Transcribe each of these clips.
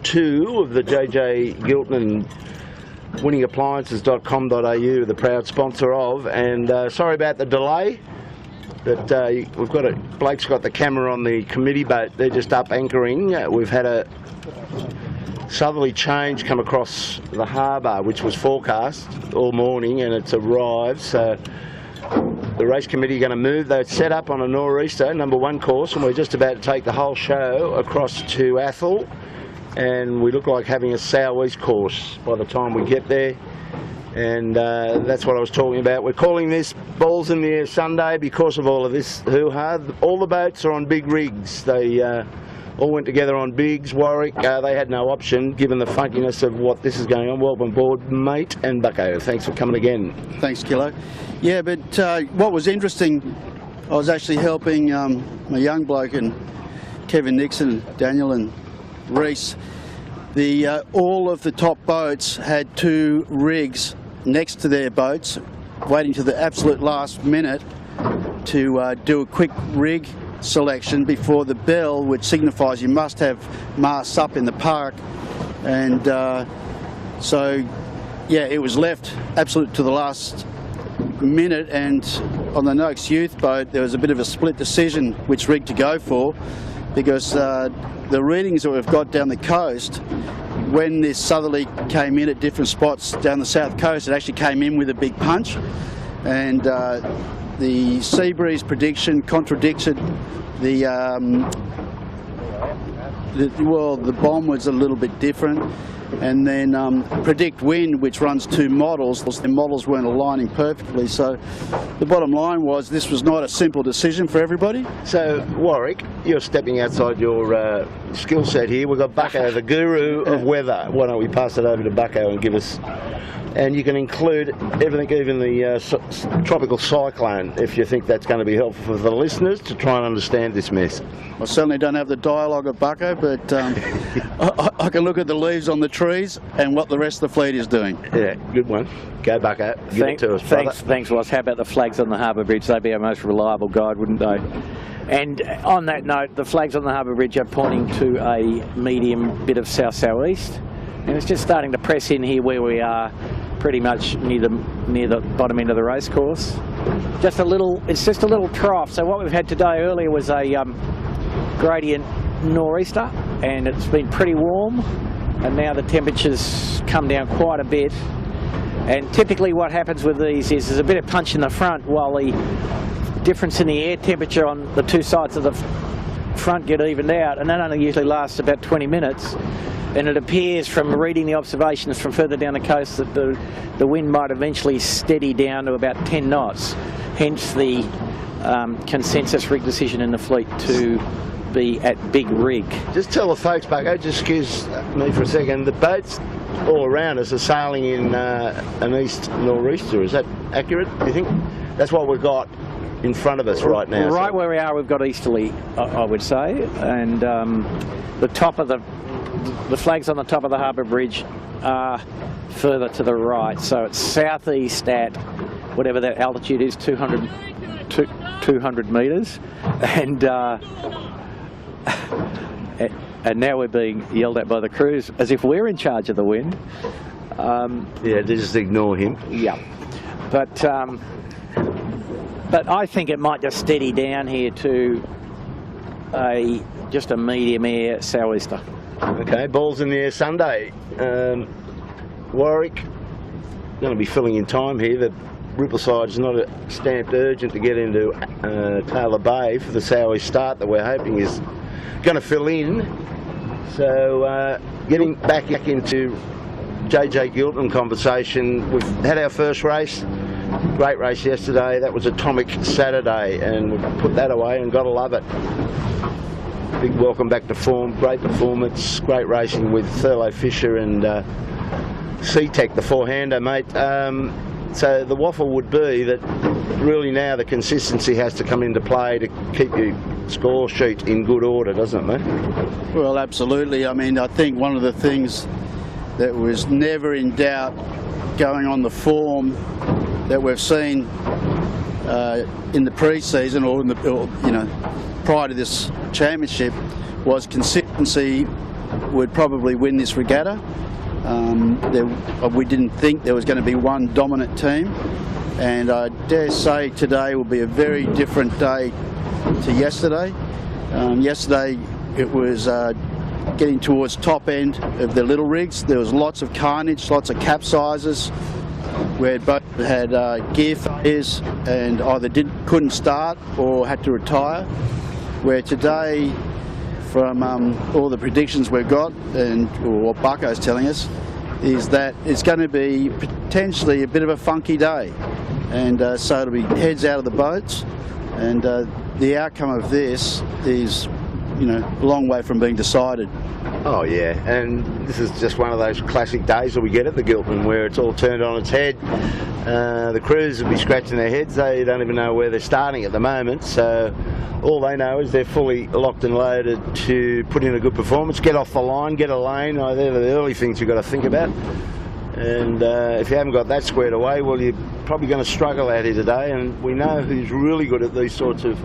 2 of the JJ Giltinan winningappliances.com.au, the proud sponsor of. And sorry about the delay, but we've got Blake's got the camera on the committee boat. They're just up anchoring. We've had a southerly change come across the harbour, which was forecast all morning, and it's arrived. So the race committee are going to move. They're set up on a nor'easter, number 1 course, and we're just about to take the whole show across to Athol, and we look like having a sou'east course by the time we get there. And that's what I was talking about. We're calling this Balls in the Air Sunday because of all of this hoo-ha. All the boats are on big rigs. They all went together on bigs. Warwick, they had no option given the funkiness of what this is going on. Welcome aboard, mate, and Bucko. Thanks for coming again. Thanks, Kilo. Yeah, but what was interesting, I was actually helping a young bloke and Kevin Nixon, Daniel and Reese. All of the top boats had 2 rigs next to their boats, waiting to the absolute last minute to do a quick rig selection before the bell, which signifies you must have masts up in the park. And so, yeah, it was left absolute to the last minute. And on the Noakes Youth boat, there was a bit of a split decision which rig to go for, because the readings that we've got down the coast, when this southerly came in at different spots down the south coast, it actually came in with a big punch, and the sea breeze prediction contradicted the bomb was a little bit different, and then predict wind, which runs 2 models, the models weren't aligning perfectly. So the bottom line was this was not a simple decision for everybody. So Warwick, you're stepping outside your skill set here. We've got Bucko, the guru of weather. Why don't we pass it over to Bucko and give us, and you can include everything, even the tropical cyclone, if you think that's going to be helpful for the listeners to try and understand this mess. I certainly don't have the dialogue of Bucko, but I can look at the leaves on the trees and what the rest of the fleet is doing. Yeah, good one. Go Bucko. Give it to us, brother. Thanks, Ross. How about the flags on the harbour bridge? They'd be our most reliable guide, wouldn't they? And on that note, the flags on the harbour bridge are pointing to a medium bit of south-southeast, and it's just starting to press in here where we are, pretty much near the bottom end of the race course. It's just a little trough. So what we've had today earlier was a gradient nor'easter, and it's been pretty warm, and now the temperatures come down quite a bit. And typically what happens with these is there's a bit of punch in the front while the difference in the air temperature on the 2 sides of the front get evened out, and that only usually lasts about 20 minutes. And it appears from reading the observations from further down the coast that the wind might eventually steady down to about 10 knots, hence the consensus rig decision in the fleet to be at big rig. Just tell the folks, Bucko, just excuse me for a second, the boats all around us are sailing in an east nor'easter. Is that accurate, do you think? That's what we've got in front of us right now. Right where we are, we've got easterly, I would say, and the top of the flags on the top of the harbour bridge are further to the right, so it's southeast at whatever that altitude is, 200 metres, and now we're being yelled at by the crews as if we're in charge of the wind. Yeah, just ignore him. Yeah, but I think it might just steady down here to just a medium air sou'easter. Okay, Balls in the Air Sunday. Warwick, going to be filling in time here. The Rippleside's not stamped urgent to get into Taylor Bay for the sou'east start that we're hoping is going to fill in. So getting back into JJ Giltinan conversation, we've had our first race. Great race yesterday. That was Atomic Saturday, and we've put that away, and got to love it. Big welcome back to form, great performance, great racing with Thurlow Fisher and C-Tech, the 4-hander, mate. So the waffle would be that really now the consistency has to come into play to keep your score sheet in good order, doesn't it, mate? Well, absolutely. I mean, I think one of the things that was never in doubt going on the form that we've seen in the pre-season or prior to this championship was consistency would probably win this regatta. We didn't think there was going to be one dominant team, and I dare say today will be a very different day to yesterday. Yesterday it was getting towards top end of the little rigs. There was lots of carnage, lots of capsizes, where both had gear failures and either couldn't start or had to retire. Where today, from all the predictions we've got and what Bucko's telling us, is that it's going to be potentially a bit of a funky day, and so it'll be heads out of the boats, and the outcome of this is, a long way from being decided. Oh yeah, and this is just one of those classic days that we get at the Giltinan where it's all turned on its head. The crews will be scratching their heads. They don't even know where they're starting at the moment, so all they know is they're fully locked and loaded to put in a good performance, get off the line, get a lane. They're the early things you've got to think about. And if you haven't got that squared away, well, you're probably going to struggle out here today. And we know who's really good at these sorts of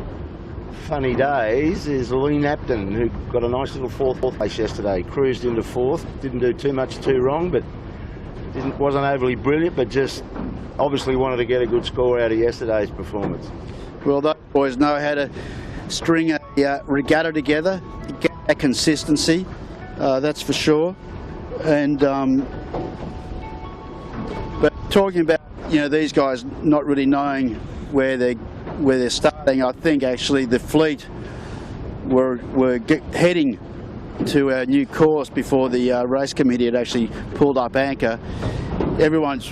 funny days is Lee Napton, who got a nice little fourth place yesterday. Cruised into fourth, didn't do too much too wrong, but wasn't overly brilliant, but just obviously wanted to get a good score out of yesterday's performance. Well, those boys know how to string a regatta together, get that consistency, that's for sure. And but talking about these guys not really knowing where they're starting, I think actually the fleet were heading to our new course before the race committee had actually pulled up anchor. Everyone's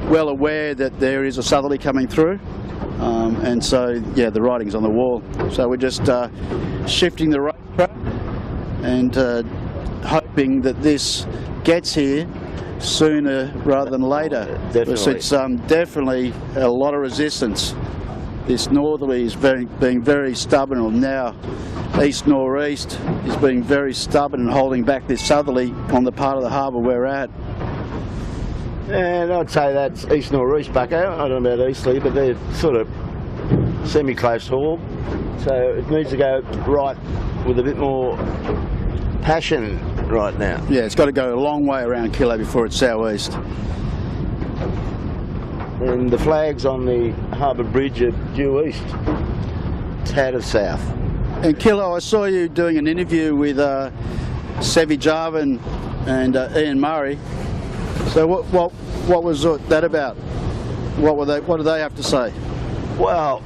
well aware that there is a southerly coming through, and so the writing's on the wall. So we're just shifting the race track and hoping that this gets here sooner rather than later. Definitely. It's definitely a lot of resistance. This northerly is being very stubborn, or now east-northeast is being very stubborn and holding back this southerly on the part of the harbour we're at. And I'd say that's east-northeast, Bucko. I don't know about easterly, but they're sort of semi-close haul. So it needs to go right with a bit more passion right now. Yeah, it's got to go a long way around Kilo before it's southeast. And the flags on the harbour bridge are due east, tad of south. And Kilo, I saw you doing an interview with Sevi Jarvan and Ian Murray. So what was that about? What did they have to say? Well,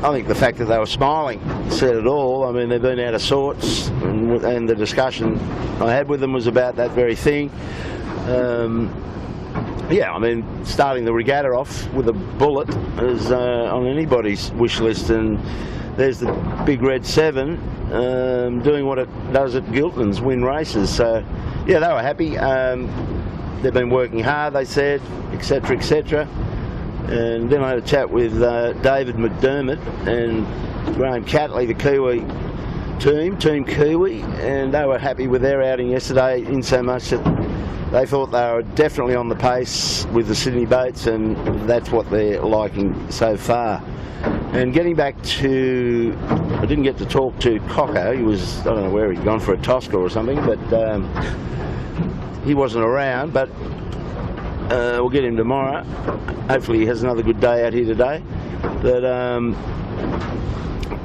I think the fact that they were smiling said it all. I mean, they've been out of sorts, and the discussion I had with them was about that very thing. I mean, starting the regatta off with a bullet is on anybody's wish list, and there's the big red 7 doing what it does at Giltinans, win races. So, they were happy. They've been working hard, they said, etc., etc. And then I had a chat with David McDermott and Graham Catley, the Kiwi Team Kiwi, and they were happy with their outing yesterday, in so much that they thought they were definitely on the pace with the Sydney boats, and that's what they're liking so far. And getting back to, I didn't get to talk to Cocker. He was, I don't know where he'd gone for a Tosca or something, but he wasn't around, but we'll get him tomorrow. Hopefully he has another good day out here today. But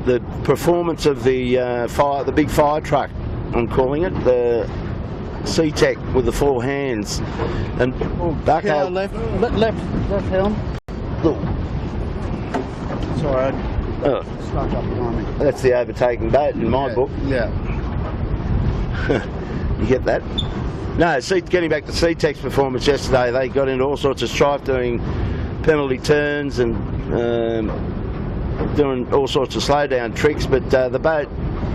the performance of the big fire truck, I'm calling it, the C-Tech with the 4 hands, and Bucko left helm. Look, Sorry, I stuck up behind me. that's the overtaking boat in my book. Yeah. You get that? No, getting back to C-Tech's performance yesterday, they got into all sorts of strife, doing penalty turns and doing all sorts of slowdown tricks, but the boat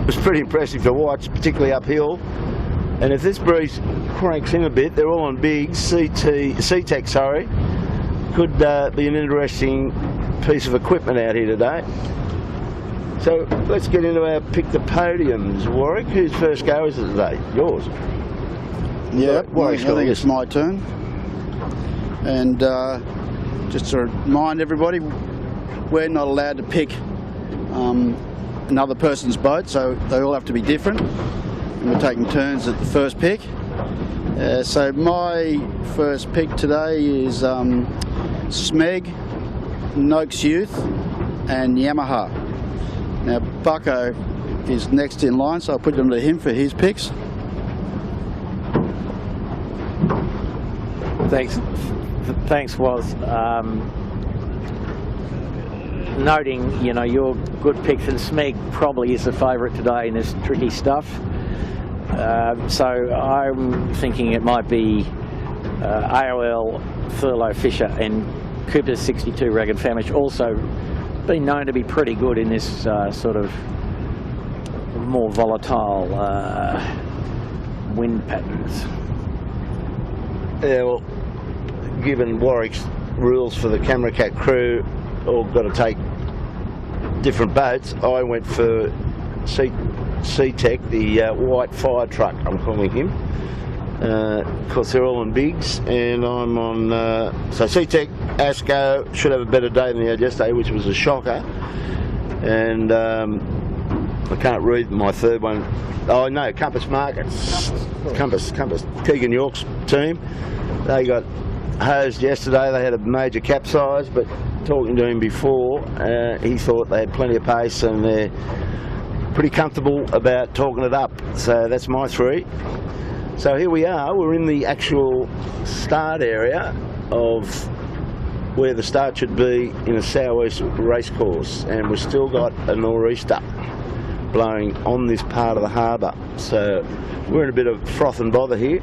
was pretty impressive to watch, particularly uphill. And if this breeze cranks in a bit, they're all on big C-Tech, could be an interesting piece of equipment out here today. So let's get into our pick the podiums. Warwick, whose first go is it today? Yours. Yeah, Warwick's I think it's my turn. And just to remind everybody, we're not allowed to pick another person's boat, so they all have to be different. we're taking turns at the first pick. So my first pick today is Smeg, Noakes Youth and Yamaha. Now Bucko is next in line, so I'll put them to him for his picks. Thanks, Woz. Noting, you know, your good picks, and Smeg probably is the favourite today in this tricky stuff. So I'm thinking it might be AOL, Thurlow Fisher and Cooper's 62 Ragged Famish, also been known to be pretty good in this sort of more volatile wind patterns. Yeah, well, given Warwick's rules for the Camera Cat crew, all got to take different boats, I went for C-Tech, the white fire truck, I'm calling him. Of course, they're all on bigs, and I'm on... so C-Tech, Asco, should have a better day than he had yesterday, which was a shocker. And I can't read my third one. Oh, no, Compass Markets. Compass. Keegan York's team. They got hosed yesterday. They had a major capsize, but talking to him before, he thought they had plenty of pace and they're pretty comfortable about talking it up. So that's my three. So here we are. We're in the actual start area of where the start should be in a southeast racecourse, and we've still got a nor'easter blowing on this part of the harbour. So we're in a bit of froth and bother here,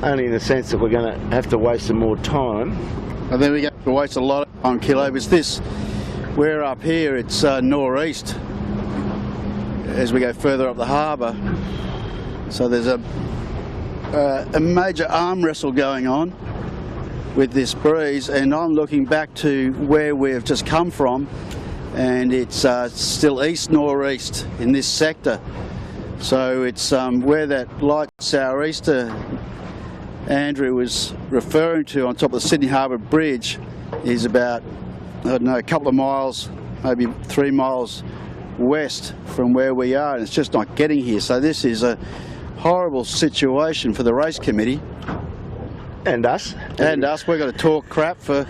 only in the sense that we're going to have to waste some more time. I think we have to waste a lot of time, Kilo. It's this, we're up here, it's nor'east as we go further up the harbour. So there's a major arm wrestle going on with this breeze, and I'm looking back to where we've just come from, and it's still east nor'east in this sector. So it's where that light sou'easter Andrew was referring to on top of the Sydney Harbour Bridge is about, I don't know, a couple of miles, maybe 3 miles west from where we are, and it's just not getting here. So this is a horrible situation for the race committee. And us. And us. We've got to talk crap for...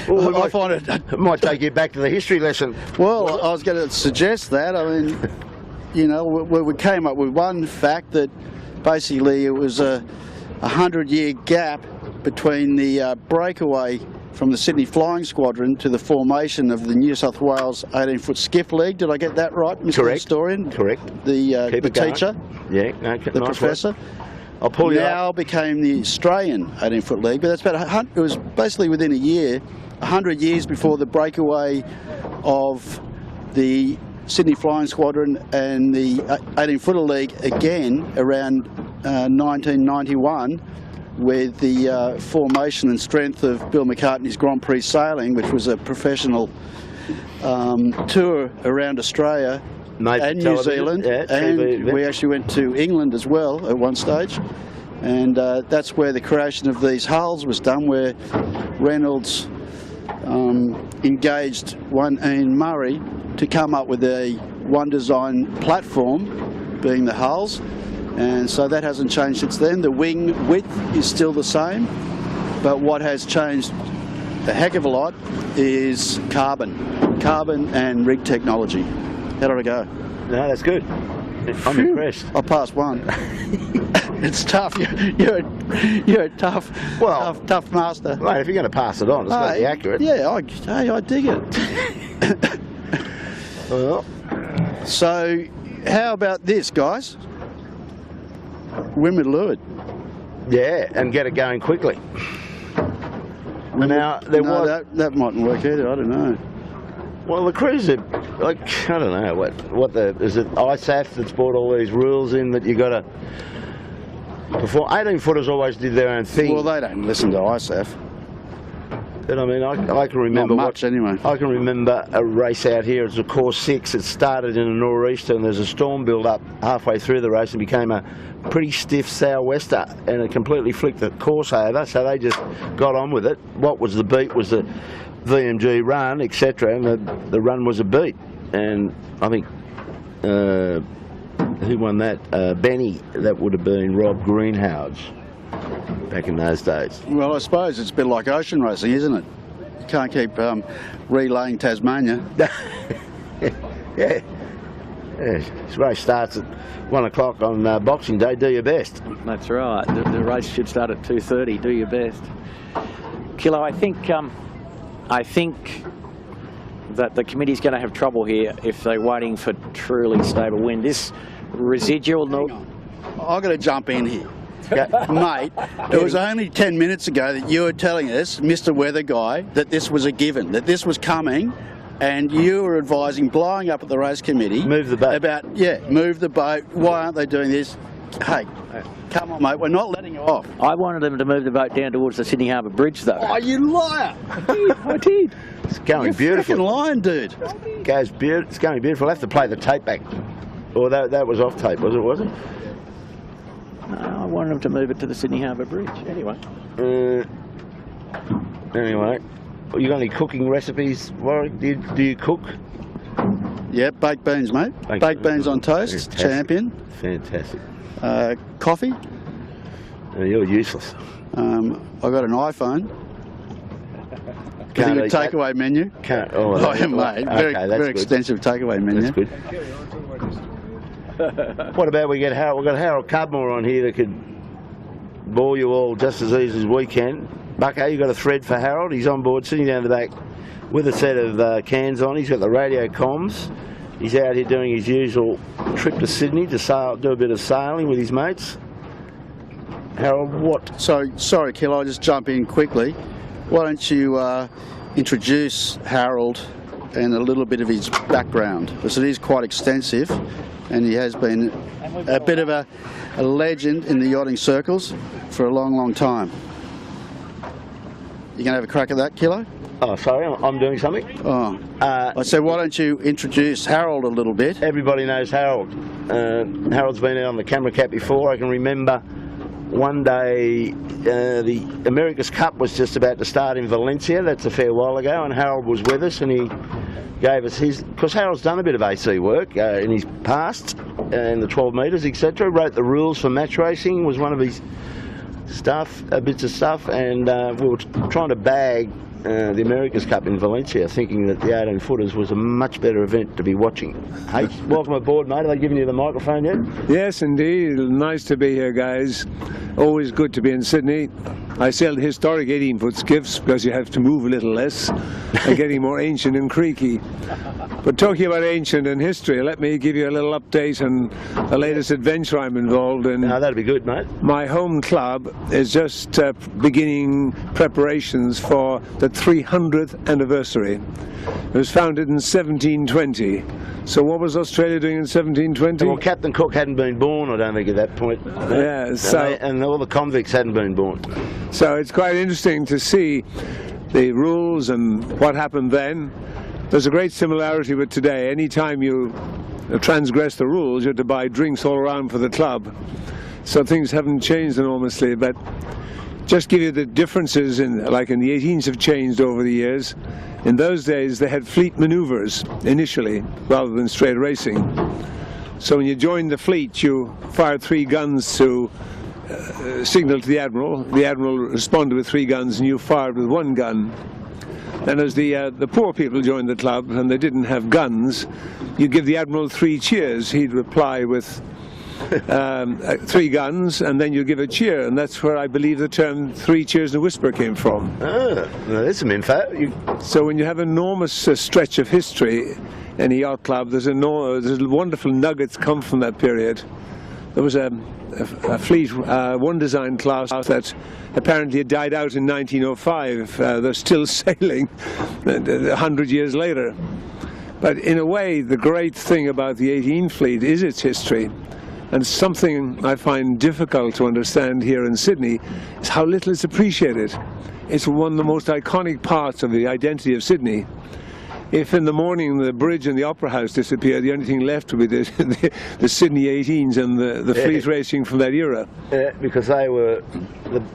Well, I find it might take you back to the history lesson. Well, I was going to suggest that. I mean, you know, we came up with one fact that basically it was a 100-year gap between the breakaway from the Sydney Flying Squadron to the formation of the New South Wales 18-foot Skiff League. Did I get that right, Mr. Correct. Historian? Correct. The teacher? Yeah, no, the professor? Work. I'll pull you now up. Became the Australian 18-foot league, but that's about it was basically within a year, 100 years before the breakaway of the Sydney Flying Squadron and the 18-footer league again around 1991, with the formation and strength of Bill McCartney's Grand Prix Sailing, which was a professional tour around Australia and New Zealand, and we actually went to England as well at one stage, and that's where the creation of these hulls was done, where Reynolds engaged one Ian Murray to come up with a one design platform, being the hulls, and so that hasn't changed since then. The wing width is still the same, but what has changed a heck of a lot is carbon and rig technology. How did I go? No, that's good. I'm impressed. I passed one. It's tough. You're a tough master. Mate, if you're going to pass it on, it's got to be accurate. Yeah, I dig it. Well, so, how about this, guys? Windward leeward. yeah, and get it going quickly. Now, that mightn't work either. I don't know. Well, the crews are, like, I don't know, is it ISAF that's brought all these rules in that you got to perform? 18-footers always did their own thing. Well, they don't listen to ISAF. But I mean, I can remember... Not much, anyway. I can remember a race out here. It was a course 6. It started in a nor'easter, and there's a storm build up halfway through the race and became a pretty stiff sou'wester, and it completely flicked the course over, so they just got on with it. What was the beat was the VMG run, etc., and the run was a beat. And I think Who won that? Benny. That would have been Rob Greenhouse back in those days. Well, I suppose it's a bit like ocean racing, isn't it? You can't keep relaying Tasmania. Yeah. This race starts at 1 o'clock on Boxing Day. Do your best. That's right. The race should start at 2:30. Do your best. Kilo, I think that the committee's going to have trouble here if they're waiting for truly stable wind. This residual... I've got to jump in here. Mate, it was only 10 minutes ago that you were telling us, Mr. Weather Guy, that this was a given, that this was coming, and you were advising, blowing up at the race committee... Move the boat. About, move the boat. Why aren't they doing this? Hey, come on, mate, we're not letting you off. I wanted them to move the boat down towards the Sydney Harbour Bridge, though. Oh, you liar! I did. It's going You're beautiful. freaking lying, dude. It's going beautiful. I'll have to play the tape back. Or that was off tape, was it? No, I wanted them to move it to the Sydney Harbour Bridge. Anyway. Anyway, you got any cooking recipes, Warwick? Do you cook? Yeah, baked beans, mate. Baked beans on toast, Fantastic. champion. Fantastic. Coffee. You're useless. I got an iPhone. Can't Is it a eat that. takeaway menu? Can't. Oh, yeah, mate. Very, that's very good. extensive takeaway menu. That's good. What about we get Harold? We've got Harold Cudmore on here that could bore you all just as easy as we can. Bucko, you got a thread for Harold? He's on board, sitting down the back with a set of cans on. He's got the radio comms. He's out here doing his usual trip to Sydney to do a bit of sailing with his mates. Harold, what? So, sorry, Kill, I'll just jump in quickly. Why don't you introduce Harold and a little bit of his background, because it is quite extensive, and he has been a bit of a legend in the yachting circles for a long, long time. You going to have a crack at that, Kilo? Oh, sorry, I'm doing something. Oh. I said, why don't you introduce Harold a little bit? Everybody knows Harold. Harold's been out on the camera cat before. I can remember one day the America's Cup was just about to start in Valencia. That's a fair while ago, and Harold was with us, and he gave us his... Because Harold's done a bit of AC work in his past, in the 12 metres, etc. Wrote the rules for match racing, was one of his bits of stuff, and we were trying to bag the America's Cup in Valencia, thinking that the 18-footers was a much better event to be watching. Hey, welcome aboard, mate. Have they given you the microphone yet? Yes, indeed. Nice to be here, guys. Always good to be in Sydney. I sell historic 18-foot skiffs because you have to move a little less and getting more ancient and creaky. But talking about ancient and history, let me give you a little update on the latest adventure I'm involved in. No, that'd be good, mate. My home club is just beginning preparations for the 300th anniversary. It was founded in 1720. So what was Australia doing in 1720? Well, Captain Cook hadn't been born, I don't think, at that point. Yeah, And all the convicts hadn't been born. So it's quite interesting to see the rules and what happened then. There's a great similarity with today. Any time you transgress the rules, you have to buy drinks all around for the club. So things haven't changed enormously, but just give you the differences like in the 18s have changed over the years. In those days, they had fleet maneuvers initially, rather than straight racing. So when you joined the fleet, you fired 3 guns to signal to the Admiral. The Admiral responded with 3 guns, and you fired with 1 gun. And as the poor people joined the club and they didn't have guns, you give the Admiral 3 cheers. He'd reply with 3 guns, and then you give a cheer, and that's where I believe the term 3 cheers and a whisper came from. Ah, well, there's some info. So when you have an enormous stretch of history in a yacht club, there's wonderful nuggets come from that period. There was a fleet, one design class that apparently had died out in 1905. They're still sailing 100 years later. But in a way, the great thing about the 18 fleet is its history. And something I find difficult to understand here in Sydney is how little it's appreciated. It's one of the most iconic parts of the identity of Sydney. if in the morning the bridge and the Opera House disappear, the only thing left would be the Sydney 18s and the fleet racing from that era. Yeah, because they were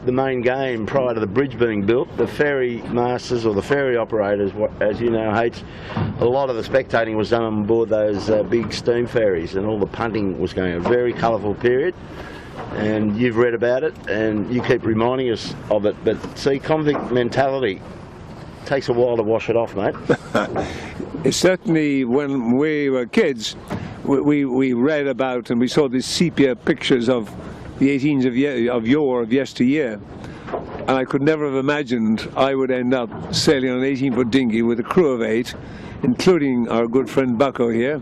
the main game prior to the bridge being built. The ferry masters or the ferry operators, as you know, a lot of the spectating was done on board those big steam ferries, and all the punting was going. A very colourful period, and you've read about it, and you keep reminding us of it. But see, convict mentality takes a while to wash it off, mate. Certainly, when we were kids, we read about and we saw these sepia pictures of the 18s of yesteryear, and I could never have imagined I would end up sailing on an 18-foot dinghy with a crew of 8, including our good friend Bucko here,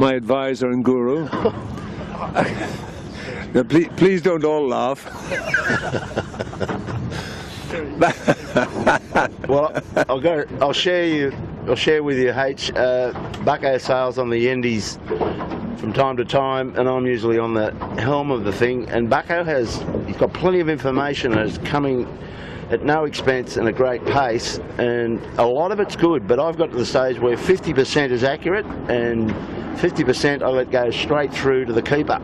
my advisor and guru. Now, please don't all laugh. Well, I'll share with you, H. Bucko sails on the Yendies from time to time, and I'm usually on the helm of the thing. And Bucko he's got plenty of information, and it's coming at no expense and a great pace, and a lot of it's good. But I've got to the stage where 50% is accurate, and 50% I let go straight through to the keeper.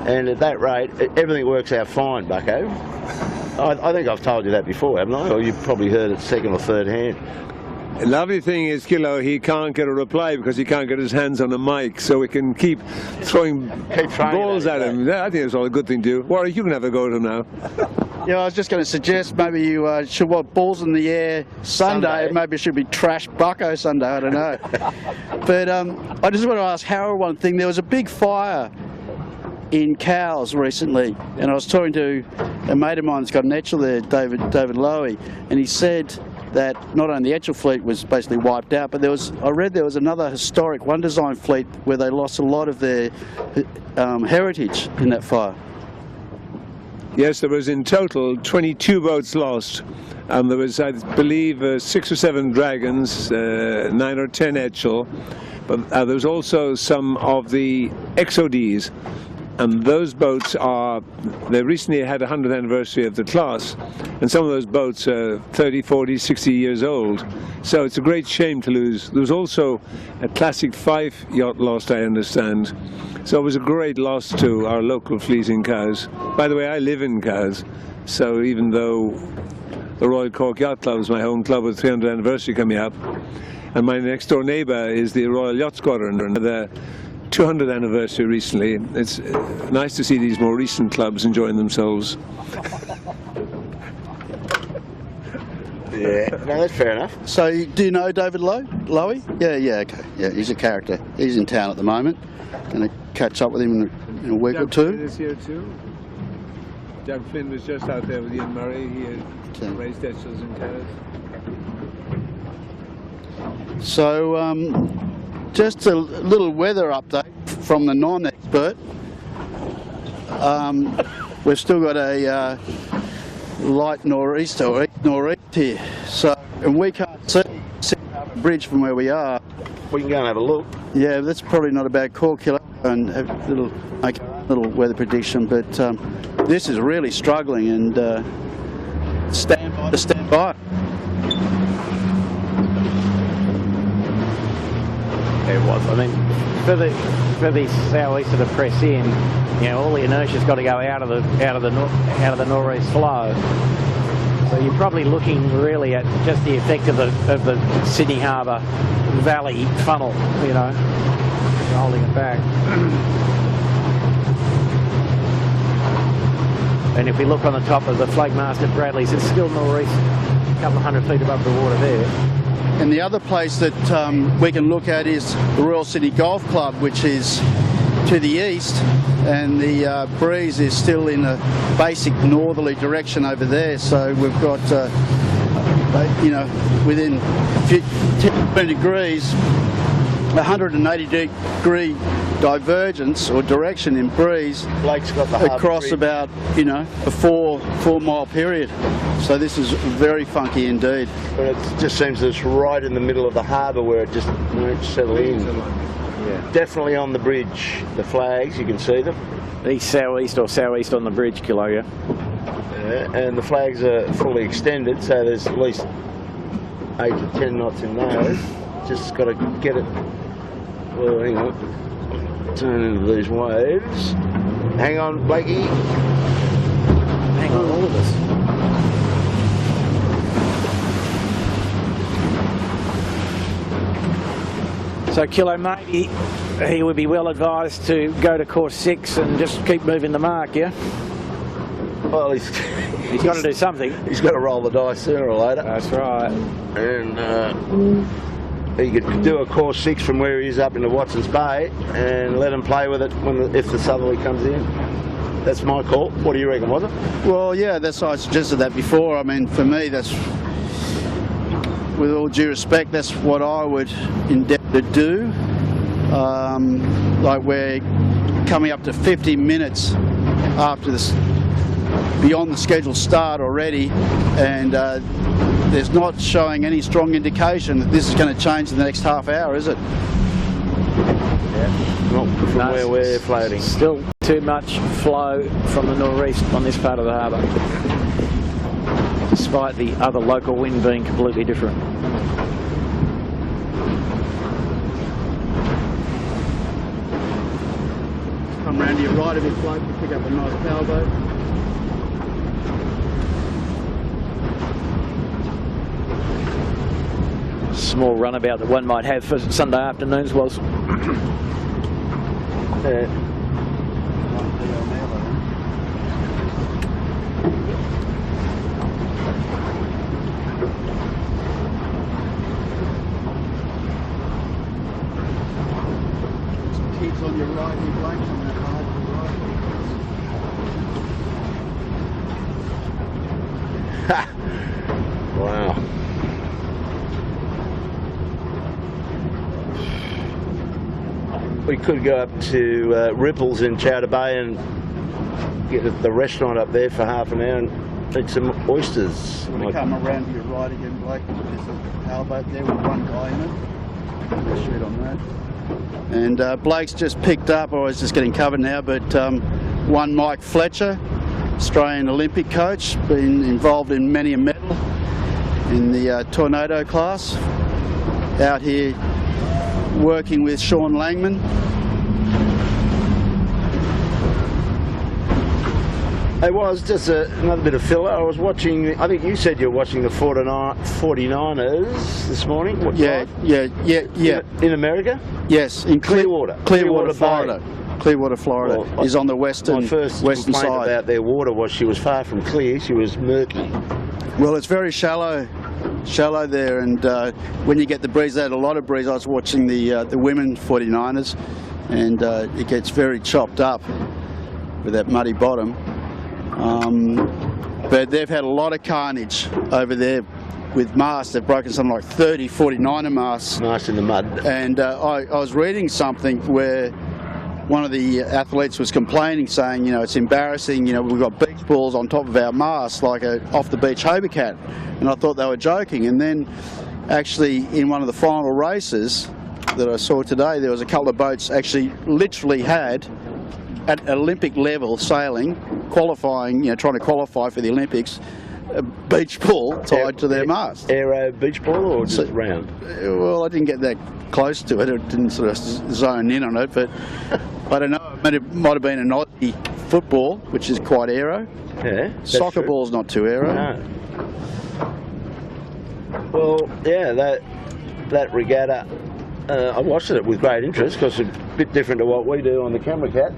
And at that rate, everything works out fine, Bucko. I think I've told you that before, haven't I? Or you've probably heard it second or third hand. The lovely thing is, Kilo, he can't get a reply because he can't get his hands on a mic, so we can keep throwing balls at him. I think it's all a good thing to do. Warwick, you can have a go at him now. Yeah, I was just going to suggest maybe you should want balls in the air Sunday. Maybe it should be trash Bucko Sunday, I don't know. But I just want to ask Harold one thing. There was a big fire in Cowes recently, and I was talking to a mate of mine that's got an Etchell there, David Lowy, and he said that not only the Etchell fleet was basically wiped out, but I read there was another historic One Design fleet where they lost a lot of their heritage in that fire. Yes, there was in total 22 boats lost, and there was, I believe, 6 or 7 Dragons, 9 or 10 Etchell, but there was also some of the XODs. And those boats they recently had a 100th anniversary of the class, and some of those boats are 30, 40, 60 years old. So it's a great shame to lose. There was also a Classic 5 yacht lost, I understand. So it was a great loss to our local fleet in Cowes. By the way, I live in Cowes, so even though the Royal Cork Yacht Club is my home club with 300th anniversary coming up, and my next door neighbour is the Royal Yacht Squadron, and the 200th anniversary recently. It's nice to see these more recent clubs enjoying themselves. Yeah, no, that's fair enough. So, do you know David Lowy? Yeah, okay. Yeah, he's a character. He's in town at the moment. Going to catch up with him in a week or two. Is here too. Doug Flynn was just out there with Ian Murray. He had raised Etchells in Cowes. So, just a little weather update from the non-expert. We've still got a light nor'east or east nor'east here, so, and we can't see Sydney Harbour Bridge from where we are. We can go and have a look. Yeah, that's probably not a bad call, Killer, and have a little weather prediction. But this is really struggling, and stand by. It was. I mean, for the southeaster to press in, you know, all the inertia's got to go out of the nor'east flow. So you're probably looking really at just the effect of the Sydney Harbour Valley funnel, you know, holding it back. And if we look on the top of the flagmast at Bradley's, it's still nor'east, a couple of 100 feet above the water there. And the other place that we can look at is the Royal Sydney Golf Club, which is to the east, and the breeze is still in a basic northerly direction over there. So we've got, you know, within 10 degrees, 180 degree divergence or direction in breeze Blake's got the across about, you know, a 4 mile period. So this is very funky indeed. But it just seems that it's right in the middle of the harbour where it just won't settle in. Yeah. Definitely on the bridge, the flags, you can see them. East southeast or southeast on the bridge, Kilo, yeah. And the flags are fully extended, so there's at least 8 to 10 knots in those. Just got to get it. Well, hang on. Turn into these waves. Hang on, Blakey. Hang on, all of us. So Kilo, maybe he would be well advised to go to course 6 and just keep moving the mark, yeah? Well, he's got to do something. He's got to roll the dice sooner or later. That's right. And he could do a course 6 from where he is up into Watson's Bay and let him play with it if the southerly comes in. That's my call. What do you reckon, was it? Well, yeah, that's why I suggested that before. I mean, for me, that's, with all due respect, that's what I would endeavour to do. Like we're coming up to 50 minutes after this, beyond the scheduled start already, and there's not showing any strong indication that this is going to change in the next half hour, is it? Yeah. Not from where we're floating. Still too much flow from the northeast on this part of the harbour, despite the other local wind being completely different. Come round to your right a bit, bloke, to pick up a nice powerboat. Small runabout that one might have for Sunday afternoons was. Keeps on your right, you blake, on that hard to the right. Wow. We could go up to Ripples in Chowder Bay and get at the restaurant up there for half an hour and eat some oysters. We're going to come around to your right again, Blake. There's a powerboat there with one guy in it. We'll shoot on that. And Blake's just picked up, or he's just getting covered now, but one Mike Fletcher, Australian Olympic coach, been involved in many a medal in the tornado class. Out here working with Sean Langman. It was just another bit of filler. I was watching, I think you said you were watching the 49ers this morning. What time? Yeah. In America? Yes, in Clearwater, Florida. Clearwater, Florida is on the western My first western complaint side. about their water was she was far from clear, she was murky. Well, it's very shallow there, and when you get the breeze, they had a lot of breeze. I was watching the women 49ers, and it gets very chopped up with that muddy bottom. But they've had a lot of carnage over there with masts. They've broken something like 30 49er masts. Nice in the mud. And I was reading something where one of the athletes was complaining, saying, you know, it's embarrassing, you know, we've got beach balls on top of our mast like a off-the-beach Hobart. And I thought they were joking. And then actually in one of the final races that I saw today, there was a couple of boats actually literally had, at Olympic level sailing, qualifying, you know, trying to qualify for the Olympics, a beach ball tied to their mast. Aero beach ball or just round? Well, I didn't get that close to it. It didn't sort of zone in on it, but I don't know. It might have been an Aussie football, which is quite aero. Yeah. Soccer ball's not too aero. No. Well, yeah, that regatta, I watched it with great interest because it's a bit different to what we do on the Camera Cat.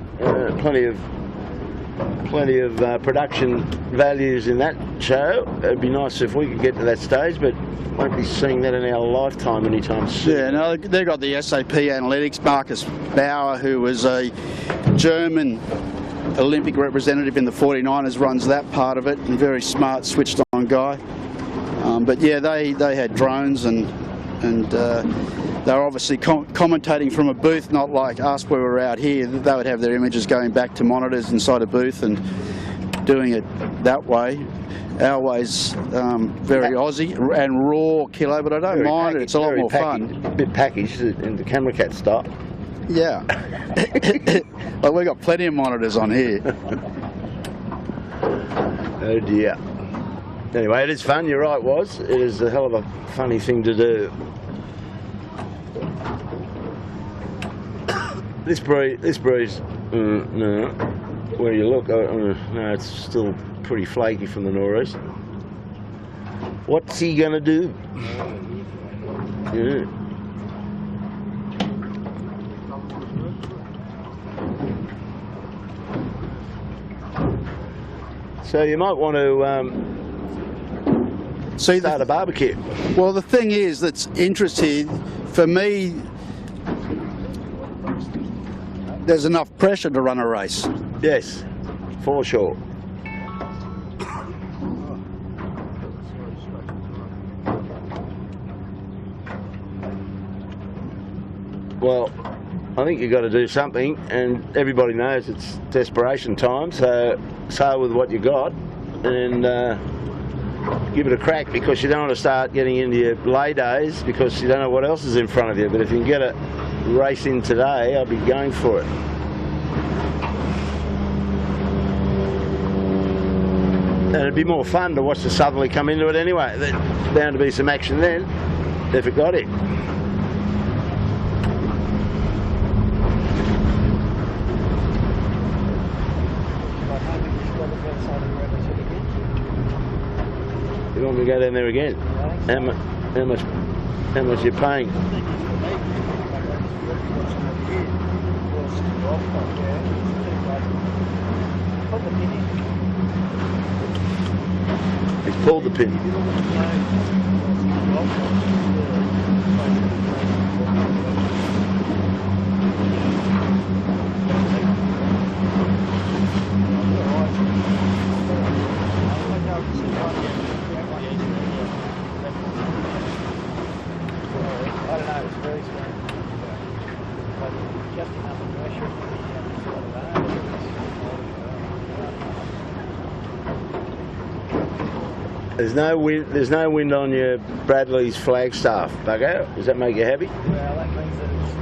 Plenty of production values in that show. It'd be nice if we could get to that stage, but won't be seeing that in our lifetime anytime soon. Yeah, no, they've got the SAP Analytics. Marcus Bauer, who was a German Olympic representative in the 49ers, runs that part of it, and very smart, switched on guy. But yeah, they had drones and they're obviously commentating from a booth, not like us where we're out here. They would have their images going back to monitors inside a booth and doing it that way. Our way's very Aussie and raw, Kilo, but I don't mind it. It's a lot more fun. A bit packaged in the Camera Cat style. Yeah. Well, we've got plenty of monitors on here. Oh dear. Anyway, it is fun, you're right, Woz. It is a hell of a funny thing to do. This breeze, no. Where you look, no, it's still pretty flaky from the nor'east. What's he gonna do? Yeah. So you might want to start a barbecue. Well, the thing is that's interesting for me. There's enough pressure to run a race. Yes, for sure. Well, I think you've got to do something, and everybody knows it's desperation time, so sail with what you got and give it a crack, because you don't want to start getting into your lay days because you don't know what else is in front of you. But if you can get a race in today, I'll be going for it. And it'd be more fun to watch the southerly come into it anyway. There's bound to be some action then, if it got it. You want me to go down there again? How much you paying? He's pulled the pin. There's no wind. There's no wind on your Bradley's Flagstaff, bugger. Does that make you happy? Well, that means that it's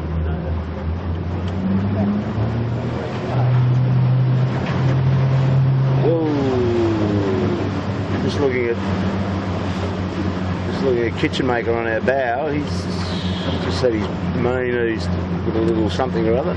Ooh. Just looking at Kitchen Maker on our bow. He's just said he's mayonnaised with a little something or other.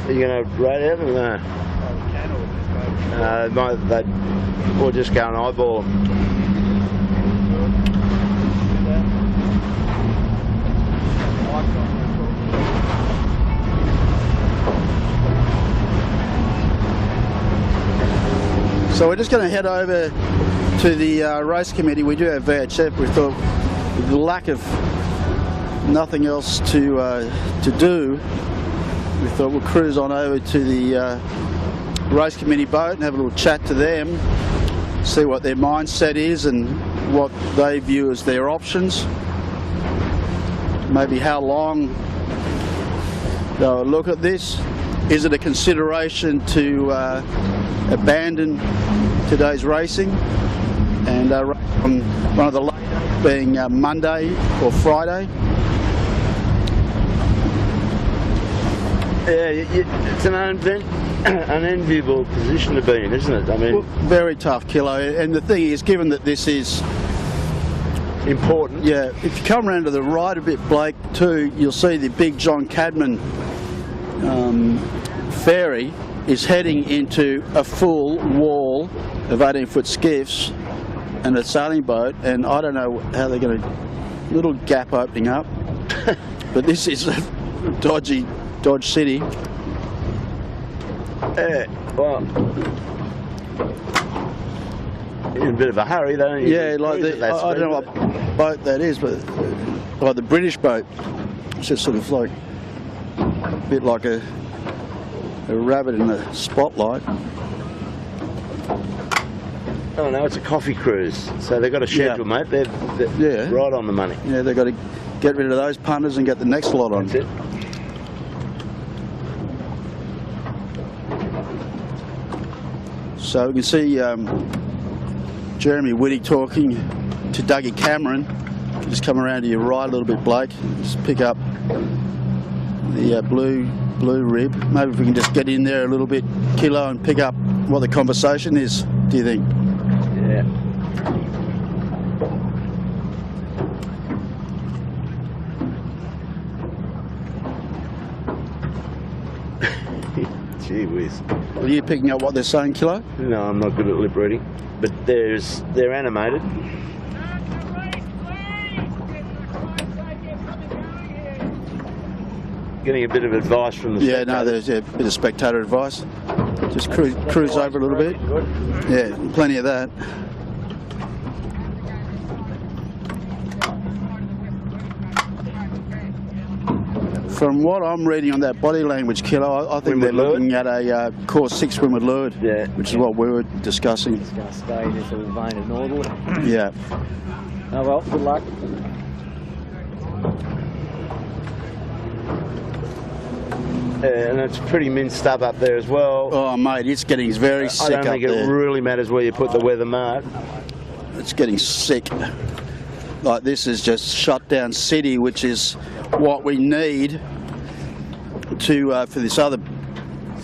Are you going to rate it or no? Or just go and eyeball them. So we're just going to head over to the race committee. We do have VHF. We thought with the lack of nothing else to do, we thought we'll cruise on over to the race committee boat and have a little chat to them, see what their mindset is and what they view as their options. Maybe how long they'll look at this. Is it a consideration to abandon today's racing and on one of the late being Monday or Friday? Yeah, it's an own thing. unenviable position to be in, isn't it? I mean, Well, very tough, Kilo. And the thing is, given that this is, important. yeah, if you come around to the right a bit, Blake, too, you'll see the big John Cadman ferry is heading into a full wall of 18-foot skiffs and a sailing boat, and I don't know how they're going to, little gap opening up, but this is a dodgy Dodge City. Well, in a bit of a hurry, don't you? Yeah, like I don't know what boat that is, but like the British boat, it's just sort of like a bit like a rabbit in the spotlight. Oh no, it's a coffee cruise. So they've got a schedule, Yeah. mate. They're right on the money. Yeah, they've got to get rid of those punters and get the next lot on. That's it. So we can see Jeremy Whitty talking to Dougie Cameron. Just come around to your right a little bit, Blake. Just pick up the blue rib. Maybe if we can just get in there a little bit, Kilo, and pick up what the conversation is, do you think? Yeah. Gee whiz. Are you picking up what they're saying, Kilo? No, I'm not good at lip reading, but they're animated. Getting a bit of advice from the Yeah, no, there's a bit of spectator advice. Just cruise over a little bit. Yeah, plenty of that. From what I'm reading on that body language, Kilo, I think Windward they're looking at a course 6 windward leeward, Yeah. which is what we were discussing. It's going to stay in this little vein of northerly. Yeah. Oh well, good luck. And it's pretty minced up there as well. Oh, mate, it's getting very I sick don't up think it there. really matters where you put the weather mark. It's getting sick. Like, this is just shut down city, which is what we need to for this other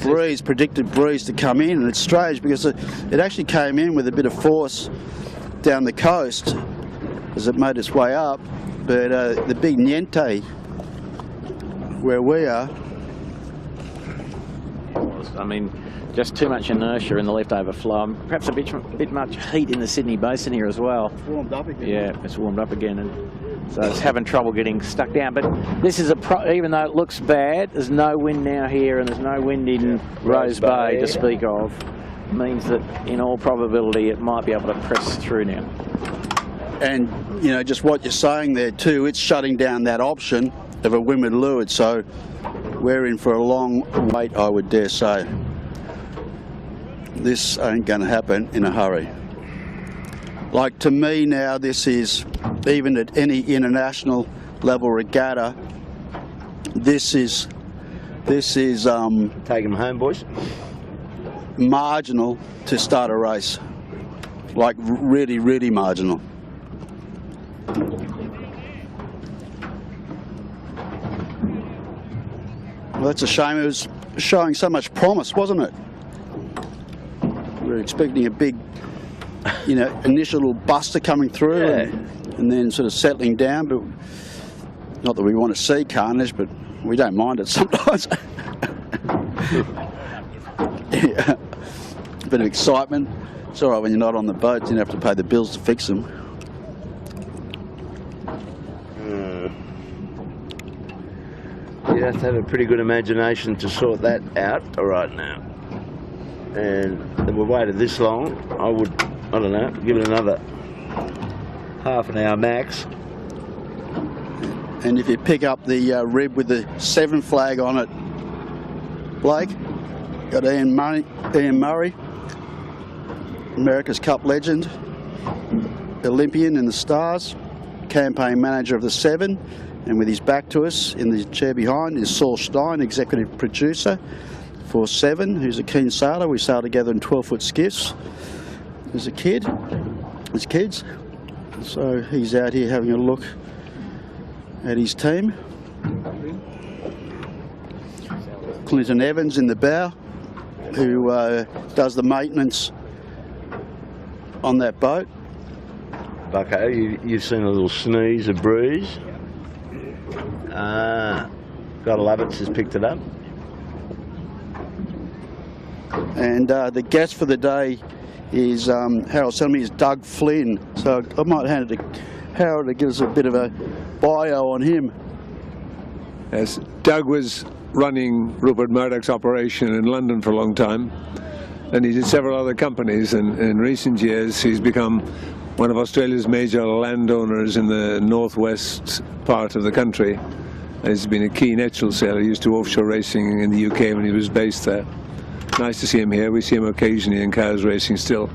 breeze, predicted breeze, to come in. And it's strange because it actually came in with a bit of force down the coast as it made its way up, but the big Niente where we are, I mean, just too much inertia in the leftover flow. And perhaps a bit much heat in the Sydney Basin here as well. warmed up again. Yeah, it's warmed up again, and so it's having trouble getting stuck down. But this is even though it looks bad, there's no wind now here, and there's no wind in Rose Bay to speak of. Means that in all probability it might be able to press through now. And, you know, just what you're saying there too, it's shutting down that option of a windward leeward, so we're in for a long wait, I would dare say. This ain't going to happen in a hurry. Like, to me now, this is, even at any international level regatta, this is Take them home, boys. marginal to start a race. Like, really, really marginal. Well, that's a shame. It was showing so much promise, wasn't it? We were expecting a big, you know, initial little buster coming through, Yeah. and then sort of settling down. But not that we want to see carnage, but we don't mind it sometimes. Yeah. A bit of excitement. It's all right when you're not on the boat. You don't have to pay the bills to fix them. You have to have a pretty good imagination to sort that out right now. And we've waited this long, I don't know, give it another half an hour max. And if you pick up the rib with the 7 flag on it, Blake, got Ian Murray, America's Cup legend, Olympian in the Stars, campaign manager of the 7, and with his back to us in the chair behind is Saul Stein, executive producer for 7, who's a keen sailor. We sailed together in 12-foot skiffs as a kid, as kids. So he's out here having a look at his team. Clinton Evans in the bow, who does the maintenance on that boat. Bucko, you've seen a little sneeze, a breeze. Gotta love it, she's picked it up. And the guest for the day is, Harold's telling me, is Doug Flynn. So I might hand it to Harold to give us a bit of a bio on him. Yes, Doug was running Rupert Murdoch's operation in London for a long time, and he did several other companies, and in recent years he's become one of Australia's major landowners in the northwest part of the country. And he's been a key natural sailor. He used to offshore racing in the UK when he was based there. Nice to see him here. We see him occasionally in cows racing still.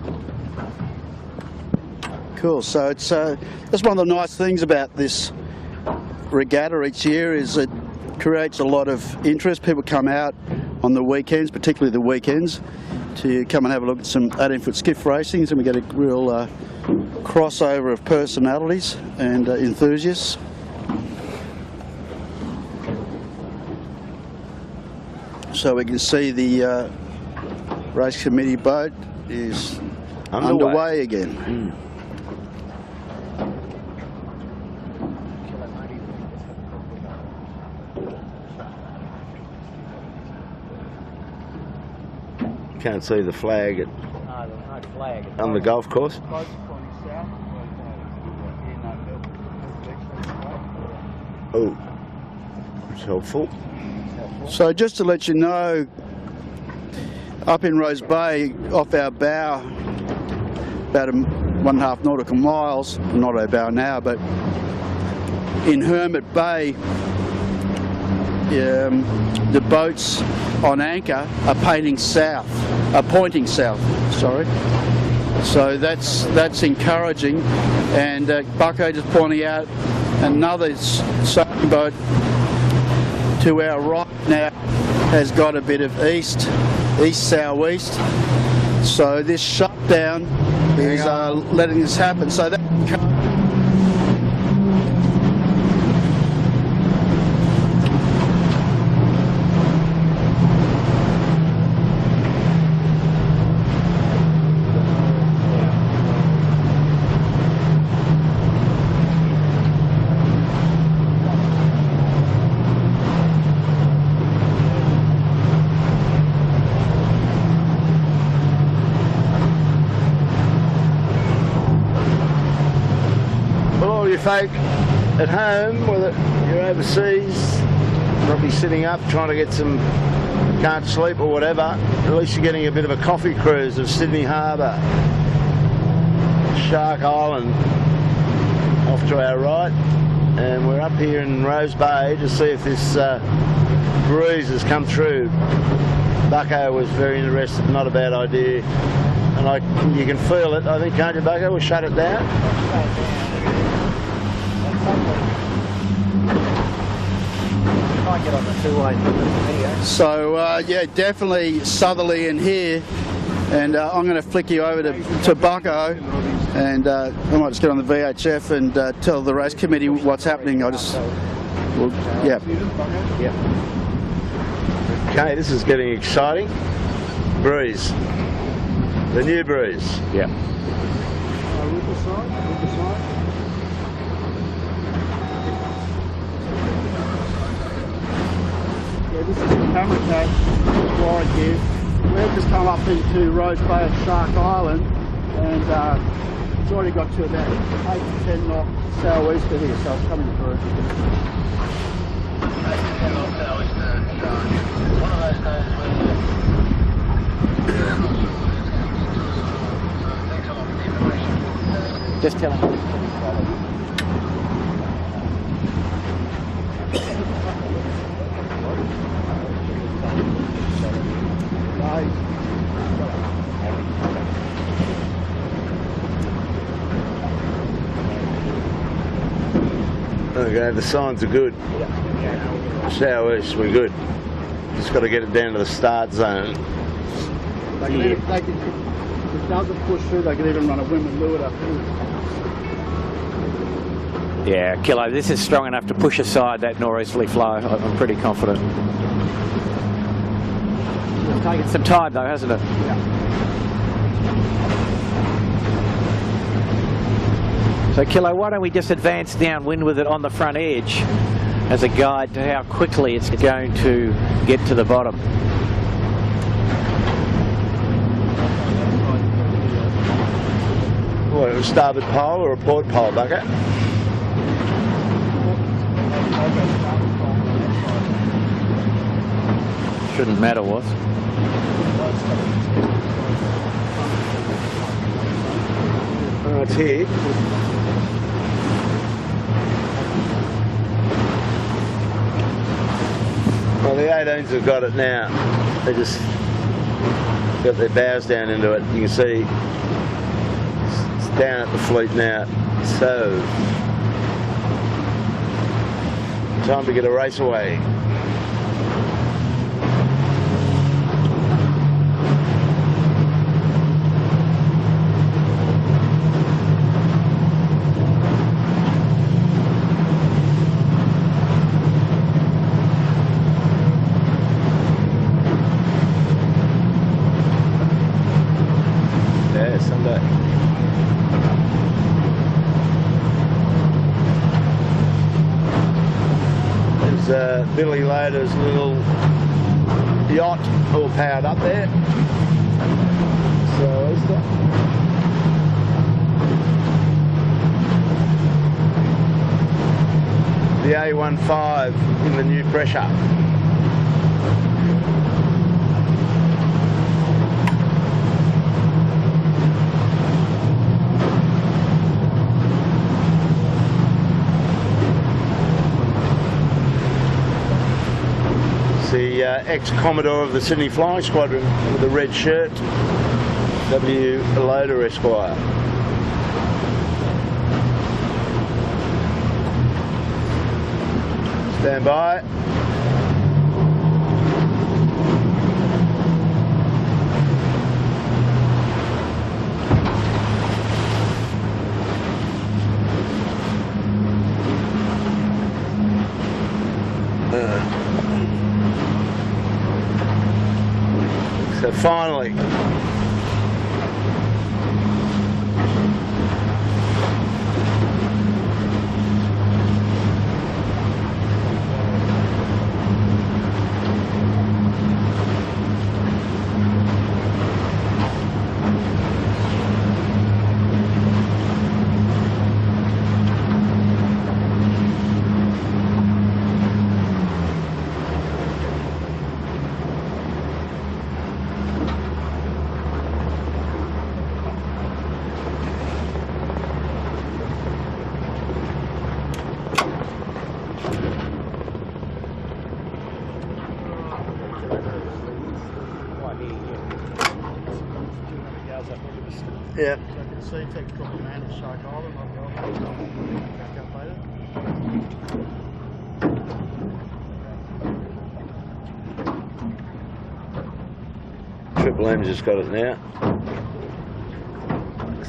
Cool. So it's that's one of the nice things about this regatta each year, is it creates a lot of interest. People come out on the weekends, particularly the weekends, to come and have a look at some 18-foot skiff racings, and we get a real crossover of personalities and enthusiasts. So we can see the race committee boat is underway again. Can't see the flag on the golf course. Oh, it's helpful. So just to let you know, up in Rose Bay, off our bow, about 1.5 nautical miles, not our bow now, but in Hermit Bay, the boats on anchor are pointing south, sorry. So that's encouraging, and Bucko just pointing out another sailing boat to our right now has got a bit of east-southeast. So this shutdown is letting this happen. So that folk at home, whether you're overseas, probably sitting up trying to get some, can't sleep or whatever, at least you're getting a bit of a coffee cruise of Sydney Harbour, Shark Island off to our right, and we're up here in Rose Bay to see if this breeze has come through. Bucko was very interested, not a bad idea, and you can feel it, I think, can't you, Bucko? We'll shut it down. So yeah, definitely southerly in here, and I'm going to flick you over to Bucko, and I might just get on the VHF and tell the race committee what's happening. Yeah. Okay, this is getting exciting. Breeze, the new breeze. Yeah. This is the camera cage right here. We've just come up into Rose Bay at Shark Island, and it's already got to about 8 to 10 knots southeast of here, so it's coming through. 8 to 10 knots southeast of Shark. One of those days where Just tell him. Okay, the signs are good. Southeast, we're good. Just got to get it down to the start zone. if it doesn't push through, they can even run a women lure up here. Yeah, Kilo, this is strong enough to push aside that northeasterly flow. I'm pretty confident. It's taken some time though, hasn't it? So Kilo, why don't we just advance downwind with it on the front edge as a guide to how quickly it's going to get to the bottom. What, a starboard pole or a port pole bucket? Shouldn't matter what. Oh, it's here. Well, the 18s have got it now. They just got their bows down into it. You can see it's down at the fleet now. So, time to get a race away. Sunday. There's Billy Loader's little yacht all powered up there. So is that? The A15 in the new pressure. The ex-Commodore of the Sydney Flying Squadron with the red shirt, W. Loader Esquire. Stand by. So finally, yeah. So I can see technical command of Shark Island. I'll go back up later. Triple M's just got it now.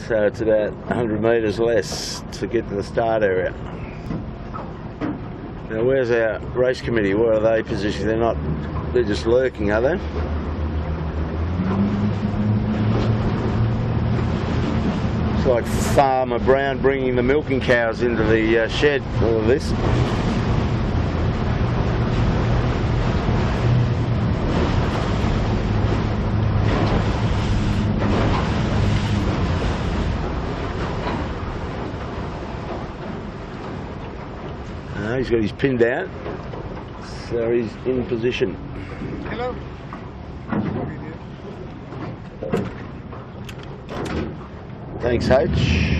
So it's about 100 metres less to get to the start area. Now where's our race committee? Where are they positioned? They're just lurking, are they? It's like Farmer Brown bringing the milking cows into the shed, all of this. He's got his pin down, so he's in position. Hello. Thanks, H.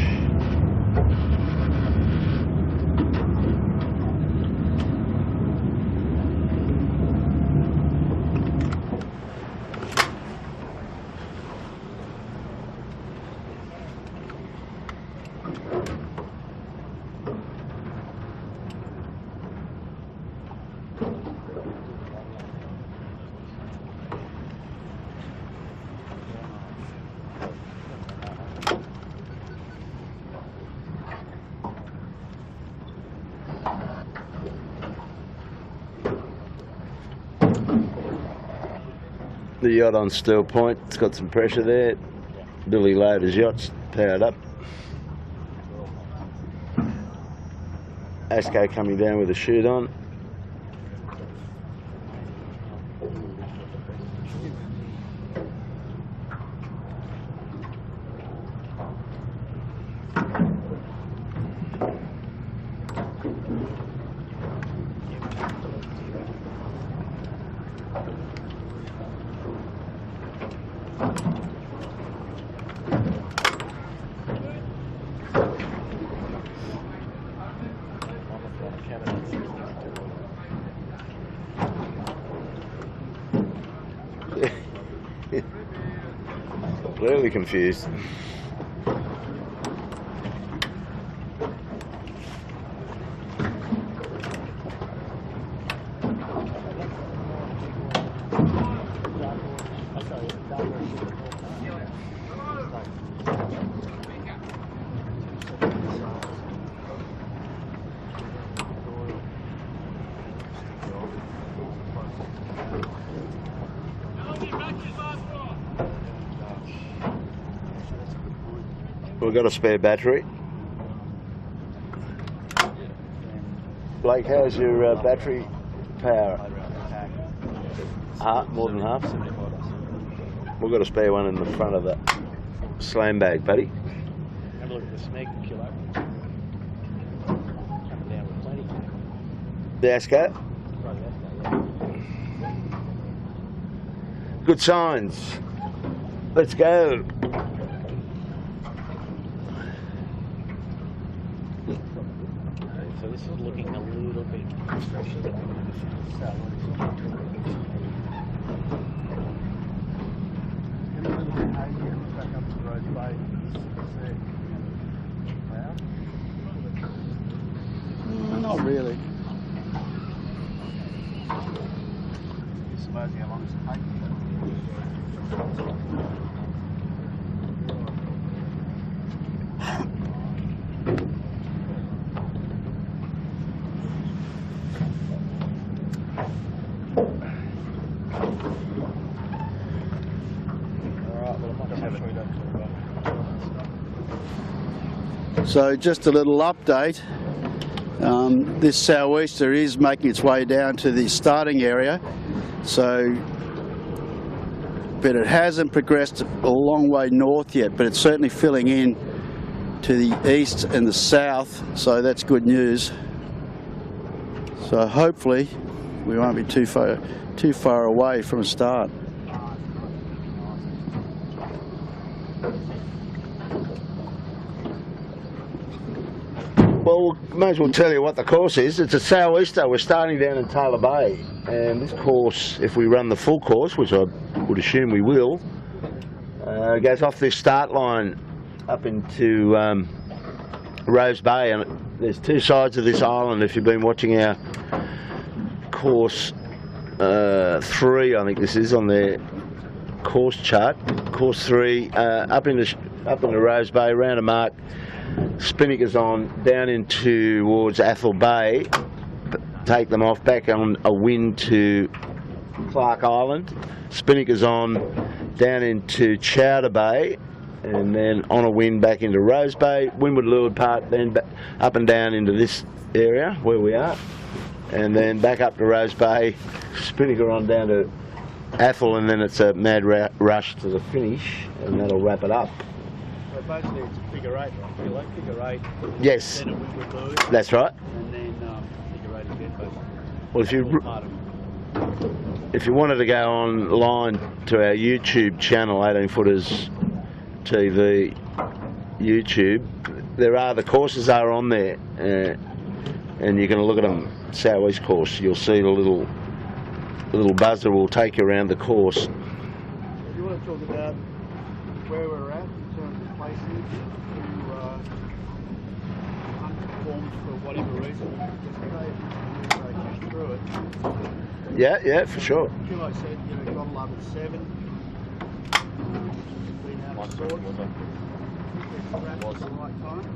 The yacht on Steel Point, it's got some pressure there. Billy Loader's yacht's powered up. Asco coming down with a chute on. Really confused. We've got a spare battery. Blake, how's your battery power? More than half? We've got a spare one in the front of the slam bag, buddy. Have a look at the snake killer. Coming down with plenty. The Asco? Good signs. Let's go. So this is looking a little bit Not really. So just a little update. This sou'easter is making its way down to the starting area, but it hasn't progressed a long way north yet, but it's certainly filling in to the east and the south, so that's good news. So hopefully we won't be too far away from a start. Well, may as well tell you what the course is. It's a sou'easter. We're starting down in Taylor Bay, and this course, if we run the full course, which I would assume we will, goes off this start line up into Rose Bay, and there's two sides of this island. If you've been watching our course 3, I think this is on their course chart. Course 3 up into Rose Bay, round a mark. Spinnakers on, down in towards Athol Bay, take them off, back on a wind to Clark Island. Spinnakers on, down into Chowder Bay, and then on a wind back into Rose Bay, windward leeward part, then up and down into this area where we are, and then back up to Rose Bay, Spinnaker on down to Athol, and then it's a mad rush to the finish, and that'll wrap it up. So basically it's figure 8, right? Figure 8. Yes, Then a windward leeward, that's right. and then figure 8 again, basically. Well, if you wanted to go online to our YouTube channel, 18 Footers TV YouTube, there are the courses are on there, and you can look at them. Southeast course, you'll see the little buzzer will take you around the course. If you want to talk about where we're at in terms of placing who underperformed for whatever reason, just go through it. Yeah, for sure. Kilo said, got 11.7. Been out of sorts. Wrapped at the right time.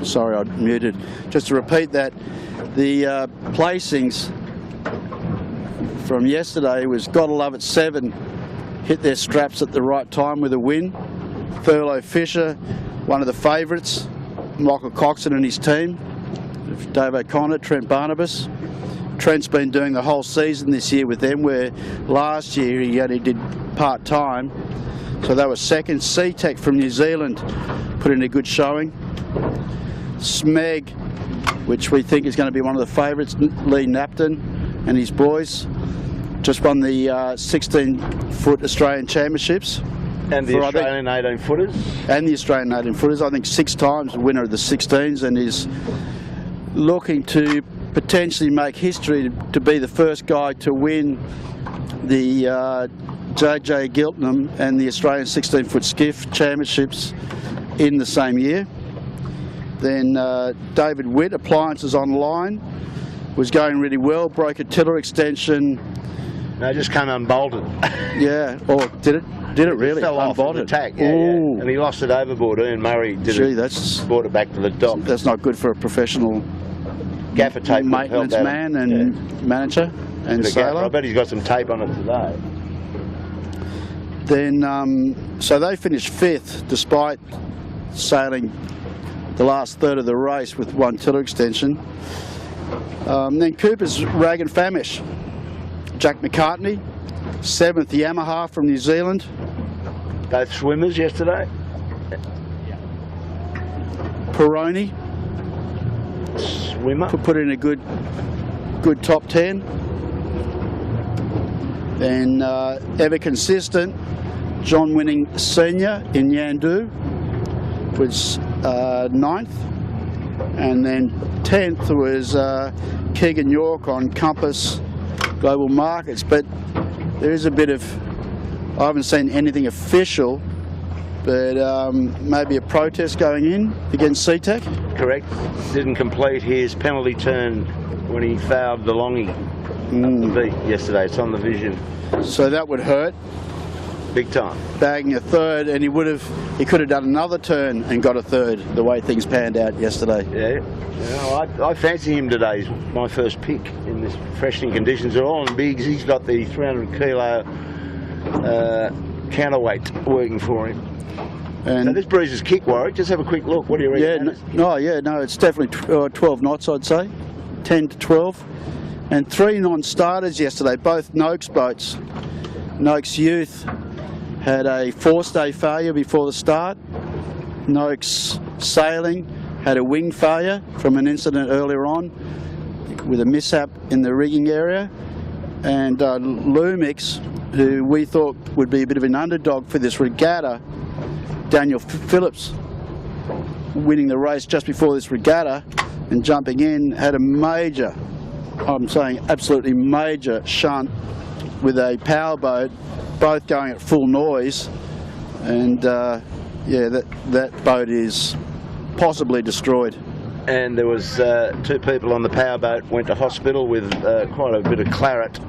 Sorry, I muted. Just to repeat that, the placings from yesterday was Gotta Love It 7, hit their straps at the right time with a win. Thurlow Fisher, one of the favourites, Michael Coxon and his team, Dave O'Connor, Trent Barnabas. Trent's been doing the whole season this year with them, where last year he only did part-time. So they were second. C-Tech from New Zealand put in a good showing. Smeg, which we think is going to be one of the favourites, Lee Napton and his boys, just won the 16-foot Australian Championships. And the Australian 18-footers? And the Australian 18-footers. I think 6 times the winner of the 16s, and is looking to potentially make history to be the first guy to win the JJ Giltinan and the Australian 16-foot skiff championships in the same year. Then David Witt, Appliances Online, was going really well, broke a tiller extension. No, just came unbolted. Yeah, or did it? Did it really? Fell off unbolted. the tack, yeah, and he lost it overboard. Ian Murray brought it back to the dock. That's not good for a professional gaffer tape maintenance man and manager and sailor. I bet he's got some tape on it today. Then, so they finished 5th despite sailing the last third of the race with one tiller extension. Then Cooper's Rag and Famish, Jack McCartney, 7th Yamaha from New Zealand. Both swimmers yesterday. Peroni, swimmer, put in a good top 10. Then ever consistent, John Winning Senior in Yandu was 9th, and then 10th was Keegan York on Compass Global Markets. But there is a bit of, I haven't seen anything official, but maybe a protest going in against C-Tech. Correct. Didn't complete his penalty turn when he fouled the longie up the beat yesterday. It's on the vision. So that would hurt. Big time. Bagging a third, and he could have done another turn and got a third, the way things panned out yesterday. Yeah. I fancy him today. He's my first pick in this freshening conditions. They're all in bigs. He's got the 300 kilo counterweight working for him. And so this breezes kick, Warwick. Just have a quick look. What do you reckon? No, it's definitely 12 knots, I'd say. 10 to 12. And 3 non-starters yesterday, both Noakes boats. Noakes Youth had a forestay failure before the start. Noakes Sailing had a wing failure from an incident earlier on with a mishap in the rigging area. And Lumix, who we thought would be a bit of an underdog for this regatta, Daniel Phillips, winning the race just before this regatta and jumping in, had a major, I'm saying absolutely major shunt with a powerboat, both going at full noise, and that boat is possibly destroyed. And there was 2 people on the powerboat went to hospital with quite a bit of claret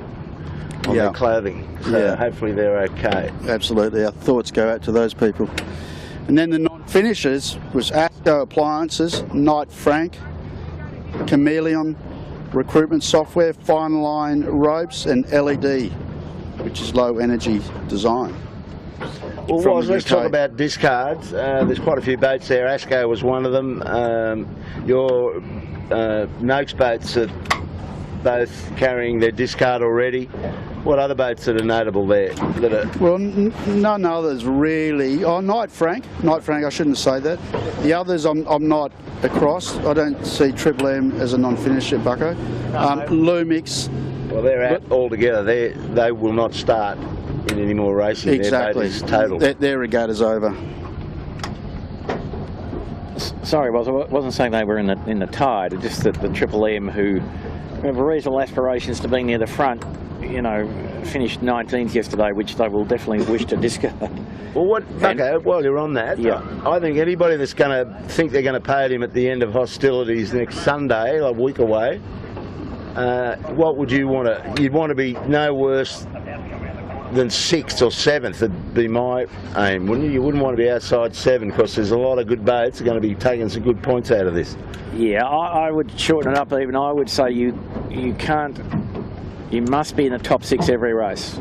on their clothing. So hopefully they're okay. Absolutely, our thoughts go out to those people. And then the non-finishers was ASCO Appliances, Knight Frank, Chameleon Recruitment Software, Fine Line Ropes, and LED, which is low energy design. Well, Woz, let's talk about discards. There's quite a few boats there. ASCO was one of them. Your Noakes boats are both carrying their discard already. What other boats that are notable there? Well, none others really. Oh, Knight Frank, I shouldn't say that. The others I'm not across. I don't see Triple M as a non-finisher, Bucko. Lumix. Well, they're out altogether. They will not start in any more racing. Exactly. Their boat is total. Their regatta's over. Sorry, I wasn't saying they were in the tide. Just that the Triple M, who have reasonable aspirations to be near the front, finished 19th yesterday, which they will definitely wish to discard. Well, while you're on that, I think anybody that's going to think they're going to pay him at the end of hostilities next Sunday, a week away, what would you want to? You'd want to be no worse than 6th or 7th would be my aim, wouldn't you? You wouldn't want to be outside 7 because there's a lot of good boats that are going to be taking some good points out of this. Yeah, I would shorten it up even. I would say you can't you must be in the top 6 every race.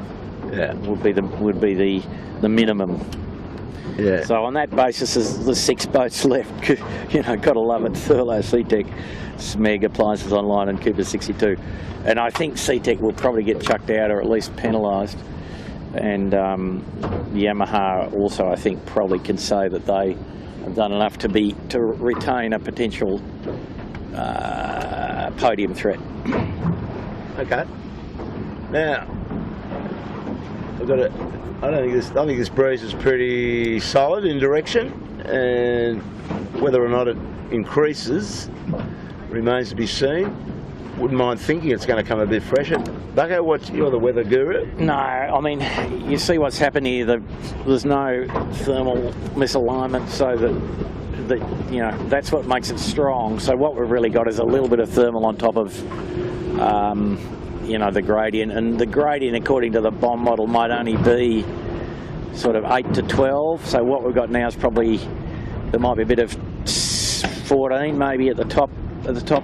Yeah. Would be the minimum. Yeah. So on that basis, there's 6 boats left. You know, got to love it. Thurlow, SeaTech, Smeg, Appliances Online, and Cooper 62. And I think SeaTech will probably get chucked out or at least penalised. And Yamaha also, I think, probably can say that they have done enough to retain a potential podium threat. Okay. Now, I think this breeze is pretty solid in direction, and whether or not it increases remains to be seen. Wouldn't mind thinking it's going to come a bit fresher. Bucko, you're the weather guru. No, I mean, you see what's happened here. There's no thermal misalignment, so that you know, that's what makes it strong. So what we've really got is a little bit of thermal on top of you know, the gradient, and the gradient according to the bomb model might only be sort of 8 to 12. So what we've got now is probably, there might be a bit of 14 maybe at the top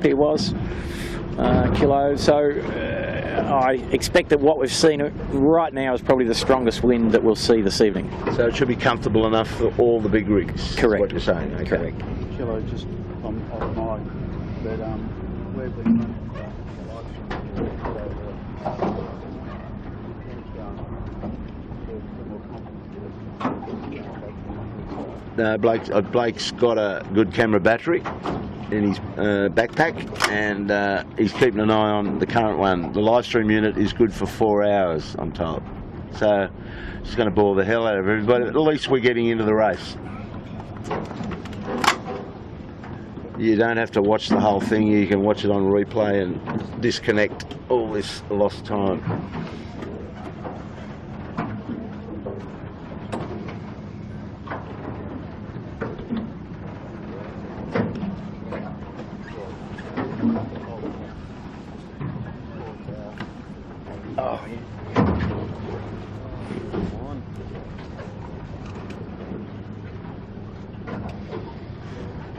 here was kilo. So I expect that what we've seen right now is probably the strongest wind that we'll see this evening. So it should be comfortable enough for all the big rigs. Correct. Is what you're saying. Okay. Correct. Kilo, just on my, but we've been running Blake's got a good camera battery in his backpack, and he's keeping an eye on the current one. The live stream unit is good for 4 hours, I'm told. So it's going to bore the hell out of everybody. At least we're getting into the race. You don't have to watch the whole thing. You can watch it on replay and disconnect all this lost time.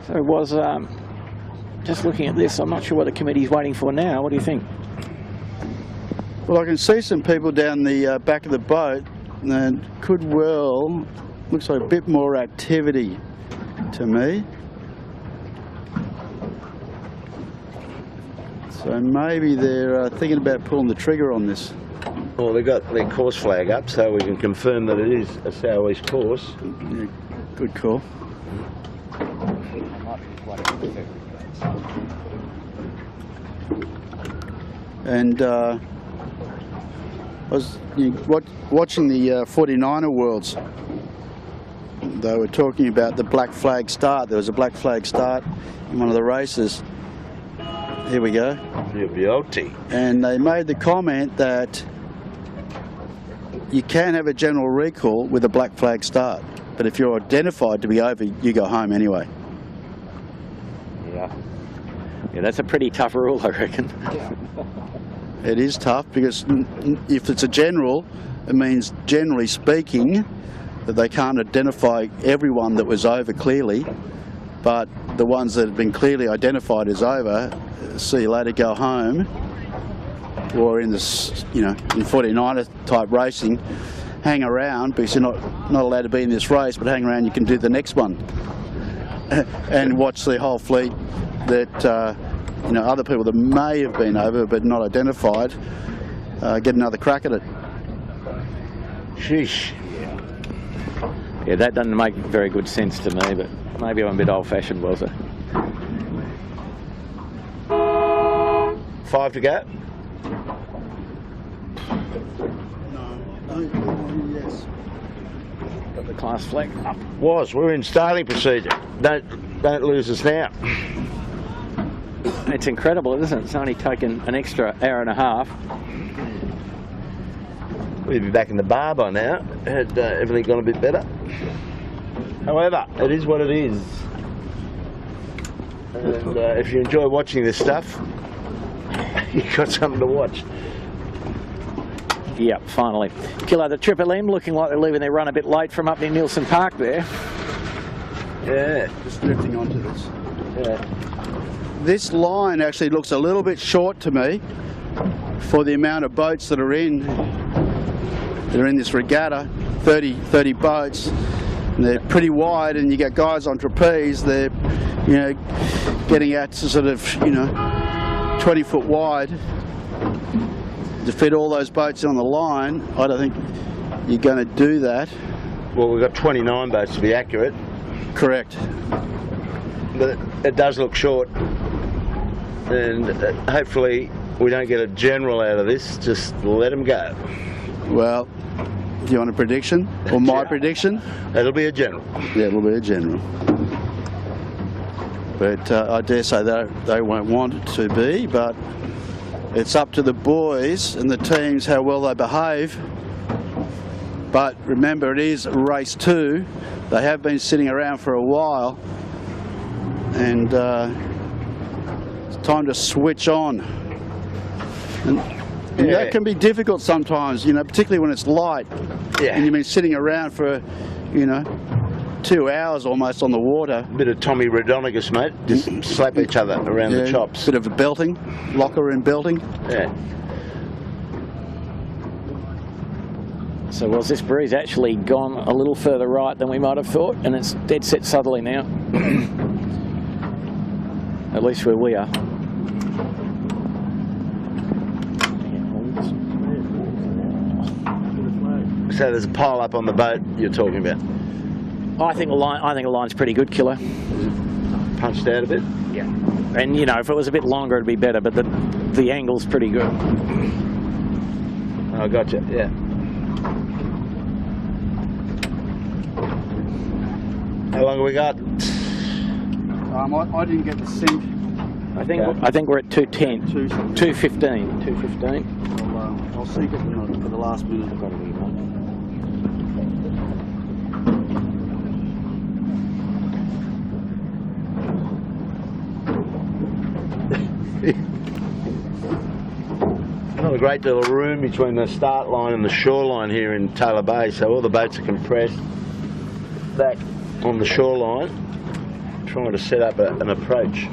So it was, just looking at this, I'm not sure what the committee's waiting for now. What do you think? Well, I can see some people down the back of the boat, and could well, looks like a bit more activity to me. So maybe they're thinking about pulling the trigger on this. Well, they've got their course flag up, so we can confirm that it is a southeast course. Yeah, good call. And I was watching the 49er Worlds. They were talking about the black flag start. There was a black flag start in one of the races. Here we go. Beauty. And they made the comment that you can have a general recall with a black flag start, but if you're identified to be over, you go home anyway. Yeah, that's a pretty tough rule, I reckon. It is tough because if it's a general, it means generally speaking that they can't identify everyone that was over clearly, but the ones that have been clearly identified as over, see you later, go home. Or in this, you know, in 49er type racing, hang around because you're not allowed to be in this race, but hang around, you can do the next one and watch the whole fleet that you know, other people that may have been over but not identified get another crack at it. Sheesh. Yeah, that doesn't make very good sense to me, but maybe I'm a bit old-fashioned, was it? 5 to go. Yes. Got the class flag up. We're in starting procedure. Don't lose us now. It's incredible, isn't it? It's only taken an extra hour and a half. We'd be back in the bar by now had everything gone a bit better. However, it is what it is. And if you enjoy watching this stuff, you've got something to watch. Yep, finally. Kilo, the Triple M looking like they're leaving their run a bit late from up near Nielsen Park there. Yeah. Just drifting onto this. Yeah. This line actually looks a little bit short to me. for the amount of boats that are in this regatta, 30 boats. And they're pretty wide, and you get guys on trapeze. They're, getting out to sort of, 20 foot wide to fit all those boats on the line. I don't think you're going to do that. Well, we've got 29 boats to be accurate. Correct. But it does look short, and hopefully we don't get a general out of this. Just let them go. Well, do you want a prediction or my prediction? It'll be a general. Yeah, it'll be a general. But I dare say they won't want it to be, but it's up to the boys and the teams how well they behave. But remember, it is race 2. They have been sitting around for a while, and it's time to switch on. And that can be difficult sometimes, particularly when it's light. Yeah. And you've been sitting around for, 2 hours almost on the water. Bit of Tommy Rodonigus, mate. Just slap each other around the chops. Bit of a belting, locker room belting. Yeah. So was this breeze actually gone a little further right than we might have thought, and it's dead set southerly now. At least where we are. So there's a pile up on the boat you're talking about. I think the line's pretty good, Killer. Punched out a bit. Yeah. And if it was a bit longer, it'd be better. But the angle's pretty good. Oh, gotcha. Yeah. How long have we got? I didn't get the sync. I think we're at 2:10. 2:15. 2:15. I'll sync it for the last minute. I've got to be Not a great deal of room between the start line and the shoreline here in Taylor Bay, so all the boats are compressed back on the shoreline, trying to set up an approach.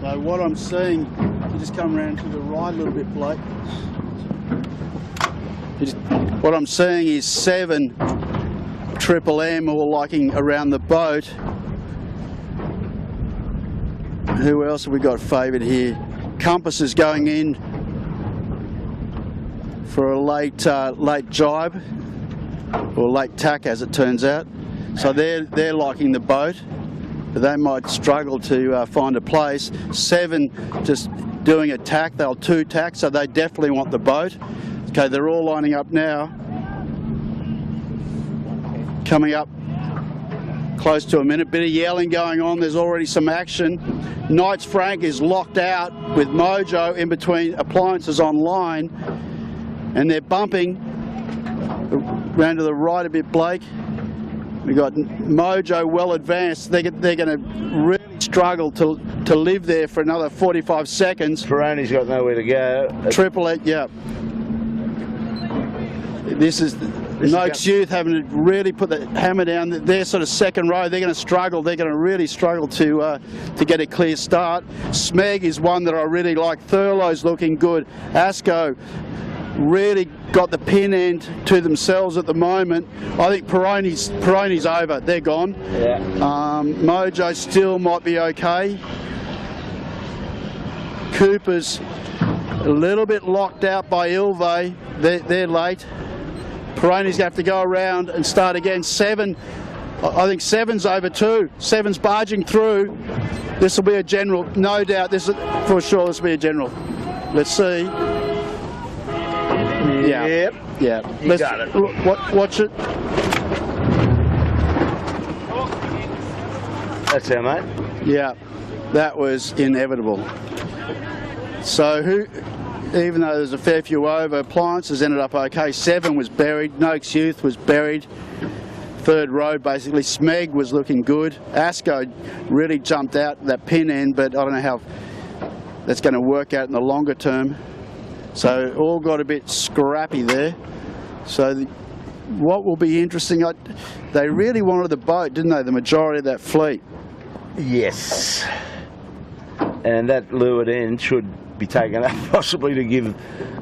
So what I'm seeing, you just come around to the right a little bit, Blake. What I'm seeing is 7 Triple M all liking around the boat. Who else have we got favoured here? Compass is going in for a late jibe, or late tack as it turns out. So they're liking the boat, but they might struggle to find a place. 7 just doing a tack, they'll 2 tack, so they definitely want the boat. Okay, they're all lining up now. Coming up close to a minute, bit of yelling going on, there's already some action. Knights Frank is locked out with Mojo in between appliances on line, and they're bumping round to the right a bit, Blake. We've got Mojo well advanced. They're going to really struggle to live there for another 45 seconds. Peroni's got nowhere to go. Triple it, yeah. This is Noakes Youth having to really put the hammer down. They're sort of second row. They're going to struggle. They're going to really struggle to get a clear start. Smeg is one that I really like. Thurlow's looking good. Asco really got the pin end to themselves at the moment. I think Peroni's over. They're gone. Yeah. Mojo still might be okay. Cooper's a little bit locked out by Ilve. They're late. Peroni's going to have to go around and start again. 7, I think 7's over too. 7's barging through. This will be a general, no doubt. For sure, this will be a general. Let's see. Yeah. Yep. Yeah. You got it. Watch it. That's our mate. Yeah. That was inevitable. So even though there's a fair few over, appliances ended up okay. 7 was buried. Noakes Youth was buried. Third row, basically. Smeg was looking good. Asco really jumped out that pin end, but I don't know how that's going to work out in the longer term. So all got a bit scrappy there. So what will be interesting, they really wanted the boat, didn't they, the majority of that fleet? Yes. And that leeward end should be taken up possibly to give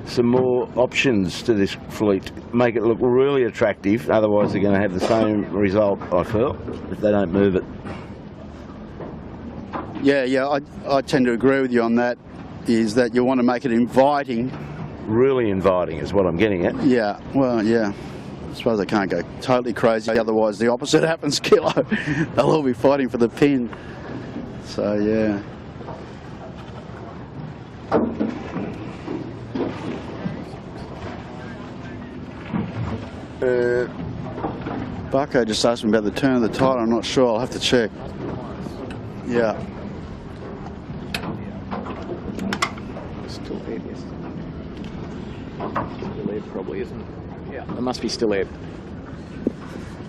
some more options to this fleet, make it look really attractive. Otherwise they're going to have the same result, I feel, if they don't move it. Yeah, I tend to agree with you on that, is that you want to make it inviting. Really inviting is what I'm getting at. Yeah, well, yeah. I suppose they can't go totally crazy, otherwise the opposite happens, Kilo. They'll all be fighting for the pin. So, yeah. Bucko just asked me about the turn of the tide. I'm not sure. I'll have to check. Yeah. Still there, yes. Still there, probably, isn't it? Yeah, it must be still there.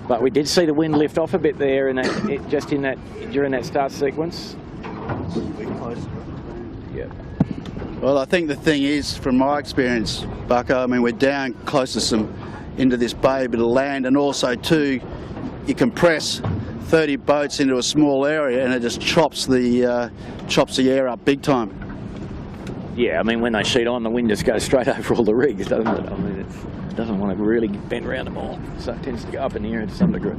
But we did see the wind lift off a bit there, in that, during that start sequence. Yeah. Well, I think the thing is, from my experience, Bucko, I mean, we're down close to into this bay, bit of land, and also too, you compress 30 boats into a small area, and it just chops the air up big time. Yeah, I mean, when they sheet on, the wind just goes straight over all the rigs, doesn't it? I mean, it doesn't want to really bend around them all, so it tends to go up in the air to some degree.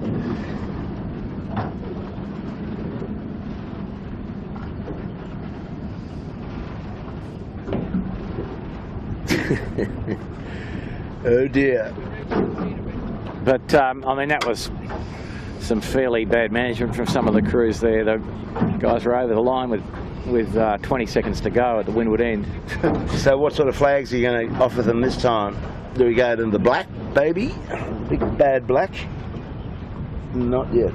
Oh dear. But, I mean, that was some fairly bad management from some of the crews there. The guys were over the line with 20 seconds to go at the windward end. So what sort of flags are you going to offer them this time? Do we go to the black, baby? Big bad black? Not yet.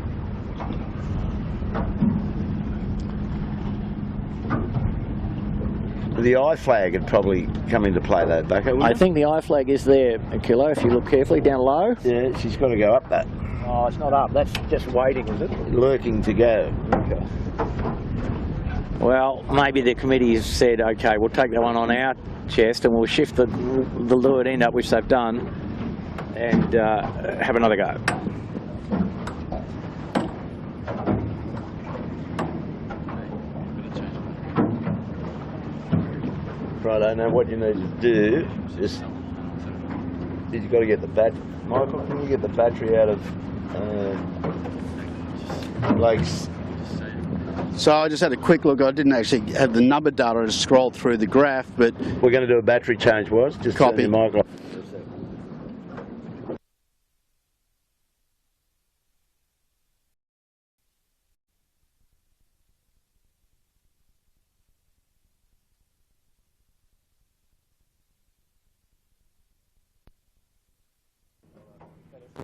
The eye flag would probably come into play though, Bucko, I think the eye flag is there, Kilo, if you look carefully down low. Yeah, she's got to go up that. Oh, it's not up. That's just waiting, is it? Lurking to go. Okay. Well, maybe the committee has said, okay, we'll take that one on our chest and we'll shift the leeward end up, which they've done, and have another go. Right, I know what you need to do. Just you've got to get the battery. Michael, can you get the battery out of Blake's? So I just had a quick look. I didn't actually have the number data to scroll through the graph, but We're going to do a battery change, was just Copy. turn your mic off.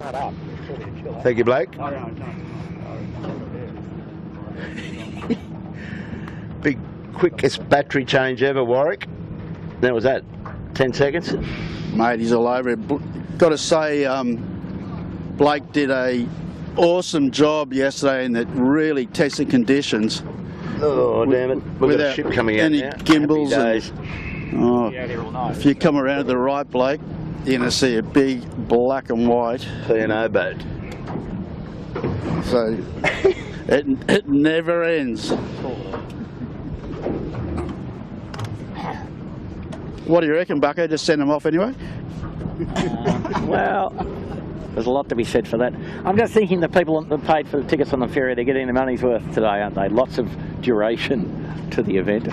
Not up. Thank you, Blake. Big, quickest battery change ever, Warwick. That was that 10 seconds. mate, he's all over it. Got to say, Blake did a awesome job yesterday in the really testing conditions. Oh, damn it. We've got a Without ship coming out any now. gimbals Happy days. If you come around to the right, Blake, you're going to see a big black and white. P&O boat. So it never ends. What do you reckon, Bucko? Just send them off anyway? Well, there's a lot to be said for that. I'm just thinking the people that paid for the tickets on the ferry, they're getting the money's worth today, aren't they? Lots of duration to the event.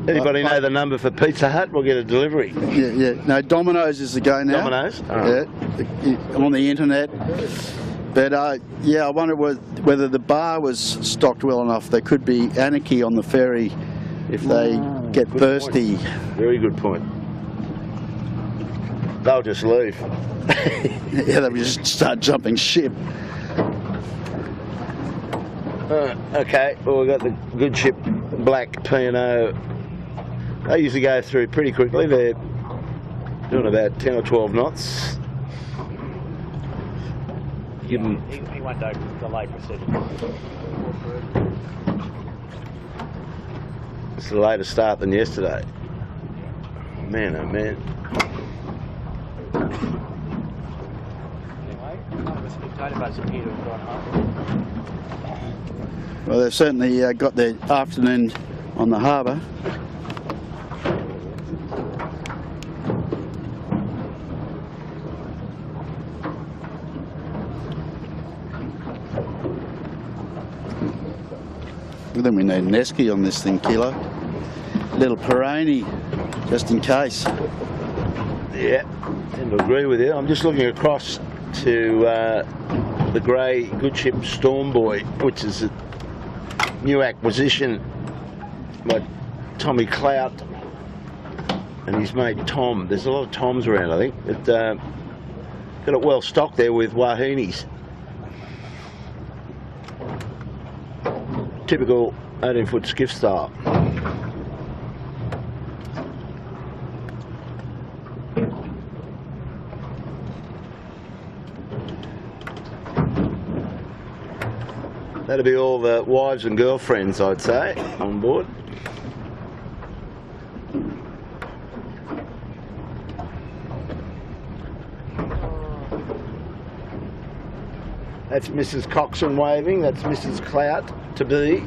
Anybody know the number for Pizza Hut? We'll get a delivery. Yeah. No, Domino's is the go now. Domino's? Yeah, on the internet. But yeah, I wonder whether the bar was stocked well enough. There could be anarchy on the ferry if they get thirsty. Point. Very good point. They'll just leave. Yeah, they'll just start jumping ship. Okay, well, we've got the good ship Black P&O. They usually go through pretty quickly. They're doing about 10 or 12 knots. Give them. He won't delay proceedings. It's a later start than yesterday. Man, oh man. Well, they've certainly got their afternoon on the harbour. think we need an esky on this thing, Kilo. Little Perani, just in case. Yeah, tend to agree with you. I'm just looking across to the grey good ship Storm Boy, which is a new acquisition by Tommy Clout and his mate Tom. There's a lot of Toms around, I think, but got it well stocked there with wahinis. Typical 18-foot skiff style. That'll be all the wives and girlfriends, I'd say, on board. That's Mrs. Coxon waving, that's Mrs. Clout to be.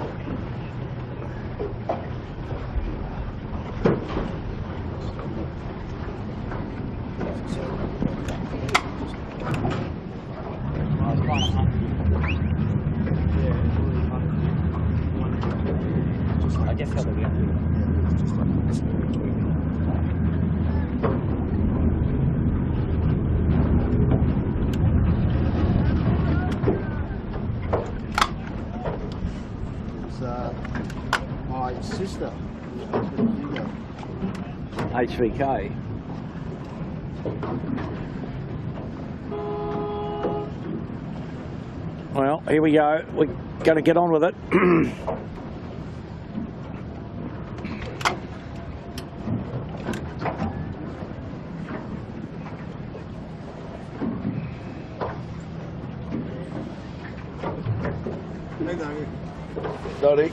I guess that'll be My sister. HVK. Well, here we go. We're going to get on with it. Dotty.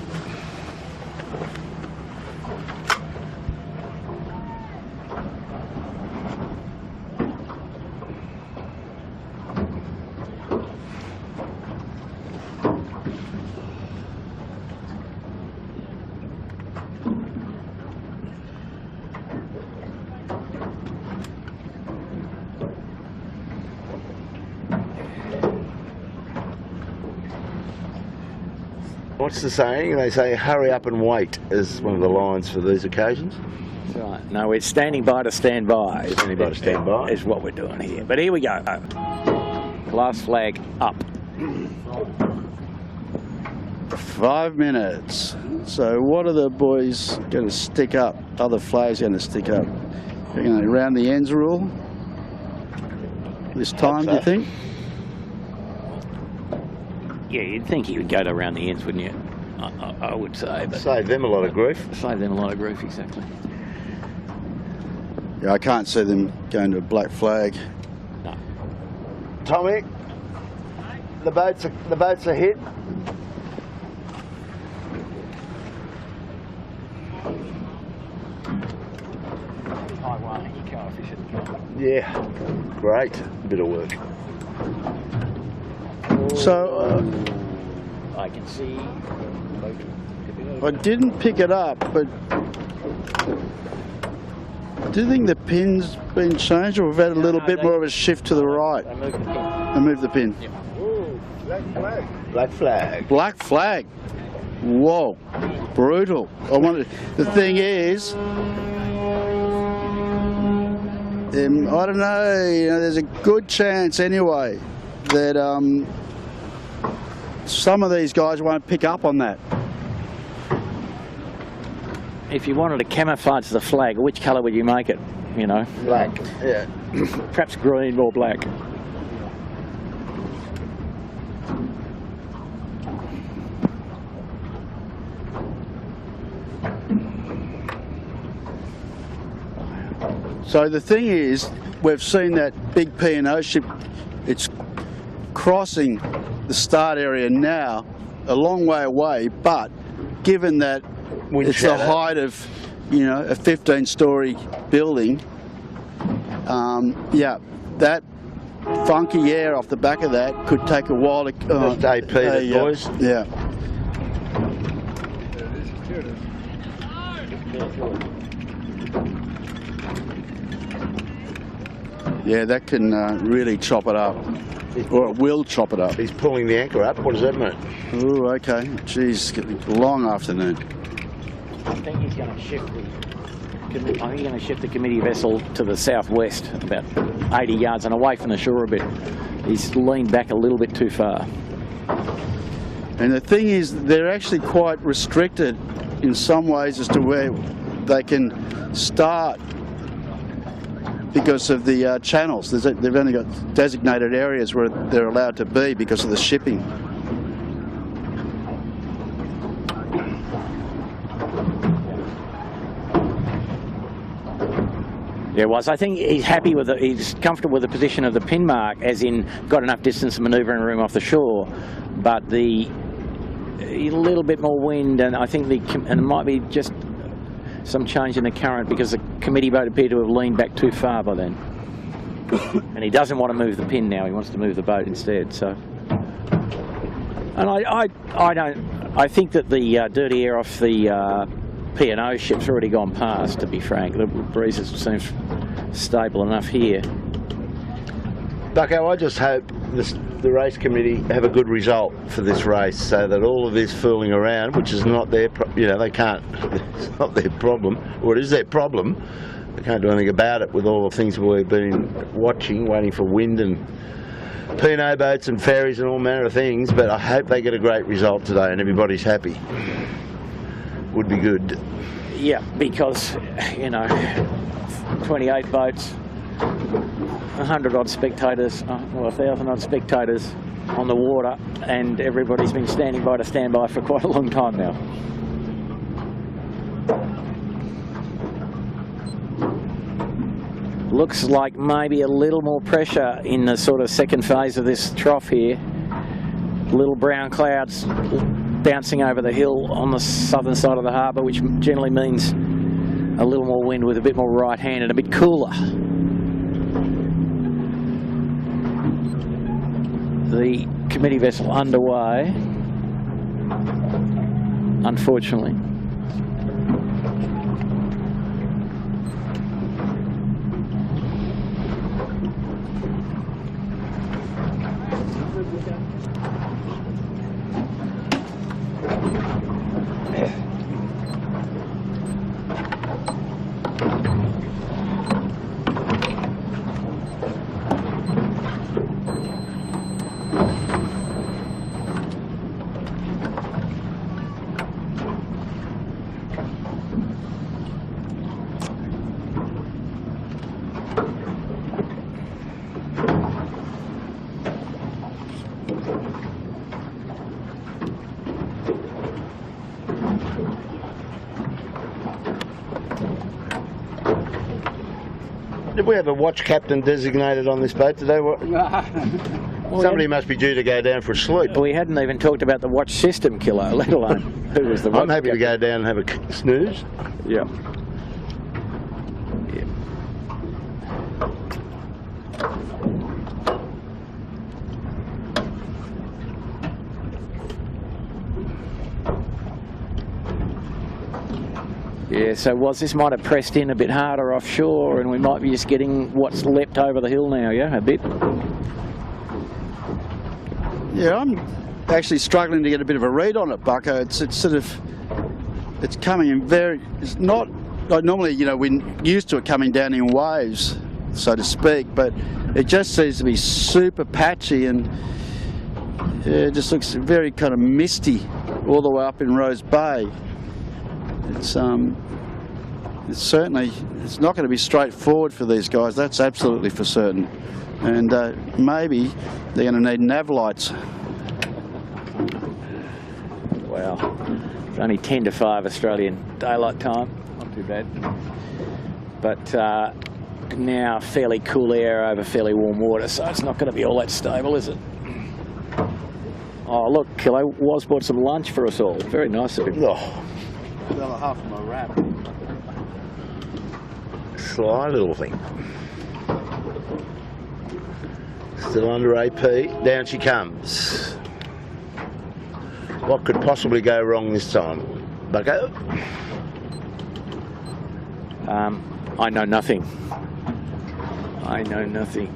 What's the saying? They say hurry up and wait is one of the lines for these occasions. That's right. No, we're standing by to stand by. Standing by to stand by. Is what we're doing here. But here we go. Glass flag up. 5 minutes. So what are the boys going to stick up? Other flags going to stick up? They're going to round the ends rule this time, do you think? Yeah, you'd think he would go to around the ends, wouldn't you? I would say. But Save them a lot of grief. save them a lot of grief, exactly. Yeah, I can't see them going to a black flag. No. Tommy, the boats are hit. Yeah, great bit of work. So I can see. I didn't pick it up, but do you think the pin's been changed, or we've had a little bit more of a shift to the right? I moved the pin. I moved the pin. Yeah. Ooh, black flag. Black flag. Black flag. Whoa, brutal. I wanted. The thing is, I don't know. You know, there's a good chance anyway that some of these guys won't pick up on that. If you wanted to camouflage the flag, which colour would you make it? You know, Black. Yeah. perhaps green or black. So the thing is, we've seen that big P&O ship, it's crossing the start area now, a long way away, but given that Wind it's shadow. the height of, you know, a 15-story building, yeah, that funky air off the back of that could take a while to... Just AP the boys. Yeah. Yeah, that can really chop it up. Or it will chop it up. He's pulling the anchor up. What does that mean? Oh, okay. Geez, long afternoon. I think he's going to shift the committee vessel to the southwest, about 80 yards and away from the shore a bit. He's leaned back a little bit too far. And the thing is, they're actually quite restricted in some ways as to where they can start because of the channels. They've only got designated areas where they're allowed to be because of the shipping. Yeah, was. I think he's happy with it. He's comfortable with the position of the pin mark, as in got enough distance and manoeuvring room off the shore. But a little bit more wind, and I think and it might be just some change in the current because the committee boat appeared to have leaned back too far by then. And he doesn't want to move the pin now. He wants to move the boat instead. So, and I think that the dirty air off the P&O ship's already gone past, to be frank. The breezes seem stable enough here. Bucko, I just hope the race committee have a good result for this race so that all of this fooling around, which is not their, they can't, it's not their problem, or it is their problem, they can't do anything about it with all the things we've been watching, waiting for wind and P&O boats and ferries and all manner of things, but I hope they get a great result today and everybody's happy. Would be good. Yeah, because 28 boats, 100 odd spectators, 1,000 odd spectators on the water, and everybody's been standing by to stand by for quite a long time now. Looks like maybe a little more pressure in the sort of second phase of this trough here. Little brown clouds bouncing over the hill on the southern side of the harbour, which generally means a little more wind with a bit more right hand and a bit cooler. The committee vessel underway, unfortunately. Did we have a watch captain designated on this boat today? Somebody must be due to go down for a sleep. We hadn't even talked about the watch system killer, let alone who was the watch I'm happy captain. to go down and have a snooze. Yeah. Yeah, so this might have pressed in a bit harder offshore and we might be just getting what's leapt over the hill now, yeah, a bit. Yeah, I'm actually struggling to get a bit of a read on it, Bucko. It's coming in it's not, like normally, we're used to it coming down in waves, so to speak, but it just seems to be super patchy and it just looks very kind of misty all the way up in Rose Bay. It's certainly, it's not going to be straightforward for these guys, that's absolutely for certain. And maybe they're going to need nav lights. Wow, it's only 10 to 5 Australian daylight time, not too bad. But now fairly cool air over fairly warm water, so it's not going to be all that stable, is it? Oh look, Kilo was bought some lunch for us all. Very nice of him. Oh, Half of my wrap. sly little thing. Still under AP. Down she comes. What could possibly go wrong this time, Bucko? I know nothing. I know nothing.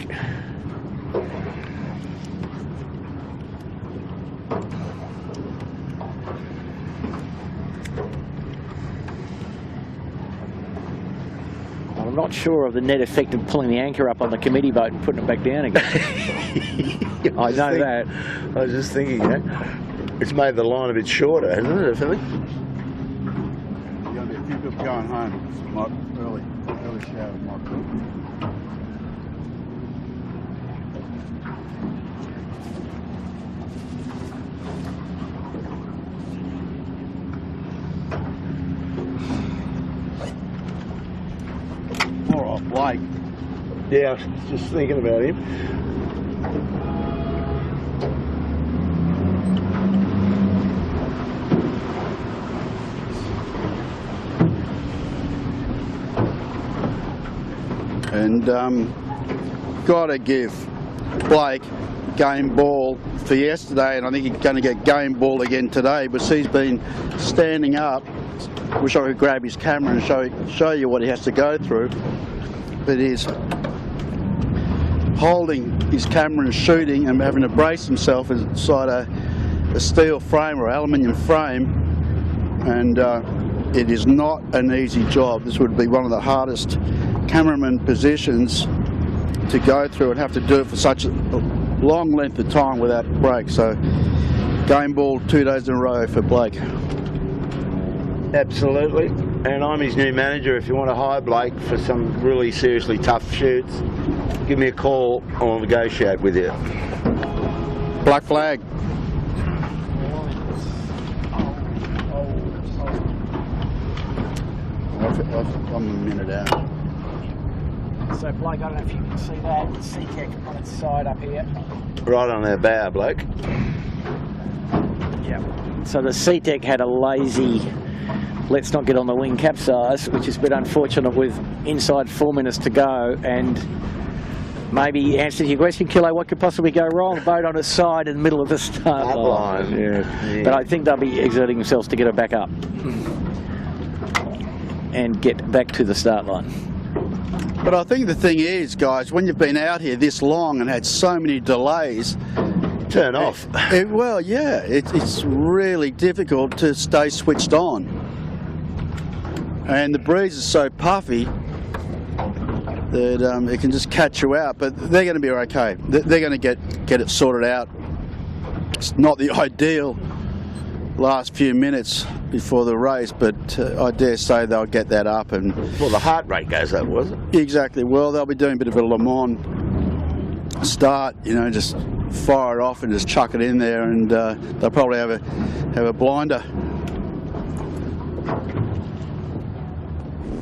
I'm not sure of the net effect of pulling the anchor up on the committee boat and putting it back down again. I know that. I was just thinking, it's made the line a bit shorter, hasn't it, Philly? There's going to be a few people going home. Early shower might be. All right, Blake. Yeah, I was just thinking about him. And got to give Blake game ball for yesterday, and I think he's going to get game ball again today, because he's been standing up. Wish I could grab his camera and show you what he has to go through, but he's holding his camera and shooting and having to brace himself inside a steel frame or aluminium frame, and it is not an easy job. This would be one of the hardest cameraman positions to go through, and have to do it for such a long length of time without a break. So game ball 2 days in a row for Blake. Absolutely. And I'm his new manager. If you want to hire Blake for some really seriously tough shoots, give me a call. I'll negotiate with you. Black flag. I'm a minute out. So Blake, I don't know if you can see that SeaTech on its side up here. Right on our bow, Blake. Yeah. So the SeaTech had a lazy let's not get on the wing capsize, which is a bit unfortunate with inside 4 minutes to go, and maybe answer your question, Kilo, what could possibly go wrong? The boat on its side in the middle of the start line. Yeah. But I think they'll be exerting themselves to get it back up and get back to the start line. But I think the thing is, guys, when you've been out here this long and had so many delays, turn off. Well, yeah, it's really difficult to stay switched on. And the breeze is so puffy that it can just catch you out. But they're going to be okay. They're going to get it sorted out. It's not the ideal last few minutes before the race, but I dare say they'll get that up. And well, the heart rate goes up, was it? Exactly. Well, they'll be doing a bit of a Le Mans start, you know, just fire it off and just chuck it in there, and they'll probably have a blinder.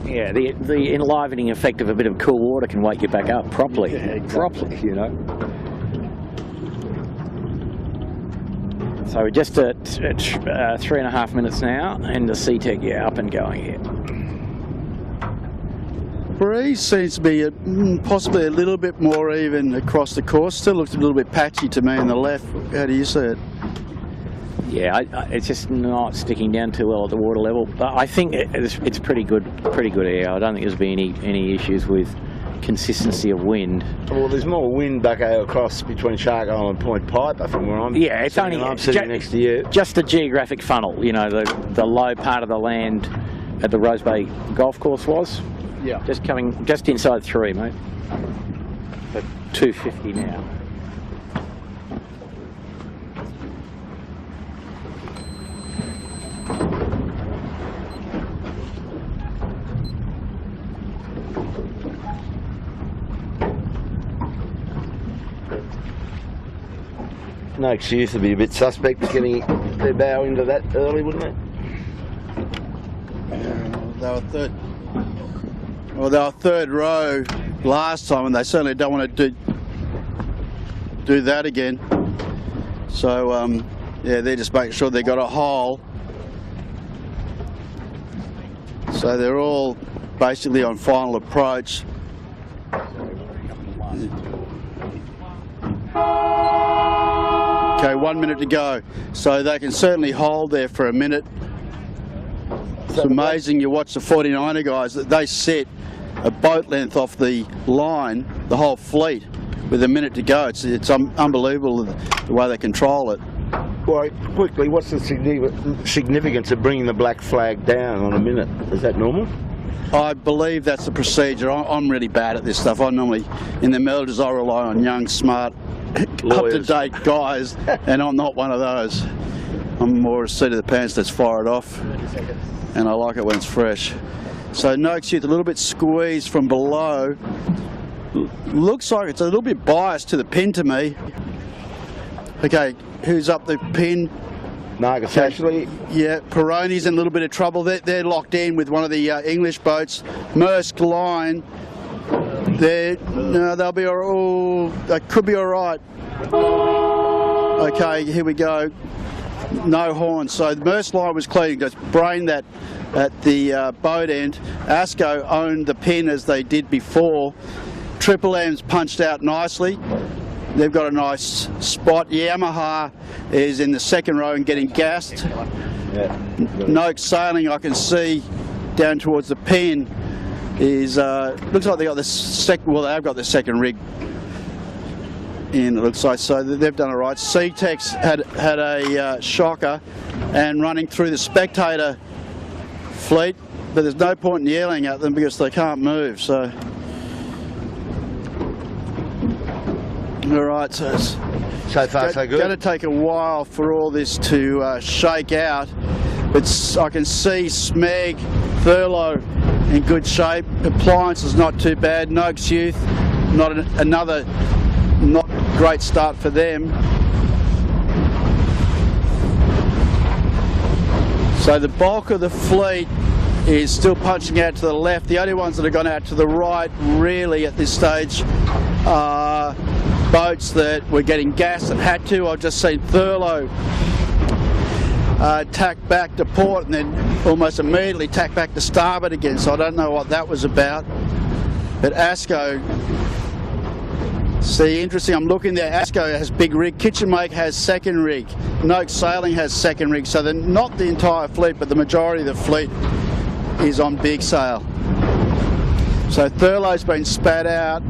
Yeah, the enlivening effect of a bit of cool water can wake you back up properly. Yeah, exactly. Properly, you know. So we're just at 3.5 minutes now, and the SeaTech, yeah, up and going here. Breeze seems to be possibly a little bit more even across the course. Still looks a little bit patchy to me on the left. How do you see it? Yeah, it's just not sticking down too well at the water level. But I think it's pretty good air. I don't think there's been any issues with consistency of wind. Well, there's more wind back across between Shark Island and Point Piper from where I'm. Yeah, it's sitting, only I'm sitting next to you. Just a geographic funnel. You know, the low part of the land at the Rose Bay Golf Course was. Yeah. Just inside 3, mate. But 250 now. No excuse to be a bit suspect getting their bow into that early, wouldn't it? They were third row last time, and they certainly don't want to do that again. So yeah, they're just making sure they got a hole. So they're all basically on final approach. Okay, 1 minute to go. So they can certainly hold there for a minute. It's amazing. You watch the 49er guys, that they sit a boat length off the line, the whole fleet, with a minute to go. It's unbelievable the way they control it. Well, quickly, what's the significance of bringing the black flag down on a minute? Is that normal? I believe that's the procedure. I'm really bad at this stuff. I normally, in the melodies, I rely on young, smart, up-to-date guys, and I'm not one of those. I'm more a seat of the pants, let's fire it off, and I like it when it's fresh. So Noakes Youth a little bit squeezed from below. Looks like it's a little bit biased to the pin to me. Okay, who's up the pin? Nagasashli. Yeah, Peroni's in a little bit of trouble. They're locked in with one of the English boats. Maersk Line. They'll be all. They could be all right. Okay, here we go. No horn. So the Maersk Line was clean. Just brained that at the boat end. ASCO owned the pin as they did before. Triple M's punched out nicely. They've got a nice spot. Yamaha is in the second row and getting gassed. Yeah. Noakes Sailing, I can see down towards the pin, is looks like they got the second. Well, they've got the second rig in. It looks like so. They've done it right. C-Tex had a shocker and running through the spectator fleet, but there's no point in yelling at them because they can't move. So. All right, so it's So far, so good. going to take a while for all this to shake out. But I can see Smeg, Thurlow in good shape. Appliance is not too bad. Noakes Youth, not great start for them. So the bulk of the fleet is still punching out to the left. The only ones that have gone out to the right really at this stage are boats that were getting gas and had to. I've just seen Thurlow tack back to port and then almost immediately tack back to starboard again, so I don't know what that was about. But ASCO, see, interesting, I'm looking there, ASCO has big rig, Kitchen Make has second rig, Noakes Sailing has second rig, so they're not the entire fleet, but the majority of the fleet is on big sail. So Thurlow's been spat out,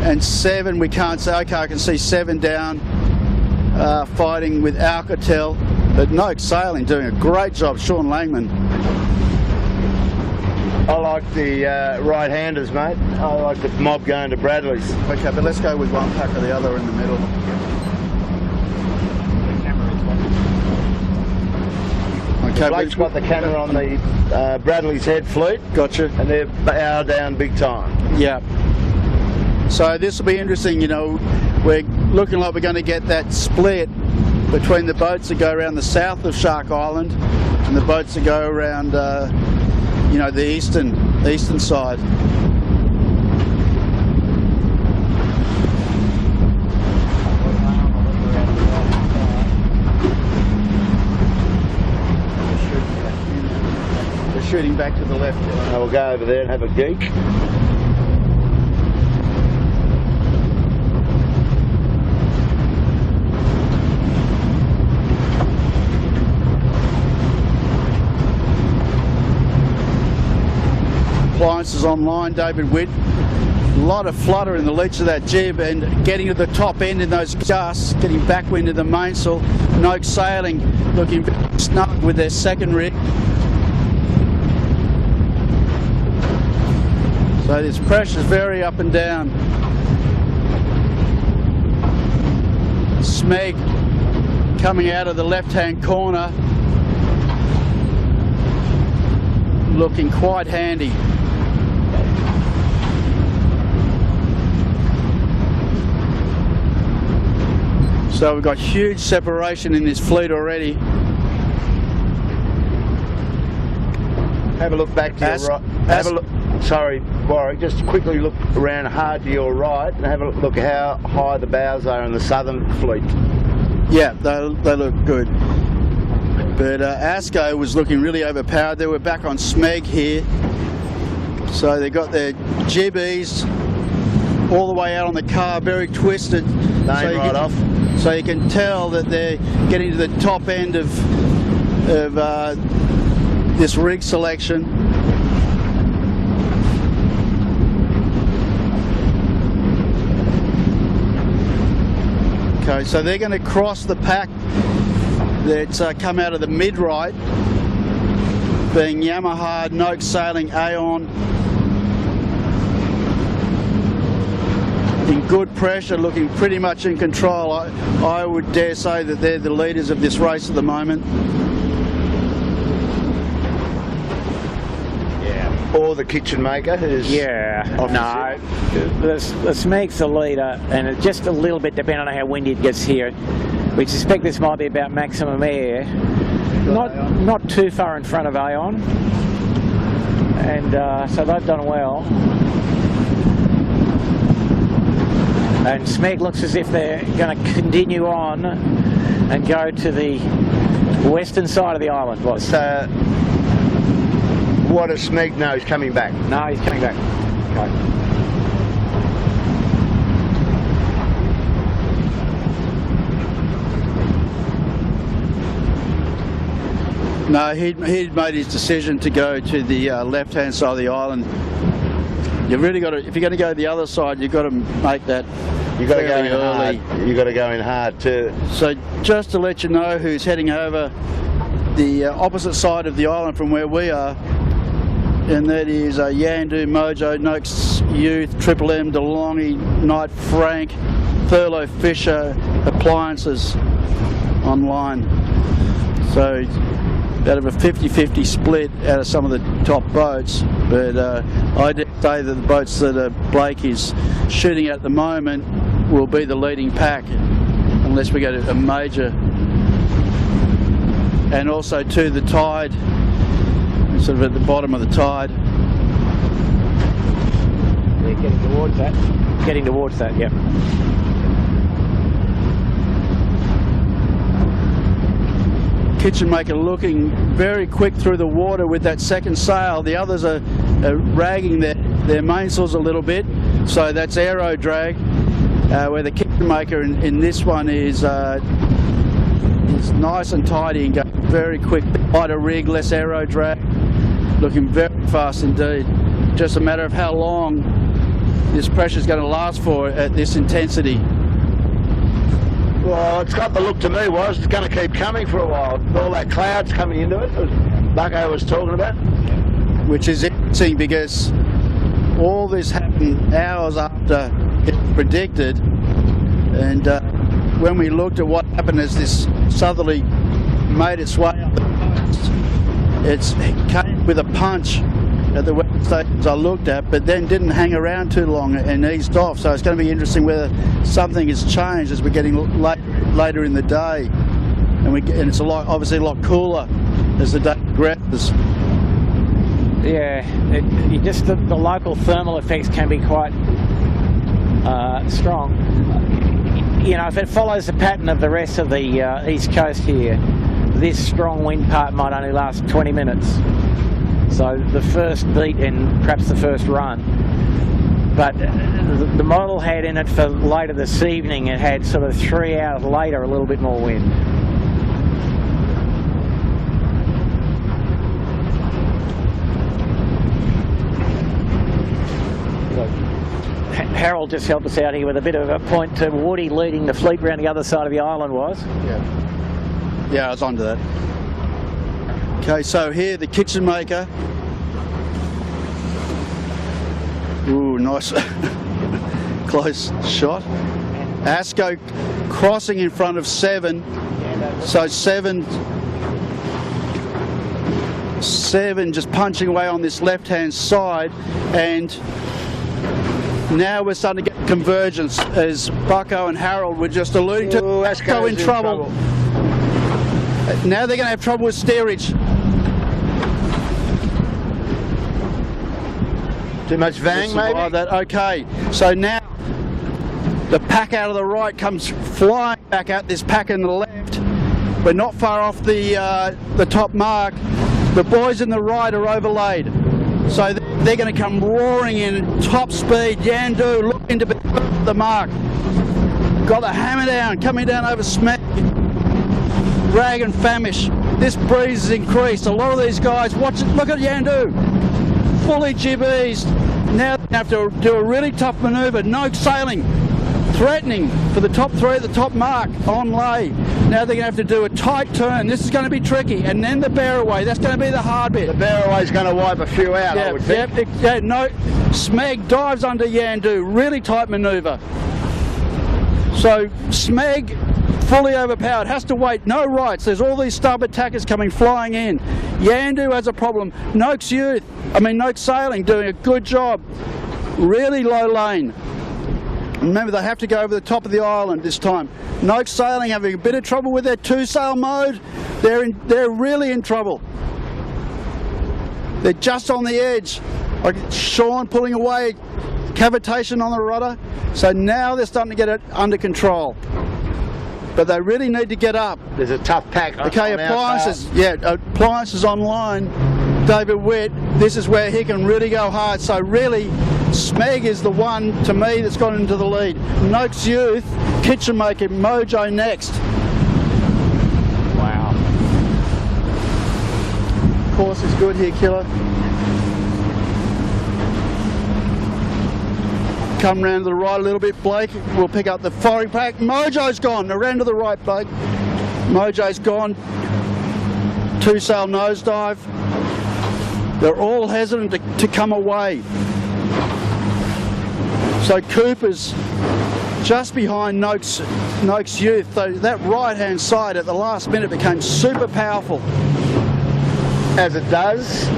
and 7 we can't say. Okay, I can see 7 down, fighting with Alcatel, but Noakes Sailing doing a great job. Sean Langman. I like the right-handers, mate. I like the mob going to Bradley's. Okay, but let's go with one pack or the other in the middle. Okay, Blake's got the camera on the Bradley's head fleet. Gotcha. And they're bow down big time. Yeah. So this will be interesting, you know, we're looking like we're going to get that split between the boats that go around the south of Shark Island and the boats that go around, you know, the eastern side. They're shooting back to the left. We'll go over there and have a geek. Appliances online, David Witt. A lot of flutter in the leach of that jib and getting to the top end in those gusts, getting backwind to the mainsail. Noakes Sailing looking snug with their second rig. So this pressure's very up and down. Smeg coming out of the left-hand corner, looking quite handy. So we've got huge separation in this fleet already. Have a look back to your right. Have a look. Sorry, Warwick. Just quickly look around hard to your right and have a look how high the bows are in the southern fleet. Yeah, they look good. But ASCO was looking really overpowered. They were back on Smeg here. So they got their jibbies all the way out on the car, very twisted. Right off. So you can tell that they're getting to the top end of this rig selection. Okay, so they're going to cross the pack that's come out of the mid-right. being Yamaha, Noak Sailing, Aon. In good pressure, looking pretty much in control. I would dare say that they're the leaders of this race at the moment. Or the kitchen maker who's... Yeah, no, the Smeg's the leader, and it's just a little bit depending on how windy it gets here. We suspect this might be about maximum air. Not too far in front of Aon, and so they've done well. And Smeg looks as if they're going to continue on and go to the western side of the island. What does Smeg know? He's coming back. No, he's coming back. Okay. No, he'd made his decision to go to the left-hand side of the island. You've really got to, if you're going to go to the other side, you've got to make that. You've got to go in early. hard. You've got to go in hard too. So just to let you know who's heading over the opposite side of the island from where we are, and that is Yandu, Mojo, Noakes Youth, Triple M, DeLonghi, Knight Frank, Thurlow Fisher, Appliances online. So out of a 50-50 split out of some of the top boats, but I'd say that the boats that Blake is shooting at the moment will be the leading pack, unless we go to a major. And also to the tide, sort of at the bottom of the tide. Yeah, getting towards that. Getting towards that, yep. Kitchen maker looking very quick through the water with that second sail. The others are ragging their mainsails a little bit, so that's aero drag. Where the kitchen maker in this one is nice and tidy and going very quick. Lighter rig, less aero drag, looking very fast indeed. Just a matter of how long this pressure is going to last for at this intensity. Well, it's got the look to me, it's going to keep coming for a while. All that clouds coming into it, as Bucko was talking about. Which is interesting because all this happened hours after it was predicted, and when we looked at what happened as this southerly made its way up the coast, it came with a punch at the weather stations I looked at, but then didn't hang around too long and eased off. So it's going to be interesting whether something has changed as we're getting later in the day, and it's obviously a lot cooler as the day progresses. Yeah, the local thermal effects can be quite strong. You know, if it follows the pattern of the rest of the east coast here, this strong wind part might only last 20 minutes. So the first beat and perhaps the first run. But the model had in it for later this evening, it had sort of 3 hours later a little bit more wind. Harold just helped us out here with a bit of a point to Woody leading the fleet around the other side of the island was. Yeah, I was onto that. Okay, so here the kitchen maker. Ooh, nice close shot. Asco crossing in front of 7. So 7 just punching away on this left-hand side, and now we're starting to get convergence, as Bucko and Harold were just alluding to. Ooh, Asco in trouble. Now they're going to have trouble with steerage. Too much vang, maybe? That. Okay, so now the pack out of the right comes flying back out. This pack in the left. We're not far off the top mark. The boys in the right are overlaid. So they're going to come roaring in top speed. Yandu looking to be the mark. Got the hammer down, coming down over Smack. Rag and Famish. This breeze has increased. A lot of these guys, watch it, look at Yandu. Fully jib-eased. Now they have to do a really tough manoeuvre. No sailing. Threatening for the top 3 at the top mark on lay. Now they're going to have to do a tight turn. This is going to be tricky. And then the bear away. That's going to be the hard bit. The bear away's going to wipe a few out, I would think. No, Smeg dives under Yandu. Really tight manoeuvre. So Smeg, fully overpowered, has to wait. No rights. There's all these stub attackers coming flying in. Yandu has a problem. Noakes Sailing doing a good job. Really low lane. Remember, they have to go over the top of the island this time. Noakes Sailing having a bit of trouble with their two-sail mode. They're really in trouble. They're just on the edge. Like Sean pulling away, cavitation on the rudder. So now they're starting to get it under control. But they really need to get up. There's a tough pack. Okay, appliances. Yeah, appliances online. David Witt, this is where he can really go hard. So really, Smeg is the one, to me, that's gone into the lead. Noakes Youth, Kitchen Maker, Mojo next. Wow. Course is good here, Killer. Come round to the right a little bit, Blake. We'll pick up the firing pack. Mojo's gone. Around to the right, Blake. Mojo's gone. Two-sail nosedive. They're all hesitant to come away. So Cooper's just behind Noakes Youth. So that right-hand side at the last minute became super powerful. As it does.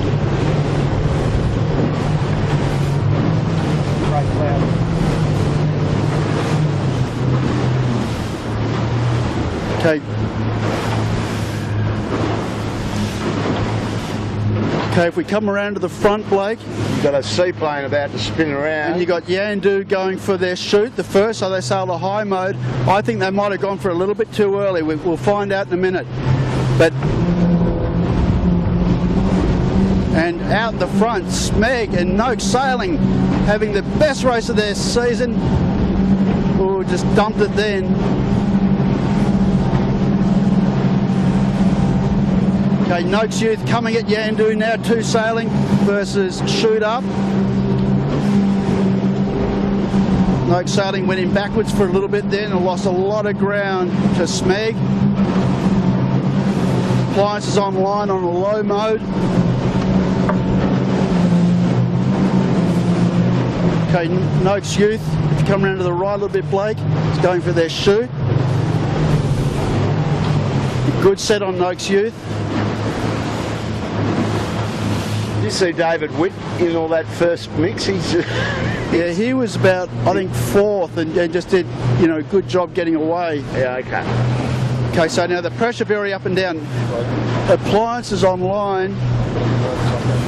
Okay. Okay, if we come around to the front, Blake. You've got a seaplane about to spin around. And you got Yandu going for their shoot, the first, so they sail the high mode. I think they might have gone for a little bit too early. We'll find out in a minute. But and out the front, Smeg and Noakes Sailing having the best race of their season. Oh, just dumped it then. Okay, Noakes Youth coming at Yandu now, two sailing versus shoot up. Noakes Sailing went in backwards for a little bit then and lost a lot of ground to Smeg. Appliances online on a low mode. Okay, Noakes Youth, if you come around to the right a little bit, Blake, is going for their shoot. Good set on Noakes Youth. Did you see David Witt in all that first mix? Yeah, he was about, I think, fourth and just did, good job getting away. Yeah, okay. Okay, so now the pressure vary up and down. Appliances online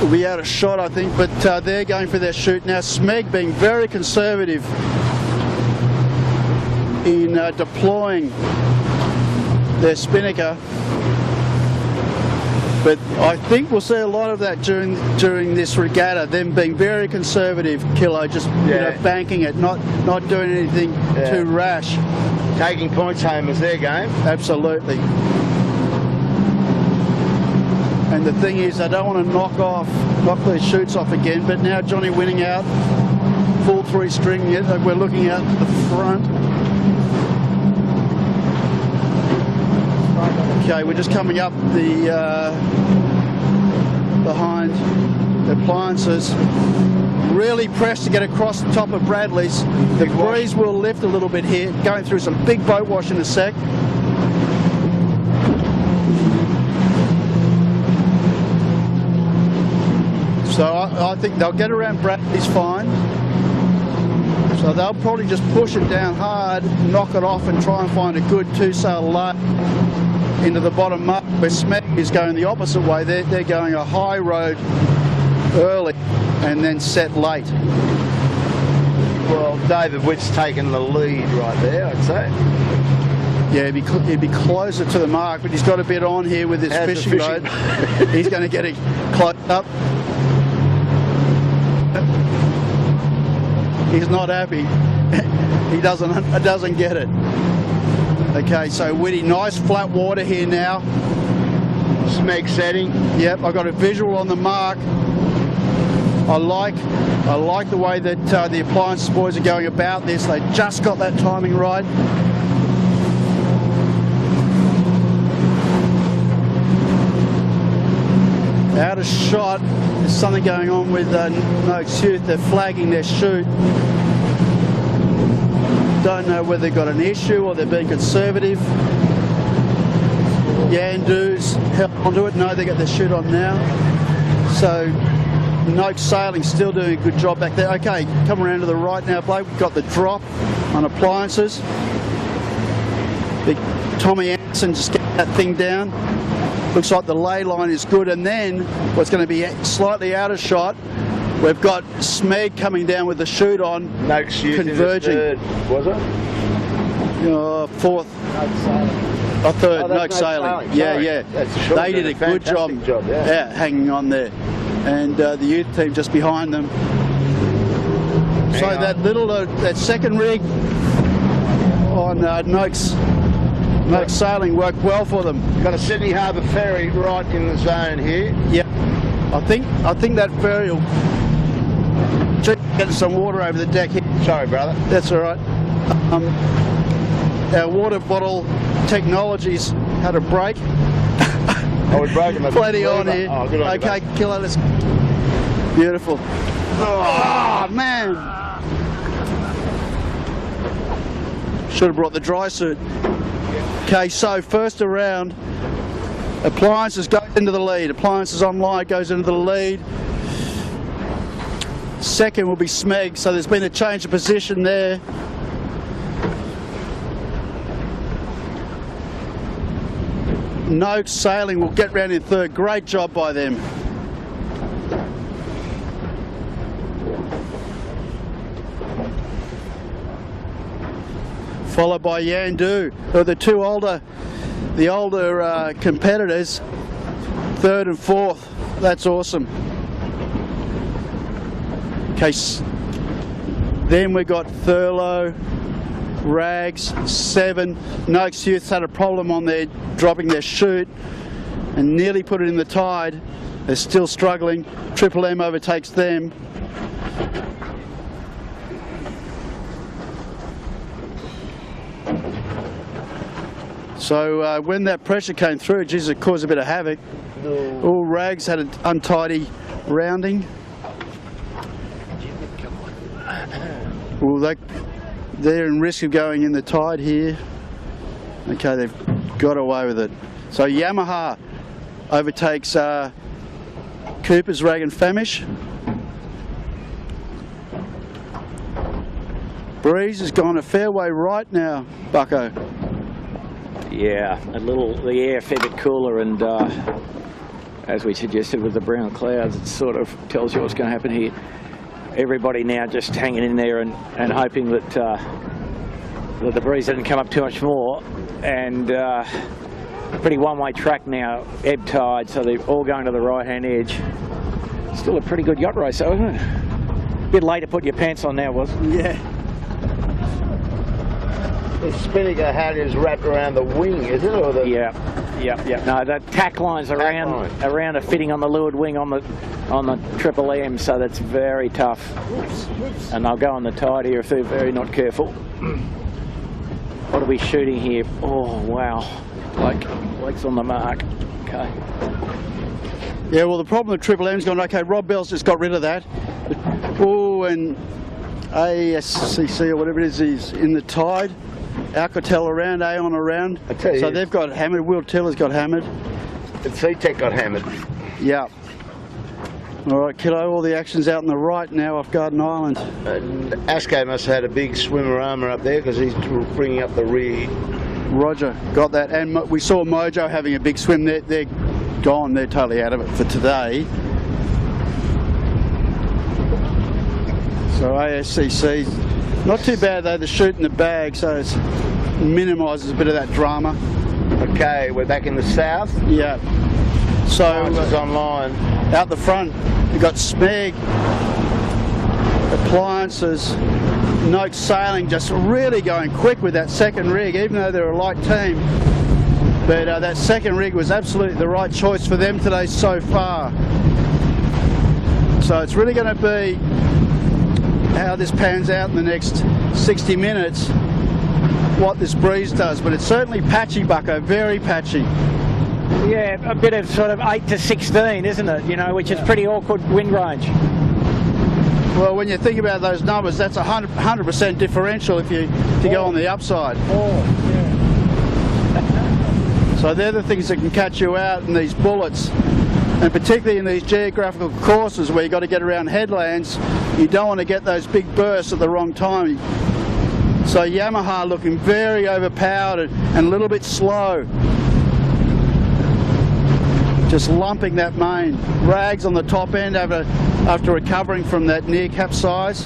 will be out of shot, I think, but they're going for their shoot. Now, Smeg being very conservative in deploying their spinnaker. But I think we'll see a lot of that during this regatta, them being very conservative, Kilo, just banking it, not doing anything too rash. Taking points home as their game. Absolutely. And the thing is, I don't want to knock their shoots off again, but now Johnny winning out, full three string, we're looking out the front. Okay, we're just coming up behind the appliances. Really pressed to get across the top of Bradley's. The breeze will lift a little bit here, going through some big boat wash in a sec. So I think they'll get around Bradley's fine. So they'll probably just push it down hard, knock it off and try and find a good two-sail lay into the bottom mark, where Smeg is going the opposite way. They're going a high road early and then set late. Well, David Witt's taken the lead right there, I'd say. Yeah, he'd be closer to the mark, but he's got a bit on here with his fishing boat. He's going to get it close up. He's not happy. He doesn't get it. Okay, so Witty, nice flat water here now. Smeg setting. Yep, I got a visual on the mark. I like the way that the appliance boys are going about this. They just got that timing right. Out of shot. There's something going on with Noakes Youth. They're flagging their shoot. Don't know whether they've got an issue or they're being conservative. Yandu's held onto it. No, they got their shoot on now. So Noakes Sailing still doing a good job back there. Okay, come around to the right now, Blake. We've got the drop on appliances. Big Tommy Anderson just get that thing down. Looks like the lay line is good, and then what's going to be slightly out of shot, we've got Smeg coming down with the chute on, Noakes Youth converging. Third, was it? Fourth. Oh, third, Oh, that's Noakes Noakes Sailing. Sailing, Yeah, sorry. yeah. That's sure They did did a a good job, fantastic job, yeah. hanging on there. And the youth team just behind them. So on. that little, that second rig on Noakes Sailing worked well for them. Got a Sydney Harbour ferry right in the zone here. Yeah, I think that ferry will get some water over the deck here. Sorry, brother. That's all right. Our water bottle technologies had a break. Oh, we've broken the Plenty on lever. here. Oh, good on you, Okay, mate. killer, let's. Beautiful. Oh, man. Should have brought the dry suit. Okay, so first around, appliances goes into the lead. Appliances online goes into the lead. Second will be Smeg, so there's been a change of position there. Noakes Sailing will get round in third. Great job by them. Followed by Yandu, who are the two older competitors, third and fourth. That's awesome. Okay, then we got Thurlow, Rags, 7. Noakes Youth had a problem on their dropping their chute and nearly put it in the tide. They're still struggling. Triple M overtakes them. So when that pressure came through, geez, it caused a bit of havoc. All Rags had an untidy rounding. Well, they're in risk of going in the tide here. Okay, they've got away with it. So Yamaha overtakes Cooper's Rag and Famish. Breeze has gone a fair way right now, Bucko. Yeah, the air fed it cooler, and as we suggested with the brown clouds, it sort of tells you what's going to happen here. Everybody now just hanging in there and hoping that the breeze didn't come up too much more. And pretty one-way track now, ebb tide, so they're all going to the right-hand edge. Still a pretty good yacht race, though, isn't it? A bit late to put your pants on now, was it? Yeah. The spinnaker halyards wrapped around the wing, is it? Or the... Yeah. No, the tack lines around are fitting on the leeward wing on the Triple M, so that's very tough. And they'll go on the tide here if they're very not careful. What are we shooting here? Oh wow, Blake's on the mark. Okay. Yeah, well the problem with Triple M's gone, okay, Rob Bell's just got rid of that. Oh, and ASCC or whatever it is in the tide. Alcatel around, Aon around. I tell you. So they've got hammered. Will Tiller's got hammered. And C-Tech got hammered. Yeah. All right, kiddo, all the action's out on the right now off Garden Island. Asko must have had a big swimmer armour up there because he's bringing up the rear. Roger, got that. And we saw Mojo having a big swim. They're gone. They're totally out of it for today. So ASCC, not too bad though, the chute in the bag, so it minimises a bit of that drama. Okay, we're back in the south. Yeah. So It's online. out the front, you've got Smeg, Appliances, Noakes Sailing just really going quick with that second rig, even though they're a light team. But that second rig was absolutely the right choice for them today so far. So it's really going to be how this pans out in the next 60 minutes, what this breeze does. But it's certainly patchy, Bucko, very patchy. Yeah, a bit of sort of 8 to 16, isn't it? You know, which is pretty awkward wind range. Well, when you think about those numbers, that's 100% differential if you go on the upside. So they're the things that can catch you out in these bullets, and particularly in these geographical courses where you've got to get around headlands. You don't want to get those big bursts at the wrong time. So Yamaha looking very overpowered and a little bit slow. Just lumping that main. Rags on the top end after recovering from that near capsize.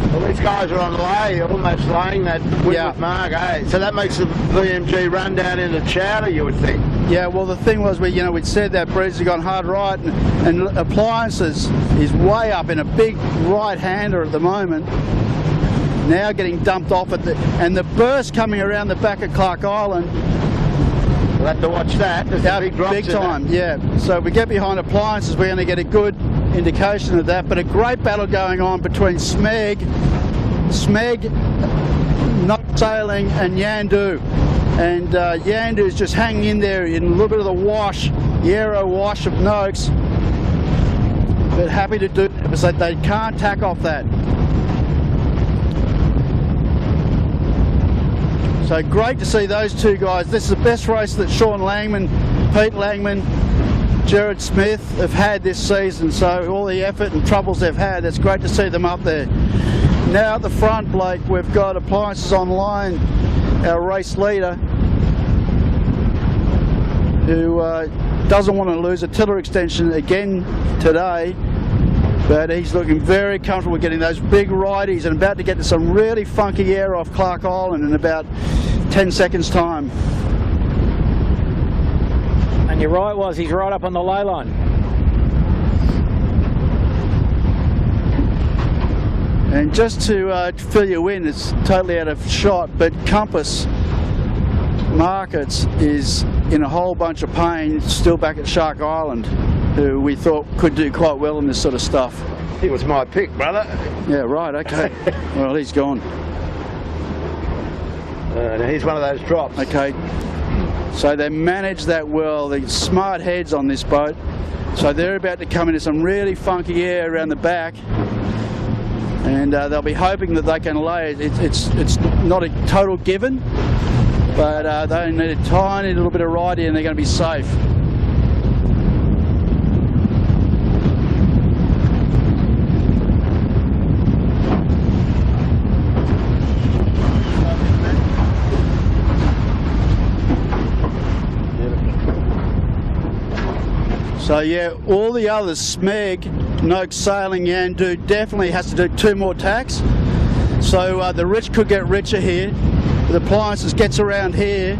Well, these guys are on lay, almost laying that windward mark, eh? So that makes the VMG run down into chowder, you would think. Yeah, well the thing was, we'd said that breeze had gone hard right, and Appliances is way up in a big right-hander at the moment. Now getting dumped off and the burst coming around the back of Clark Island. We'll have to watch that. There's big time, yeah. So if we get behind Appliances, we're going to get a good indication of that. But a great battle going on between Smeg, Not Sailing, and Yandu. And Yandu is just hanging in there in a little bit of the wash, the aero wash of Noakes. But happy to do it because they can't tack off that. So great to see those two guys. This is the best race that Sean Langman, Pete Langman, Jared Smith have had this season. So all the effort and troubles they've had, it's great to see them up there. Now at the front, Blake, we've got Appliances Online, our race leader, who doesn't want to lose a tiller extension again today. But he's looking very comfortable getting those big righties and about to get to some really funky air off Clark Island in about 10 seconds time. And you're right, he's right up on the ley line. And just to fill you in, it's totally out of shot, but Compass Markets is in a whole bunch of pain, still back at Shark Island, who we thought could do quite well in this sort of stuff. He was my pick, brother. Yeah, right, okay. Well, he's gone. He's one of those drops. Okay. So they manage that well. They're smart heads on this boat. So they're about to come into some really funky air around the back. And they'll be hoping that they can lay it. It's not a total given, but they need a tiny little bit of righty and they're going to be safe. So yeah, all the others, Smeg, Noakes Sailing, Yandu, definitely has to do 2 more tacks. So the rich could get richer here. The Appliances gets around here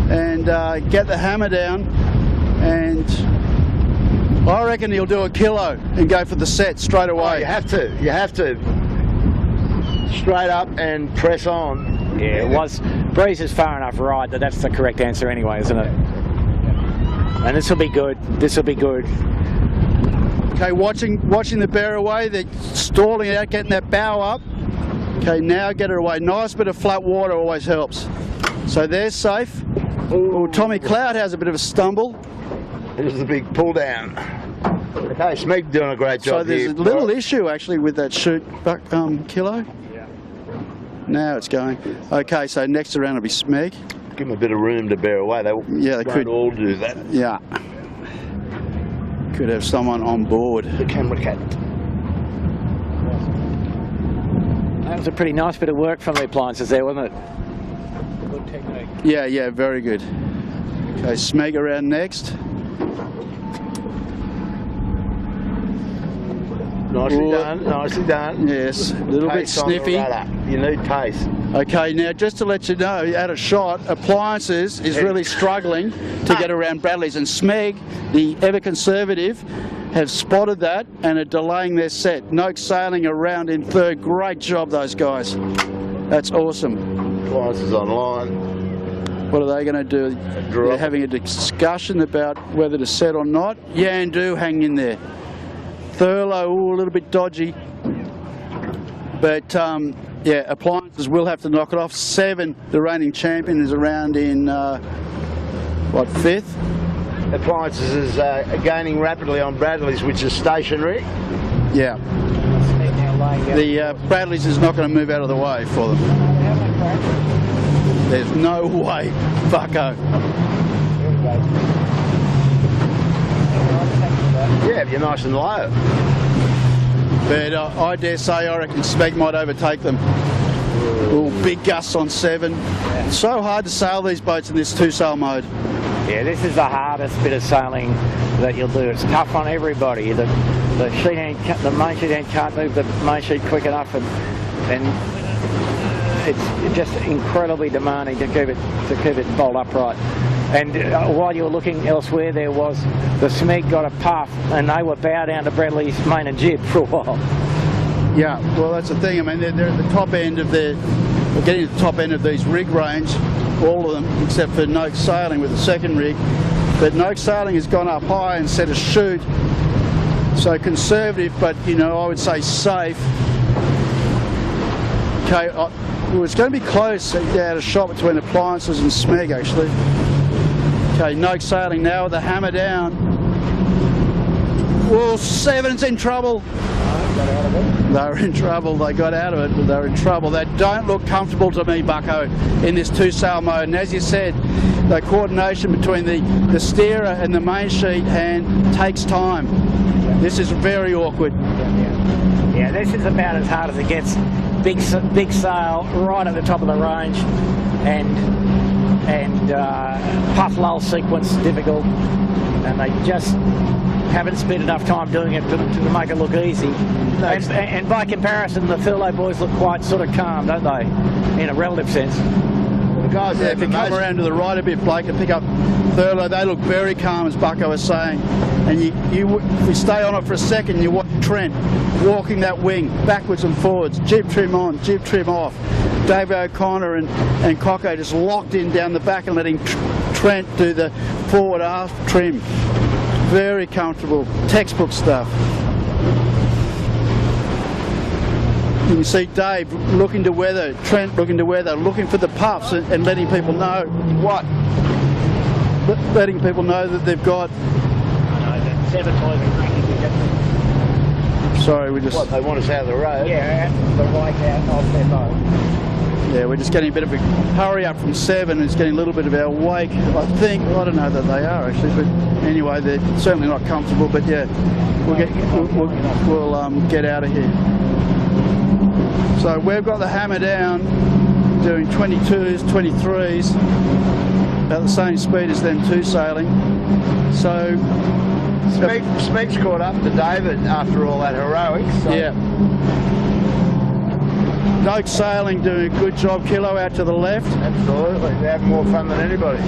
and get the hammer down, and I reckon he'll do a kilo and go for the set straight away. Oh, you have to. Straight up and press on. Yeah, it was. Breeze is far enough right that that's the correct answer anyway, isn't it? And this will be good. This will be good. Okay, watching the bear away. They're stalling it out, getting that bow up. Okay, now get her away. Nice bit of flat water always helps. So they're safe. Oh, Tommy Cloud has a bit of a stumble. This is a big pull down. Okay, Smeg doing a great job. So there's here. a little issue actually with that chute back kilo. Yeah. Now it's going. Okay, so next around will be Smeg. Give them a bit of room to bear away. They could all do that. Yeah. Could have someone on board. The camera cat. That was a pretty nice bit of work from the Appliances there, wasn't it? Good technique. Yeah, very good. Okay, Smeg around next. Nicely done. Yes, a little bit sniffy. You need pace. Okay, now just to let you know, at a shot, Appliances is really struggling to get around Bradley's, and Smeg, the ever conservative, have spotted that and are delaying their set. Noakes Sailing around in third. Great job, those guys. That's awesome. Appliances Online. What are they going to do? They're having a discussion about whether to set or not. Yandu hang in there. Thurlow, a little bit dodgy. But Yeah, Appliances will have to knock it off. 7, the reigning champion, is around in, what, 5th? Appliances is gaining rapidly on Bradley's, which is stationary. Yeah. The Bradley's is not going to move out of the way for them. There's no way, bucko. Yeah, if you're nice and low. But I dare say, I reckon Smeg might overtake them. Ooh, big gusts on 7. It's so hard to sail these boats in this 2-sail mode. Yeah, this is the hardest bit of sailing that you'll do. It's tough on everybody. The sheet hand, the main sheet hand can't move the main sheet quick enough, and it's just incredibly demanding to keep it bolt upright. And while you were looking elsewhere, there was the Smeg got a puff, and they were bow down to Bradley's main and jib for a while. Yeah, well, that's the thing. I mean, they're at the top end of we're getting to the top end of these rig range, all of them, except for Noak Sailing with the second rig. But Noak Sailing has gone up high and set a chute. So conservative, but, you know, I would say safe. Okay, well, it's going to be close out of shot between Appliances and Smeg, actually. Okay, Noak Sailing now with the hammer down. Whoa, 7's in trouble. They're in trouble. They got out of it, but they're in trouble. They don't look comfortable to me, bucko, in this 2-sail mode. And as you said, the coordination between the steerer and the main sheet hand takes time. This is very awkward. Yeah, this is about as hard as it gets. Big sail right at the top of the range, and puff lull sequence difficult, and they just haven't spent enough time doing it to make it look easy. And by comparison, the Thurlow boys look quite sort of calm, don't they, in a relative sense? The guys, yeah, if you come around to the right a bit, Blake, and pick up Thurlow, they look very calm, as Bucko was saying. And if you stay on it for a second, you watch Trent walking that wing backwards and forwards, jib trim on, jib trim off. Dave O'Connor and Cocko just locked in down the back and letting Trent do the forward aft trim. Very comfortable, textbook stuff. You can see Dave looking to weather, Trent looking to weather, looking for the puffs and letting people know what? Letting people know that they've got... Sorry, we just... What, they want us out of the road? Yeah, the right out off their boat. Yeah, we're just getting a bit of a hurry up from 7. It's getting a little bit of our wake, I think. Well, I don't know that they are actually, but anyway, they're certainly not comfortable. But yeah, we'll get out of here. So we've got the hammer down, doing 22s, 23s, about the same speed as them 2 sailing. So Smeg's caught up to David after all that heroics. So. Yeah. Noak Sailing doing a good job. Kilo out to the left. Absolutely, they have more fun than anybody.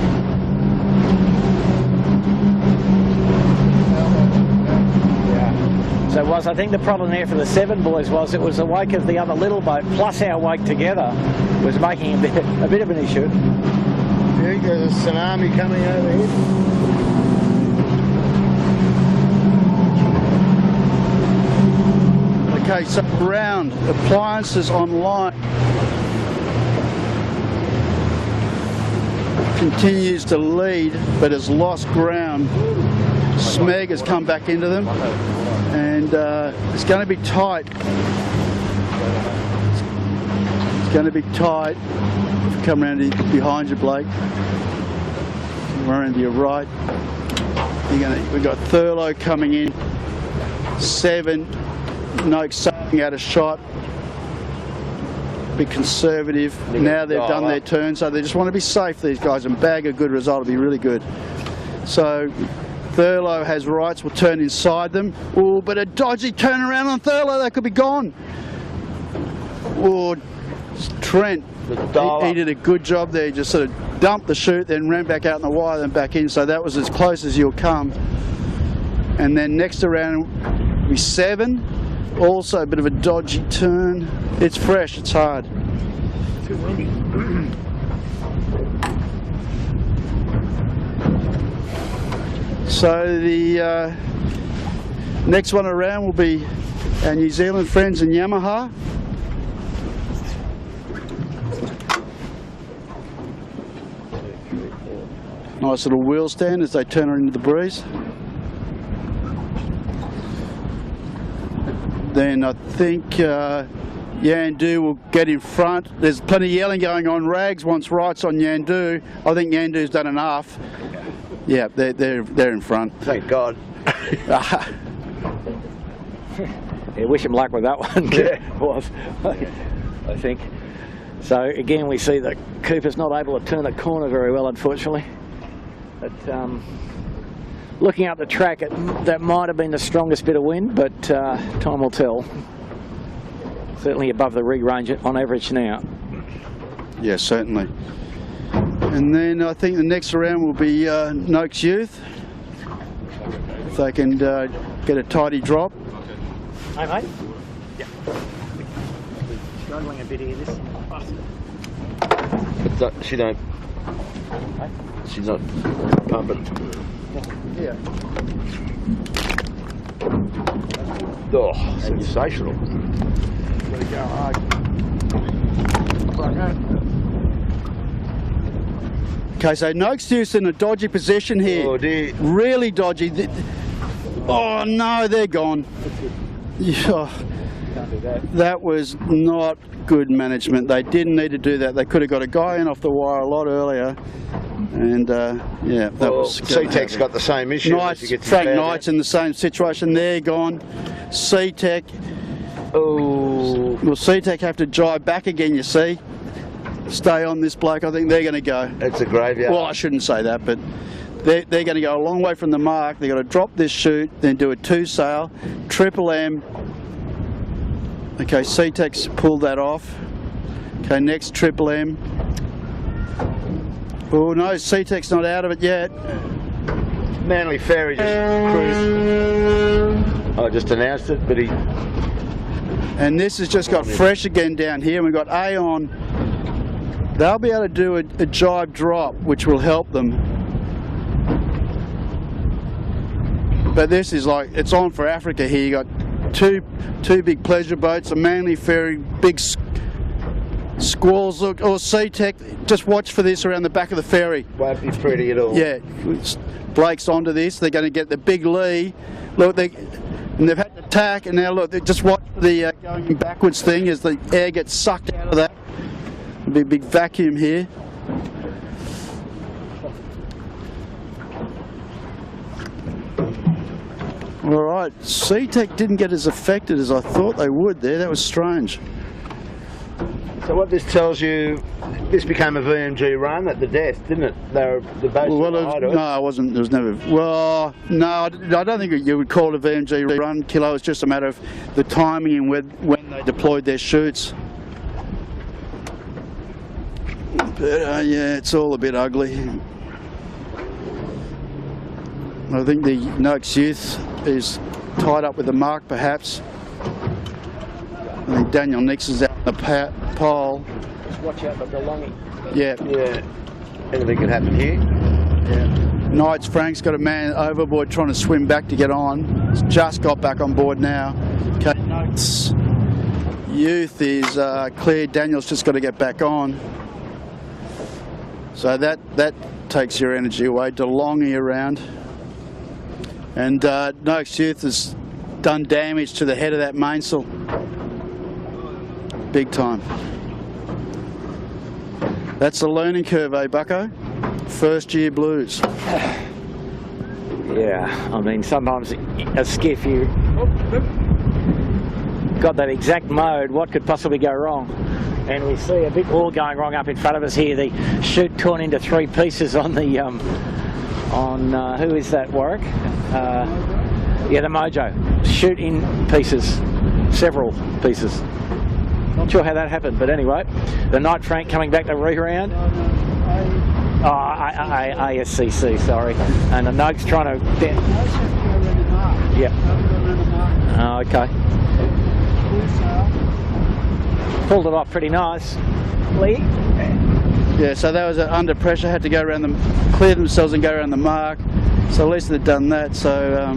So I think the problem there for the 7 boys was it was the wake of the other little boat plus our wake together was making a bit of an issue. Yeah, there's a tsunami coming over here. Okay, so round, Appliances online. Continues to lead, but has lost ground. Smeg has come back into them, and it's going to be tight. It's going to be tight. If you come around behind you, Blake. Around to your right. We've got Thurlow coming in. 7. Noak Sailing out of shot. Be conservative. Now they've done their turn, so they just want to be safe, these guys, and bag a good result will be really good. So Thurlow has rights, will turn inside them. Oh, but a dodgy turnaround on Thurlow, that could be gone. Oh, Trent, he did a good job there. He just sort of dumped the chute, then ran back out in the wire, then back in. So that was as close as you'll come. And then next around will be 7. Also a bit of a dodgy turn. It's fresh, it's hard. Too windy. So the next one around will be our New Zealand friends in Yamaha. Nice little wheel stand as they turn her into the breeze. Then I think Yandu will get in front. There's plenty of yelling going on. Rags wants rights on Yandu. I think Yandu's done enough. Yeah, they're in front. Thank God. Yeah, wish him luck with that one. Yeah. Was, I think. So again, we see that Cooper's not able to turn the corner very well, unfortunately. But looking up the track, that might have been the strongest bit of wind, but time will tell. Certainly above the rig range on average now. Yeah, certainly. And then I think the next round will be Noakes Youth. If they can get a tidy drop. Hey, mate. Yeah. Struggling a bit here. This. She don't. She's not pumping. Yeah. Oh, sensational. Gotta go hard. Okay, so Noakes Youth's in a dodgy position here. Oh dear. Really dodgy. Oh no, they're gone. Yeah. That was not good management. They didn't need to do that. They could have got a guy in off the wire a lot earlier. And yeah, that was. C-Tech's got the same issue. Knights, Frank Knight's in the same situation. They're gone. C-Tech. Oh. Will C-Tech have to drive back again, you see? Stay on this bloke. I think they're going to go. It's a graveyard. Well, I shouldn't say that, but they're going to go a long way from the mark. They've got to drop this chute, then do a 2-sail, Triple M. Okay, C-Tech's pulled that off. Okay, next Triple M. Oh no, C-Tech's not out of it yet. Manly Ferry just cruised. I just announced it, but he. And this has just got fresh again down here. We've got Aon. They'll be able to do a jibe drop, which will help them. But this is like, it's on for Africa here. You got two big pleasure boats, a Manly Ferry, big squalls. Look, or C-Tech, just watch for this around the back of the ferry. Won't be pretty at all. Yeah, Blake's onto this. They're going to get the big lee. Look, and they've had to tack, and now look, they just watch the going backwards thing as the air gets sucked out of that. There'll be a big vacuum here. All right, C-Tech didn't get as affected as I thought they would there. That was strange. So what this tells you, this became a VMG run at the death, didn't it? They were the boats. No, it wasn't. There was never. Well, no, I don't think you would call it a VMG run, Kilo. It's just a matter of the timing and when they deployed their chutes. But yeah, it's all a bit ugly. I think the Noakes Youth is tied up with the mark, perhaps. I think Daniel Nixon's out on the pole. Just watch out for belonging. Yeah. Yeah. Anything could happen here. Yeah. Knights Frank's got a man overboard trying to swim back to get on. He's just got back on board now. Okay, Noakes Youth is clear. Daniel's just got to get back on. So that takes your energy away. DeLonghi around. And Noakes Youth has done damage to the head of that mainsail. Big time. That's a learning curve, eh, Bucko? First year blues. Yeah, I mean, sometimes a skiff, you got that exact mode, what could possibly go wrong? And we see a bit more going wrong up in front of us here. The chute torn into 3 pieces on the, who is that, Warwick? Yeah, the Mojo. Chute in pieces, several pieces. Not sure how that happened, but anyway. The Knight Frank coming back to re-round. ASCC, sorry. And the Noakes trying to... Yeah. Oh, okay. Pulled it off pretty nice. Lee? Yeah, so that was under pressure, had to go around them, clear themselves and go around the mark. So at least they've done that, so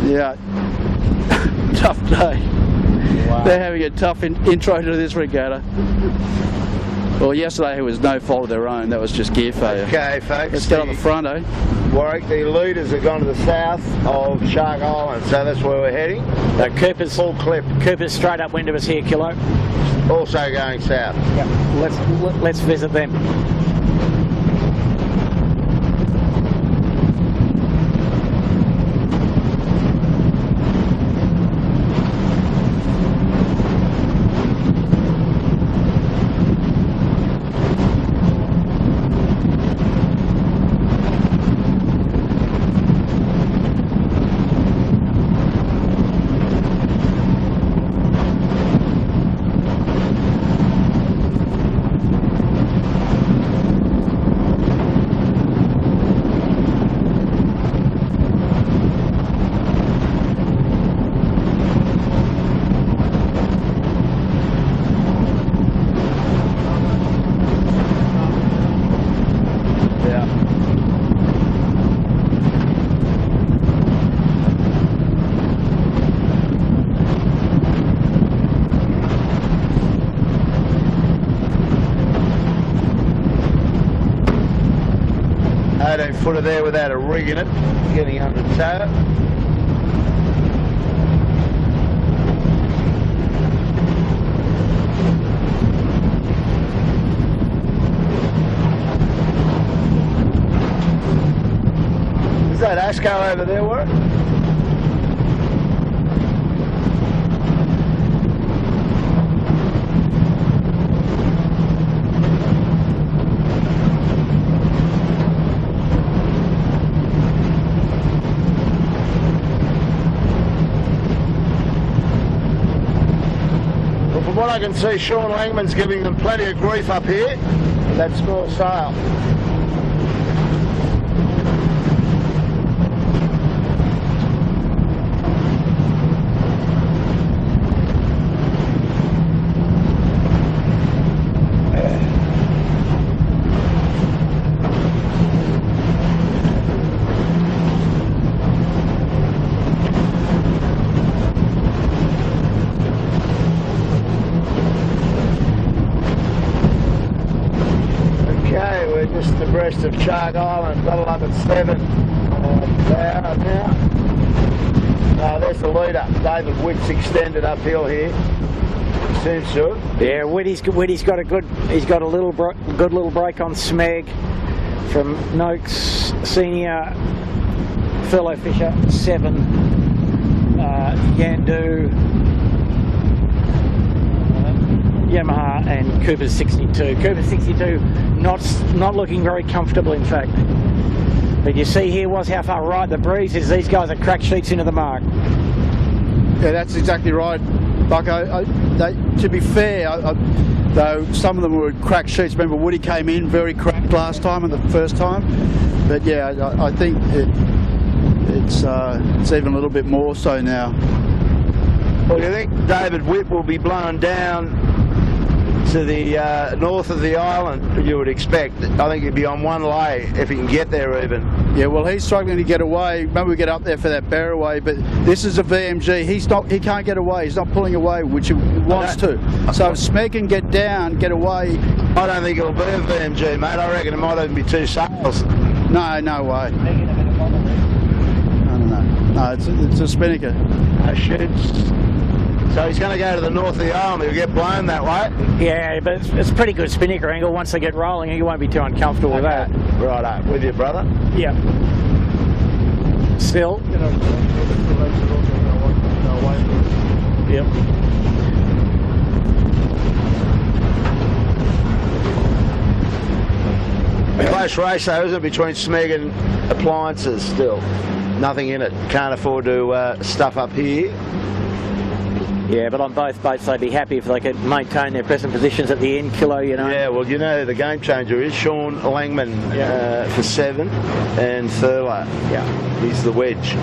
yeah, tough day. Wow. They're having a tough intro to this regatta. Well, yesterday it was no fault of their own. That was just gear failure. Okay, folks. Let's get on the front, eh? Warwick, the leaders have gone to the south of Shark Island, so that's where we're heading. Cooper's Full clip. Cooper's straight upwind of us here, Kilo. Also going south. Yep. Let's visit them. Footer there without a rig in it, getting under tow. Is that Ashco over there, Warwick? From what I can see, Sean Langman's giving them plenty of grief up here with that small sail. Just abreast of Shark Island, double up at 7 hour now. There's the leader, David Witt's extended uphill here. Seems to. Yeah, Whitty's got a good. He's got a good little break on Smeg from Noakes Senior, fellow Fisher 7, Yandu, Yamaha, and Cooper's 62. Cooper's 62 not looking very comfortable, in fact. But you see here was how far right the breeze is. These guys are cracked sheets into the mark. Yeah, that's exactly right, Bucko. To be fair, though some of them were cracked sheets. Remember, Woody came in very cracked last time and the first time. But yeah, I think it's even a little bit more so now. Well, you think David Witt will be blown down to the north of the island, you would expect? I think he'd be on one lay if he can get there even. Yeah, well, he's struggling to get away. Maybe we get up there for that barraway, but this is a VMG. He can't get away. He's not pulling away, which he wants to. So if Smeg can get down, get away. I don't think it'll be a VMG, mate. I reckon it might even be 2 sails. No way. No, it's a spinnaker. No shoots. So he's going to go to the north of the island. He'll get blown that way. Yeah, but it's a pretty good spinnaker angle. Once they get rolling, you won't be too uncomfortable with that. Righto, with you, brother. Yeah. Still. Yep. A close race though, isn't it, between Smeg and Appliances still? Nothing in it. Can't afford to stuff up here. Yeah, but on both boats they'd be happy if they could maintain their present positions at the end, Kilo, you know. Yeah, well, you know, the game changer is Sean Langman for 7 and Thurlow. Yeah. He's the wedge.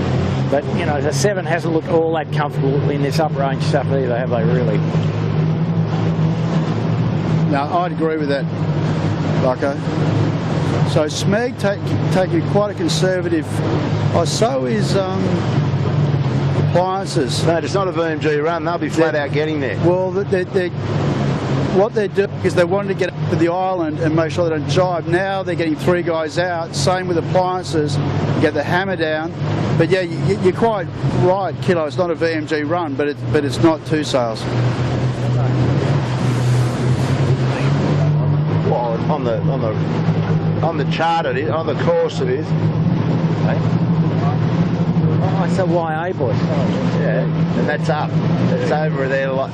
But, you know, the 7 hasn't looked all that comfortable in this uprange stuff either, have they, really? No, I'd agree with that, Bucko. So Smeg taking quite a conservative. Oh, so is Appliances. No, it's not a VMG run. They'll be flat out getting there. Well, they're what they're doing is they wanted to get up to the island and make sure they don't jibe. Now they're getting 3 guys out. Same with appliances, get the hammer down. But yeah, you're quite right, Kilo. It's not a VMG run, but it's not 2 sails. Well, on the chart it is, on the course it is. Oh, it's a YA boy. Yeah, and that's up. It's over their line.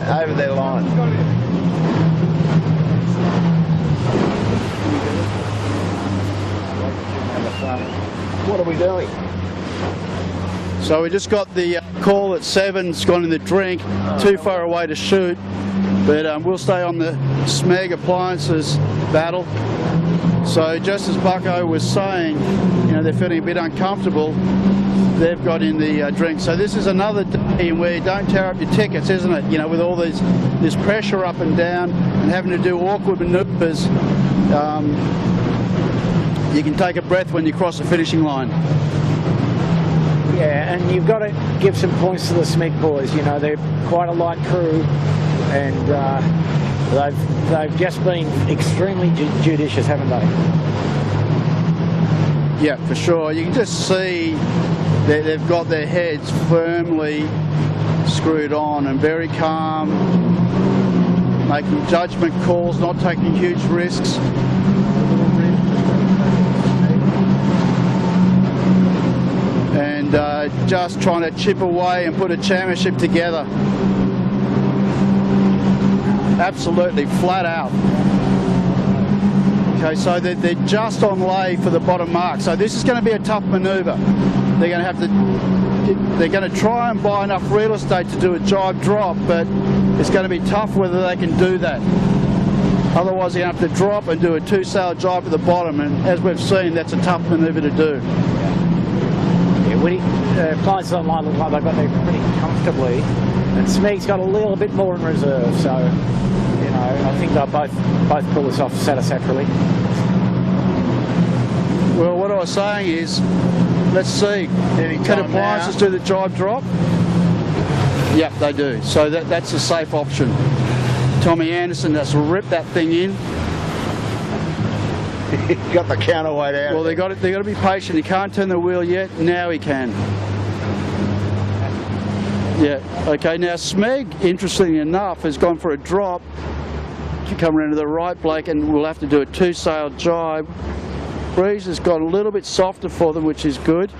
What are we doing? So we just got the call at 7. It's gone in the drink. Too far away to shoot. But we'll stay on the Smeg appliances battle. So just as Bucko was saying, you know, they're feeling a bit uncomfortable. They've got in the drink. So this is another day where you don't tear up your tickets, isn't it? You know, with all this pressure up and down and having to do awkward manoeuvres, you can take a breath when you cross the finishing line. Yeah, and you've got to give some points to the Smeg boys. You know, they're quite a light crew, and they've just been extremely judicious, haven't they? Yeah, for sure. You can just see that they've got their heads firmly screwed on and very calm, making judgment calls, not taking huge risks. And just trying to chip away and put a championship together. Absolutely flat out. Okay, so they're just on lay for the bottom mark. So this is going to be a tough manoeuvre. They're going to have to. They're going to try and buy enough real estate to do a jibe drop, but it's going to be tough whether they can do that. Otherwise, they're going to have to drop and do a 2-sail jibe at the bottom, and as we've seen, that's a tough manoeuvre to do. Appliances online look like they've got there pretty comfortably, and Smeg's got a little bit more in reserve, so you know, I think they'll both pull this off satisfactorily. Well, what I was saying is, let's see, can appliances do the jibe drop? Yep, they do, so that's a safe option. Tommy Anderson has to rip that thing in. Got the counterweight out. Well, they got to be patient. He can't turn the wheel yet. Now he can. Yeah. Okay. Now Smeg, interestingly enough, has gone for a drop. Come around to the right, Blake, and we'll have to do a 2-sail jibe. Breeze has got a little bit softer for them, which is good.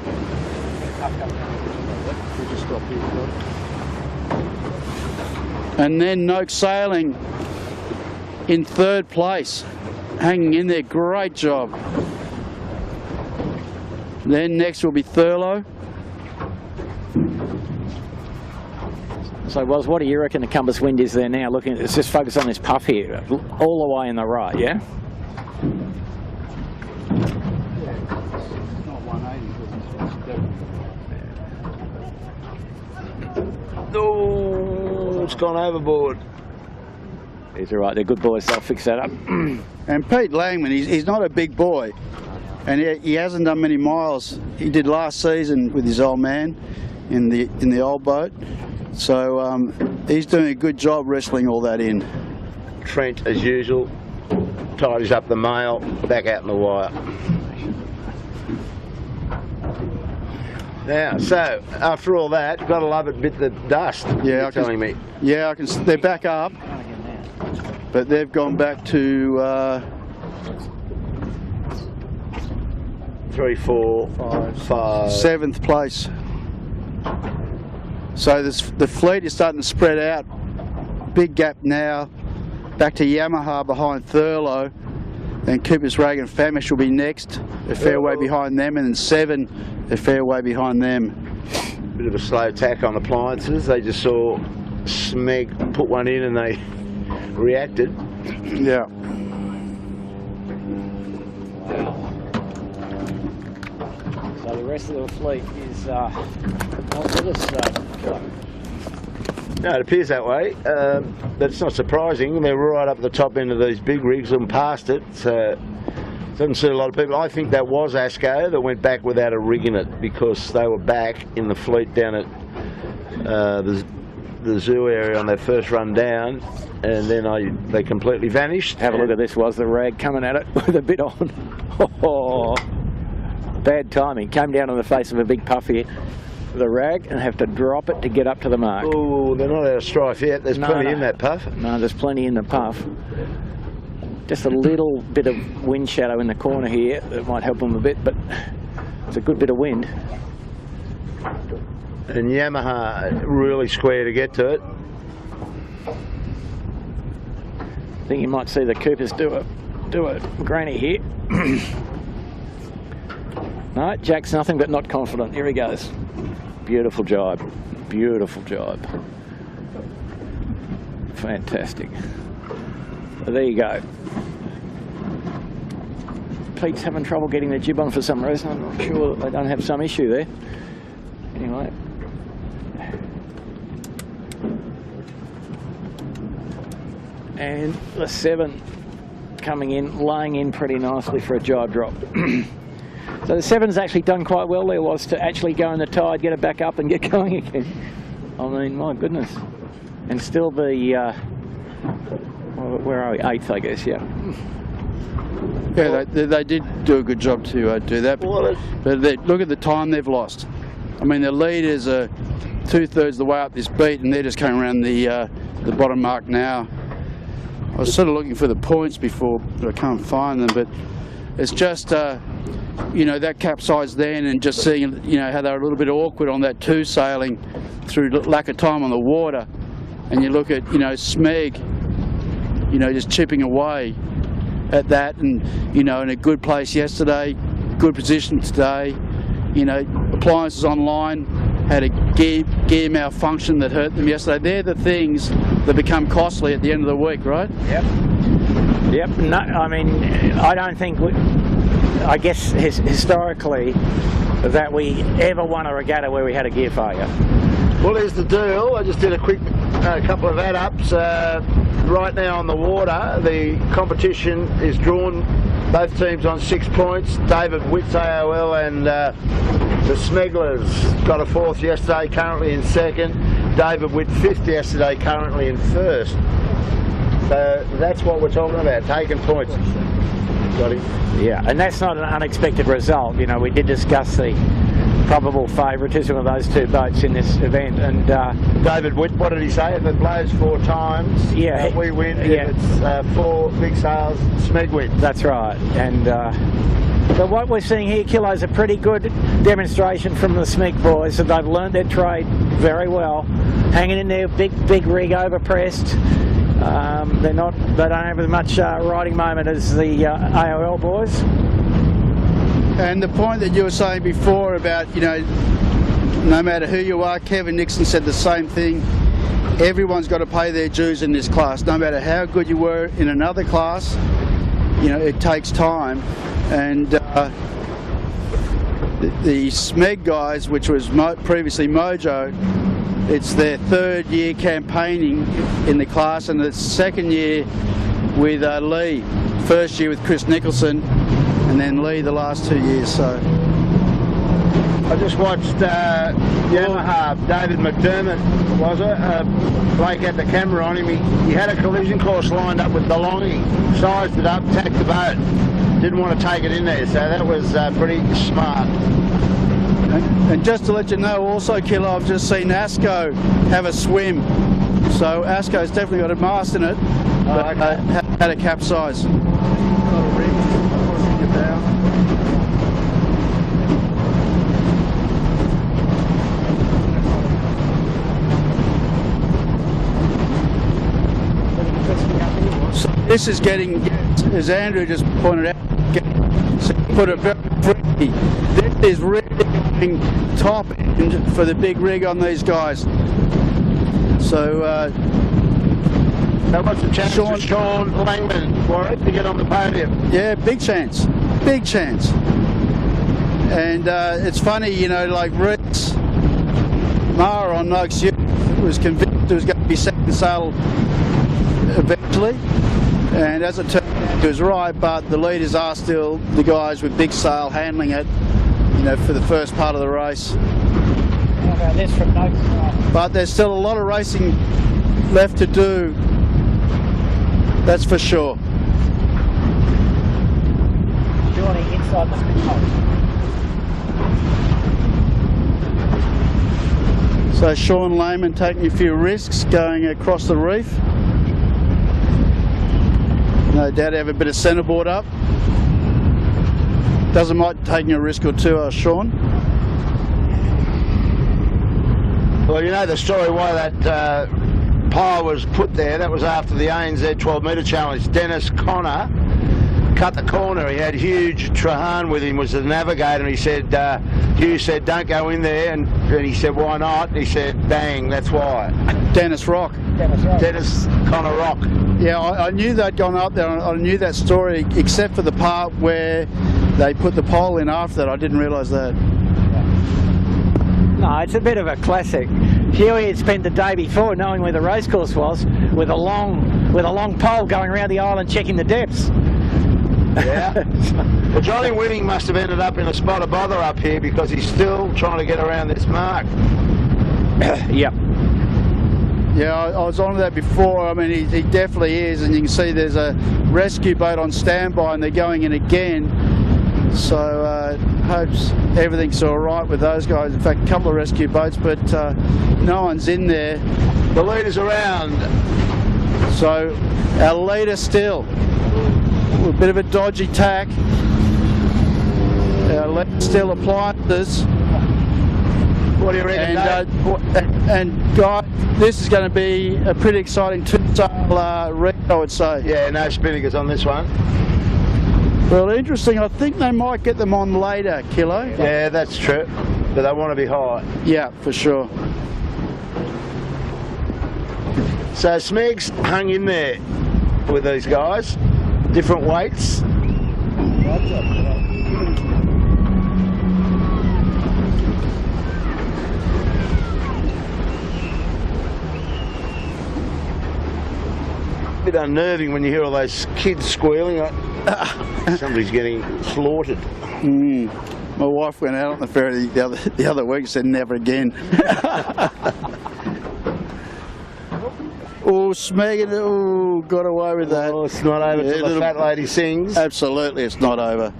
And then Noak Sailing in 3rd place. Hanging in there, great job. Then next will be Thurlow. So, Wells, what do you reckon the compass wind is there now? Looking, let's just focus on this puff here, all the way in the right, yeah? Oh, it's gone overboard. He's all right, they're good boys, they'll fix that up. And Pete Langman, he's not a big boy, and he hasn't done many miles. He did last season with his old man in the old boat, so he's doing a good job wrestling all that in. Trent, as usual, tidies up the mail, back out in the wire. Now, so after all that, you've got to love it, bit the dust. Yeah, you're telling me. Yeah, they're back up. But they've gone back to 3, 4, 5. 7th place. So the fleet is starting to spread out. Big gap now. Back to Yamaha behind Thurlow. Then Cooper's Rag and Famish will be next. A fair way behind them, and then 7 a fair way behind them. Bit of a slow tack on appliances. They just saw Smeg put one in and they reacted. Yeah. So the rest of the fleet is not with us today. No, it appears that way, but it's not surprising. They're right up at the top end of these big rigs and past it. So doesn't suit a lot of people. I think that was Asco that went back without a rig in it because they were back in the fleet down at the zoo area on their first run down, and then they completely vanished. Have a look at this. Was the rag coming at it with a bit on? Oh, bad timing. Came down on the face of a big puff here. The rag and have to drop it to get up to the mark. Oh, they're not out of strife yet. There's plenty in that puff. No, there's plenty in the puff. Just a little bit of wind shadow in the corner here that might help them a bit, but it's a good bit of wind. And Yamaha really square to get to it. I think you might see the Coopers do a granny here. No, Jack's nothing but not confident. Here he goes. Beautiful jibe. Beautiful jibe. Fantastic. So there you go. Pete's having trouble getting the jib on for some reason. I'm not sure they don't have some issue there. Anyway. And the 7 coming in, laying in pretty nicely for a jibe drop. So the 7's actually done quite well there, was to actually go in the tide, get it back up and get going again. I mean, my goodness. And still be, where are we? 8th, I guess, yeah. Yeah, they did do a good job to do that. But look at the time they've lost. I mean, the leaders are 2/3 of the way up this beat, and they're just coming around the bottom mark now. I was sort of looking for the points before, but I can't find them. But it's just, you know, that capsized then, and just seeing, you know, how they were a little bit awkward on that 2 sailing through lack of time on the water. And you look at, you know, Smeg, you know, just chipping away at that, and, you know, in a good place yesterday, good position today. You know, appliances online, had a gear malfunction that hurt them yesterday. They're the things that become costly at the end of the week, right? Yep. Yep. No, I mean, I don't think I guess historically that we ever won a regatta where we had a gear failure. Well, here's the deal. I just did a quick couple of add-ups. Right now on the water, the competition is drawn, both teams on 6 points. David Witt's AOL and the Smegglers got a 4th yesterday, currently in 2nd. David Witt 5th yesterday, currently in 1st. So that's what we're talking about, taking points. Got him. Yeah, and that's not an unexpected result. You know, we did discuss the probable favouritism of those 2 boats in this event, and David Witt, what did he say? If it blows 4 times, yeah, we win. Yeah. If it's 4 big sails, Smeg wins. That's right. And but what we're seeing here, Kilo, is a pretty good demonstration from the Smeg boys that they've learnt their trade very well, hanging in there, big rig overpressed. They don't have as much riding moment as the AOL boys. And the point that you were saying before about, you know, no matter who you are, Kevin Nixon said the same thing. Everyone's got to pay their dues in this class. No matter how good you were in another class, you know, it takes time. And the Smeg guys, which was previously Mojo, it's their 3rd year campaigning in the class, and the 2nd year with Lee. 1st year with Chris Nicholson, and then Lee the last 2 years. So I just watched Yamaha, David McDermott, was it? Blake had the camera on him. He had a collision course lined up with DeLonghi, sized it up, tacked the boat. Didn't want to take it in there, so that was pretty smart. And just to let you know also, Kilo, I've just seen Asco have a swim. So Asco's definitely got a mast in it, but had a capsize. So this is getting, as Andrew just pointed out, put it very freaky. This is really getting top end for the big rig on these guys. So what's the chance for Sean Langman for it to get on the podium? Yeah, big chance. Big chance. And it's funny, you know, like Reese Maher on Noakes was convinced it was going to be second sail eventually. And as it turned out, he was right, but the leaders are still the guys with big sail handling it, you know, for the first part of the race. about this from no. But there's still a lot of racing left to do. That's for sure. Joining inside the spin post. So Sean Lehman taking a few risks going across the reef. No doubt have a bit of centreboard up. Doesn't mind taking a risk or two, Sean. Well, you know the story why that pile was put there. That was after the ANZ 12 metre challenge. Dennis Connor cut the corner. He had Huge Trahan with him, was the navigator, and he said, Hugh said, don't go in there, and he said, why not? And he said, bang, that's why. Dennis Rock. Dennis Connor Rock. Yeah, I knew they'd gone up there. I knew that story, except for the part where they put the pole in after that. I didn't realise that. No, it's a bit of a classic. Huey had spent the day before knowing where the racecourse was with a long pole going around the island checking the depths. Yeah. Well, Johnny Winning must have ended up in a spot of bother up here because he's still trying to get around this mark. Yep. Yeah, I was on that before. I mean, he definitely is, and you can see there's a rescue boat on standby, and they're going in again. So hopes everything's all right with those guys. In fact, a couple of rescue boats, but no one's in there. The leader's around. So our leader still. A bit of a dodgy tack. Our leader still appliances. What do you reckon, and guys, this is going to be a pretty exciting two-sail race, I would say. Yeah, no spinners on this one. Well, interesting. I think they might get them on later, Kilo. Yeah, that's true. But they want to be high. Yeah, for sure. So Smegs hung in there with these guys. Different weights. Bit unnerving when you hear all those kids squealing. Somebody's getting slaughtered. My wife went out on the ferry the other week and said never again. Oh, Smegan, oh, got away with that. Oh, it's not over till the fat lady sings. Absolutely, it's not over.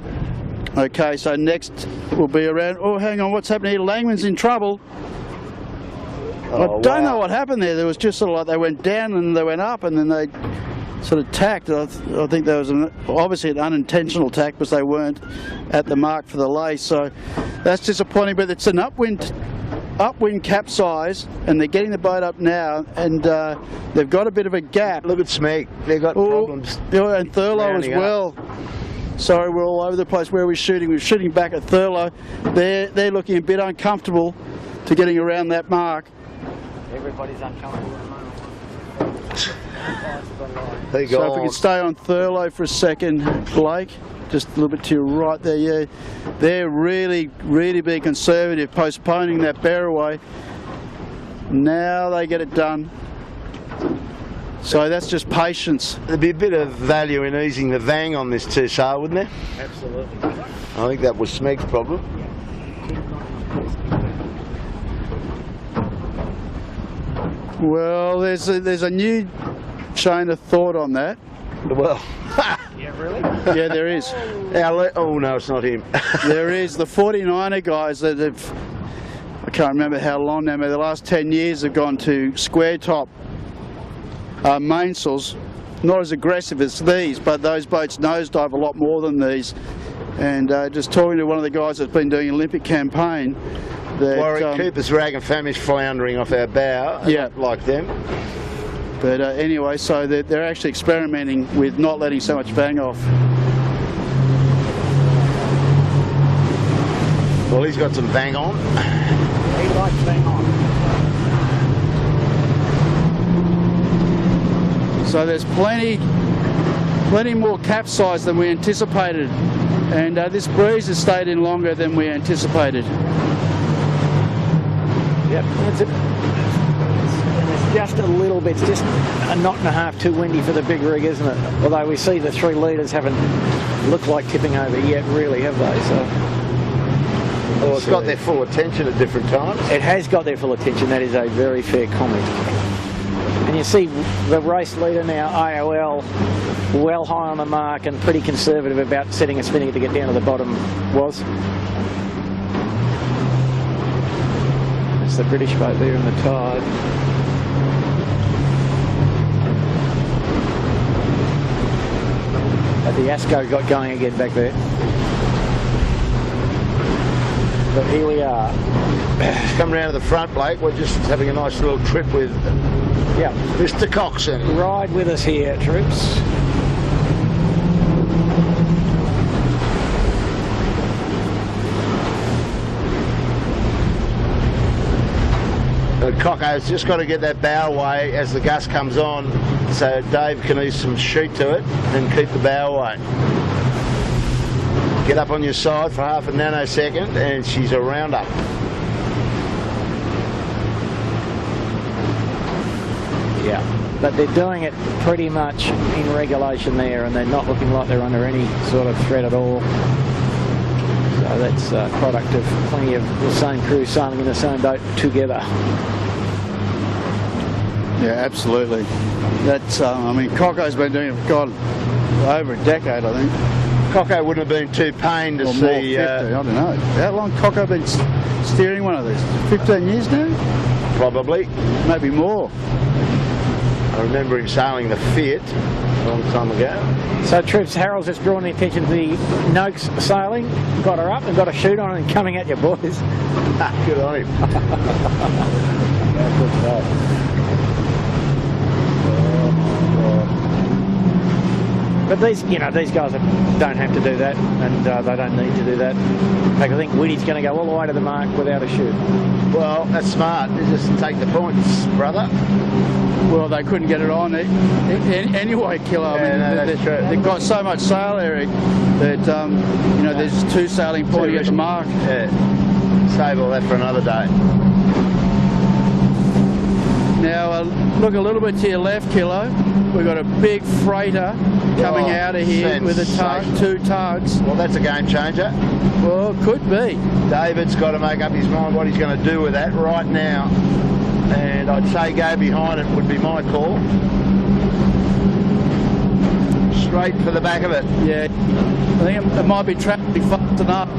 Okay, so next we'll be around. Oh, hang on, what's happening here? Langman's in trouble. Oh, I don't know what happened there. There was just sort of like they went down and they went up and then they sort of tacked. I think there was obviously an unintentional tack because they weren't at the mark for the lace. So that's disappointing, but it's an upwind capsize and they're getting the boat up now and they've got a bit of a gap. Look at Smeg, they've got problems. Yeah, and Thurlow as well. Sorry, we're all over the place. Where are we shooting? We're shooting back at Thurlow. They're looking a bit uncomfortable to getting around that mark. Everybody's uncomfortable at the moment. So if we can stay on Thurlow for a second, Blake. Just a little bit to your right there, yeah. They're really, really being conservative, postponing that bear away. Now they get it done. So that's just patience. There'd be a bit of value in easing the vang on this two-sail, wouldn't there? Absolutely. I think that was Smeg's problem. Well, there's a new chain of thought on that. Well, Yeah, really? Yeah, there is. oh no, it's not him. There is. The 49er guys that have, I can't remember how long now, but the last 10 years have gone to square top mainsails. Not as aggressive as these, but those boats nosedive a lot more than these. And just talking to one of the guys that's been doing an Olympic campaign, that Warwick Cooper's rag and famish floundering off our bow. Yeah. Like them. But anyway, so they're actually experimenting with not letting so much vang off. Well, he's got some vang on. He likes vang on. So there's plenty more capsize than we anticipated, and this breeze has stayed in longer than we anticipated. Yep, that's it. And it's just a little bit, it's just a knot and a half too windy for the big rig, isn't it? Although we see the 3 litres haven't looked like tipping over yet, really, have they? So Well, it's got their full attention at different times. It has got their full attention. That is a very fair comment. And you see the race leader now, AOL, well high on the mark and pretty conservative about setting a spinning to get down to the bottom was. It's the British boat there in the tide. But the Asco got going again back there. But here we are. Come round to the front, Blake. We're just having a nice little trip with Mr. Coxon. Ride with us here, troops. Cocko's just got to get that bow away as the gust comes on, so Dave can use some sheet to it and keep the bow away. Get up on your side for half a nanosecond and she's a rounder. Yeah, but they're doing it pretty much in regulation there, and they're not looking like they're under any sort of threat at all. So that's a product of plenty of the same crew sailing in the same boat together. Yeah, absolutely. That's, I mean, Cocko's been doing it for God, over a decade, I think. Cocko wouldn't have been too pained to Or see. more, 50, I don't know. How long Cocko been steering one of these? 15 years now? Probably. Maybe more. I remember him sailing the Fiat a long time ago. So troops, Harold's just drawn the attention to the Noakes sailing, got her up and got a chute on and coming at you boys. Good on him. But these guys don't have to do that, and they don't need to do that. In fact, I think Woody's going to go all the way to the mark without a chute. Well, that's smart. You just take the points, brother. Well, they couldn't get it on anyway, Killer. I mean, that's true. They've got so much sail, Eric, that there's two sailing pointing at the mark. Yeah. Save all that for another day. Now, look a little bit to your left, Kilo. We've got a big freighter coming out of here with two tugs. Well, that's a game changer. Well, could be. David's got to make up his mind what he's going to do with that right now. And I'd say go behind it would be my call. Straight for the back of it. Yeah, I think it might be travelling fast enough.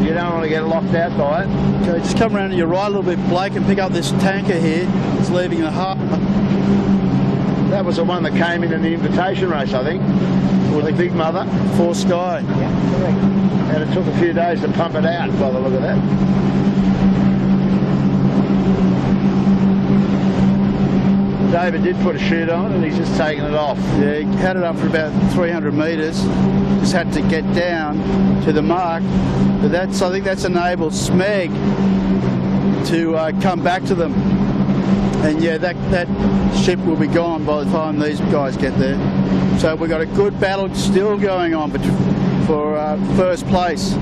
You don't want to get locked out by it. Okay, just come around to your right a little bit, Blake, and pick up this tanker here. It's leaving the harbour. That was the one that came in the invitation race, I think. With the Big Mother. For Sky. Yeah, correct. And it took a few days to pump it out by the look of that. David did put a chute on and he's just taken it off. Yeah, he had it up for about 300 metres. Just had to get down to the mark. But I think that's enabled Smeg to come back to them. And yeah, that ship will be gone by the time these guys get there. So we've got a good battle still going on for first place.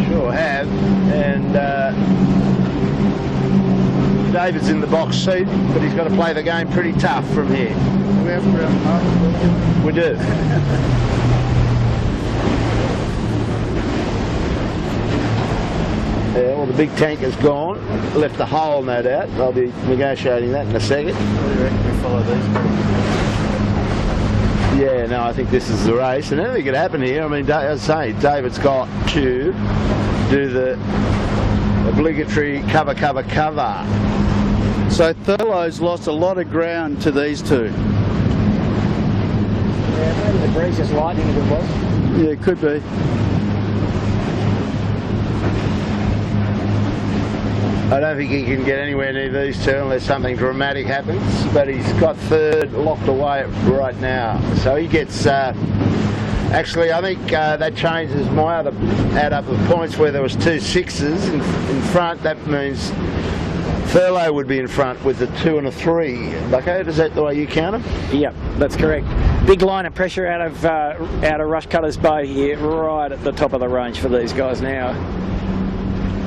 Sure have. And David's in the box seat, but he's got to play the game pretty tough from here. We have ground mark. We do. Yeah, well, the big tanker's gone. Left the hole, no doubt. I'll be negotiating that in a second. What do you reckon we follow these guys? Yeah, no, I think this is the race. And anything could happen here. I mean, as I say, David's got to do the obligatory cover. So Thurlow's lost a lot of ground to these two. Yeah, maybe the breeze is lightning if it was. Yeah, it could be. I don't think he can get anywhere near these two unless something dramatic happens, but he's got third locked away right now. So he gets, actually I think that changes my other add up of points where there was 2 6s in front. That means Thurlow would be in front with the 2 and a 3. Bucko, is that the way you count them? Yep, that's correct. Big line of pressure out of Rushcutter's boat here, right at the top of the range for these guys now.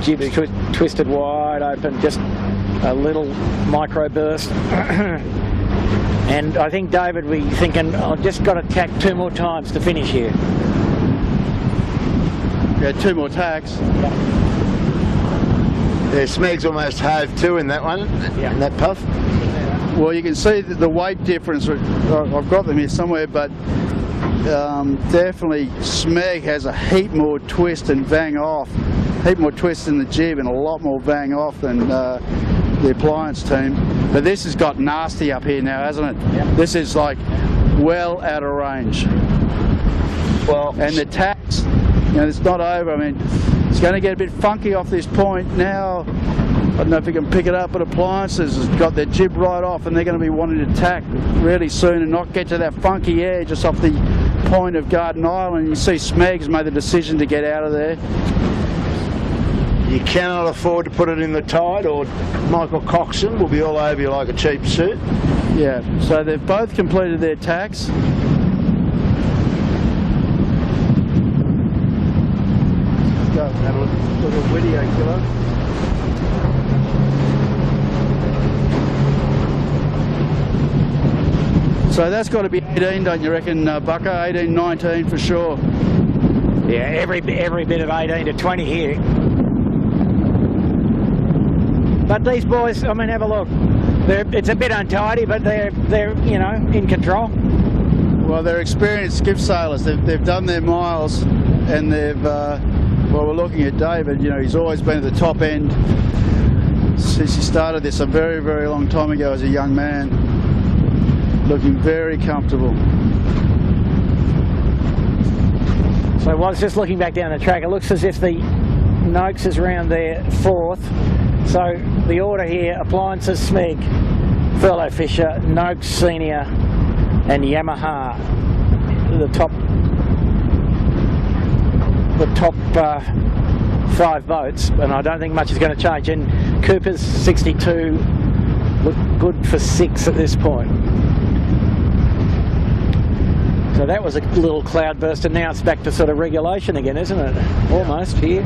Jibs twisted wide open, just a little micro burst. And I think David will be thinking, I've just got to tack 2 more times to finish here. Yeah, 2 more tacks. Yeah, Smeg's almost hove too in that one, in that puff. Well, you can see the weight difference. I've got them here somewhere, but definitely Smeg has a heap more twist and bang off, heap more twist in the jib and a lot more bang off than the appliance team. But this has got nasty up here now, hasn't it? Yep. This is like well out of range. Well, And the tacks, it's not over. I mean, it's going to get a bit funky off this point now. I don't know if you can pick it up, but appliances has got their jib right off, and they're going to be wanting to tack really soon and not get to that funky edge just off the point of Garden Island. You see Smeg's made the decision to get out of there. you cannot afford to put it in the tide, or Michael Coxon will be all over you like a cheap suit. Yeah, so they've both completed their tacks. Go have a little video, Kilo. So that's got to be 18, don't you reckon, Bucko? 18, 19 for sure. Yeah, every bit of 18 to 20 here. But these boys, I mean, have a look. It's a bit untidy, but they're you know, in control. Well, they're experienced skiff sailors. They've done their miles, and they've. Well, we're looking at David. You know, he's always been at the top end since he started this a very, very long time ago as a young man. Looking very comfortable. So I was just looking back down the track. It looks as if the Noakes is around there fourth. So the order here: Appliances, Smeg, Furlough Fisher, Noakes Senior, and Yamaha. The top 5 boats, and I don't think much is going to change. And Cooper's 62 look good for 6 at this point. So that was a little cloudburst, and now it's back to sort of regulation again, isn't it? Almost here.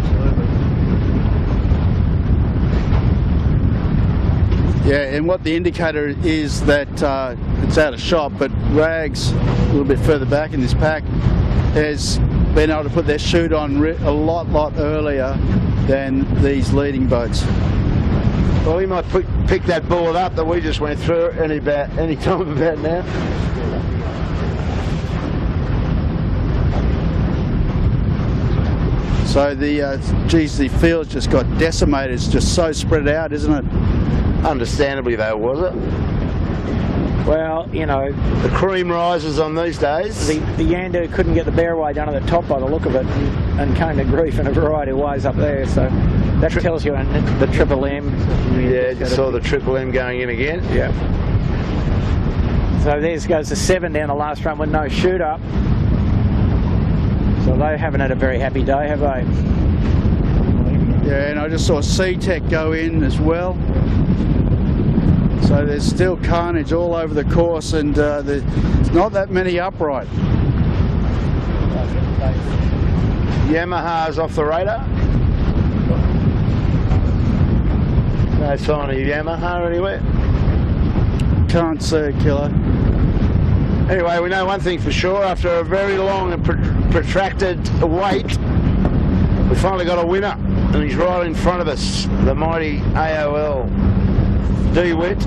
Yeah, and what the indicator is that it's out of shot, but Rags, a little bit further back in this pack, has been able to put their chute on a lot earlier than these leading boats. Well, we might pick that bullet up that we just went through any time about now. So the field's just got decimated. It's just so spread out, isn't it? Understandably though, was it? Well, you know, The cream rises on these days. the Yandu couldn't get the bearway down at the top by the look of it, and came to grief in a variety of ways up there. So that tells you the Triple M. Yeah, you saw the Triple M going in again. Yeah. So there goes the 7 down the last run with no shoot up. So they haven't had a very happy day, have they? Yeah, and I just saw C-Tech go in as well. So there's still carnage all over the course, and there's not that many upright. Yamaha's off the radar. No sign of Yamaha anywhere. Can't see a killer. Anyway, we know one thing for sure. After a very long and protracted wait, we finally got a winner, and he's right in front of us. The mighty AOL DeWitt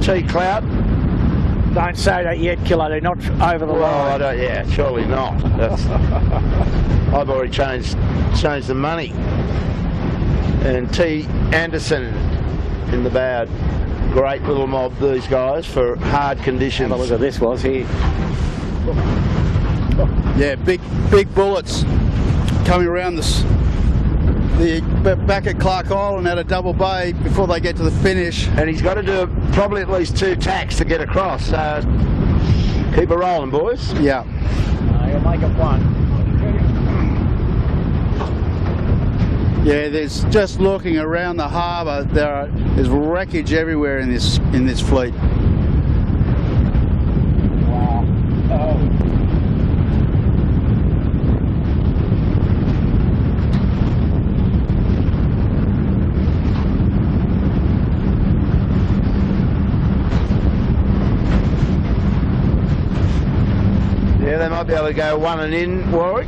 T-Cloud. Don't say that yet, Killer. They're not over the Well, I line. don't. Yeah, surely not. I've already changed the money. And T Anderson in the bad. Great little mob, these guys, for hard conditions. Have a look at this was here. Yeah, big bullets coming around back at Clark Island at a double bay before they get to the finish. And he's got to do probably at least 2 tacks to get across. Keep it rolling, boys. Yeah. He'll make it 1. Yeah, there's just looking around the harbour, there's wreckage everywhere in this fleet. Wow. Oh. Yeah, they might be able to go 1 and in, Warwick.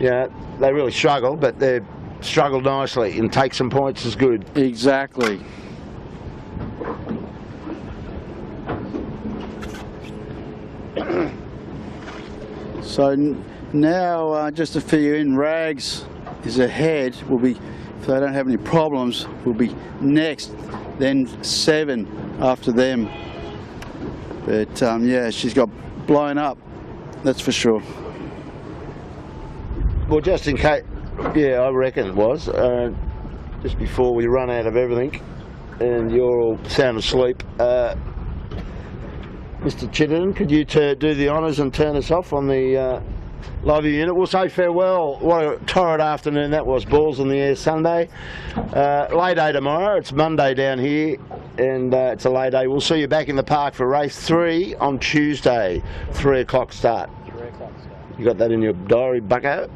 Yeah, they really struggle, but they've struggled nicely, and take some points is good. Exactly. So now, just to fill you in, Rags is ahead. Will be, if they don't have any problems, will be next. Then 7 after them. But yeah, she's got blown up. That's for sure. Well, just in case, yeah, I reckon it was. Just before we run out of everything, and you're all sound asleep. Mr. Giltinan, could you do the honours and turn us off on the live unit? We'll say farewell. What a torrid afternoon that was. Balls in the air Sunday. Lay day tomorrow. It's Monday down here, and it's a lay day. We'll see you back in the park for race 3 on Tuesday, 3 o'clock start. 3 o'clock start. You got that in your diary, bucko?